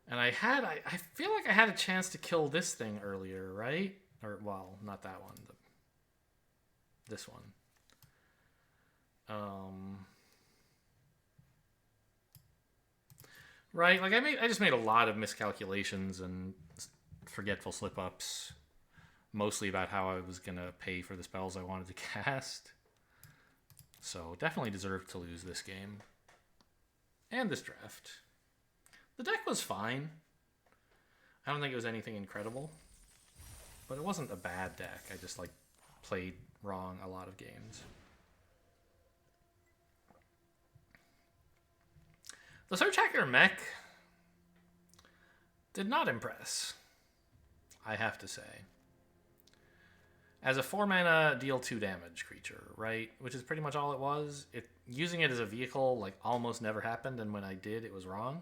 And I feel like I had a chance to kill this thing earlier, right? Or, well, not that one. This one. Right, like I just made a lot of miscalculations and forgetful slip-ups. Mostly about how I was going to pay for the spells I wanted to cast. So, definitely deserved to lose this game. And this draft. The deck was fine. I don't think it was anything incredible. But it wasn't a bad deck. I just, like, played wrong a lot of games. The Search Hacker mech did not impress, I have to say. As a 4-mana deal 2 damage creature, right? Which is pretty much all it was. Using it as a vehicle, like, almost never happened, and when I did, it was wrong.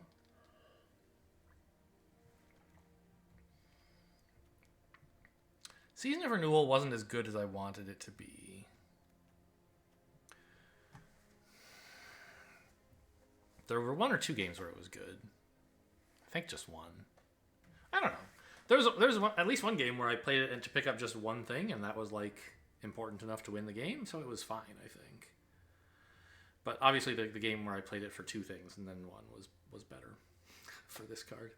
Season of Renewal wasn't as good as I wanted it to be. There were 1 or 2 games where it was good. I think just 1. I don't know. There's at least 1 game where I played it to pick up just 1 thing, and that was, like, important enough to win the game, so it was fine, I think. But obviously the game where I played it for 2 things, and then 1 was better for this card.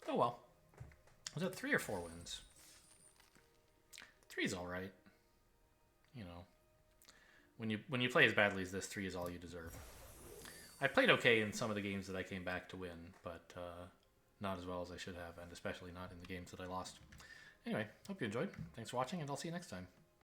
Oh well. Was it 3 or 4 wins? 3's all right. You know, when you play as badly as this, 3 is all you deserve. I played okay in some of the games that I came back to win, but not as well as I should have, and especially not in the games that I lost. Anyway, hope you enjoyed. Thanks for watching, and I'll see you next time.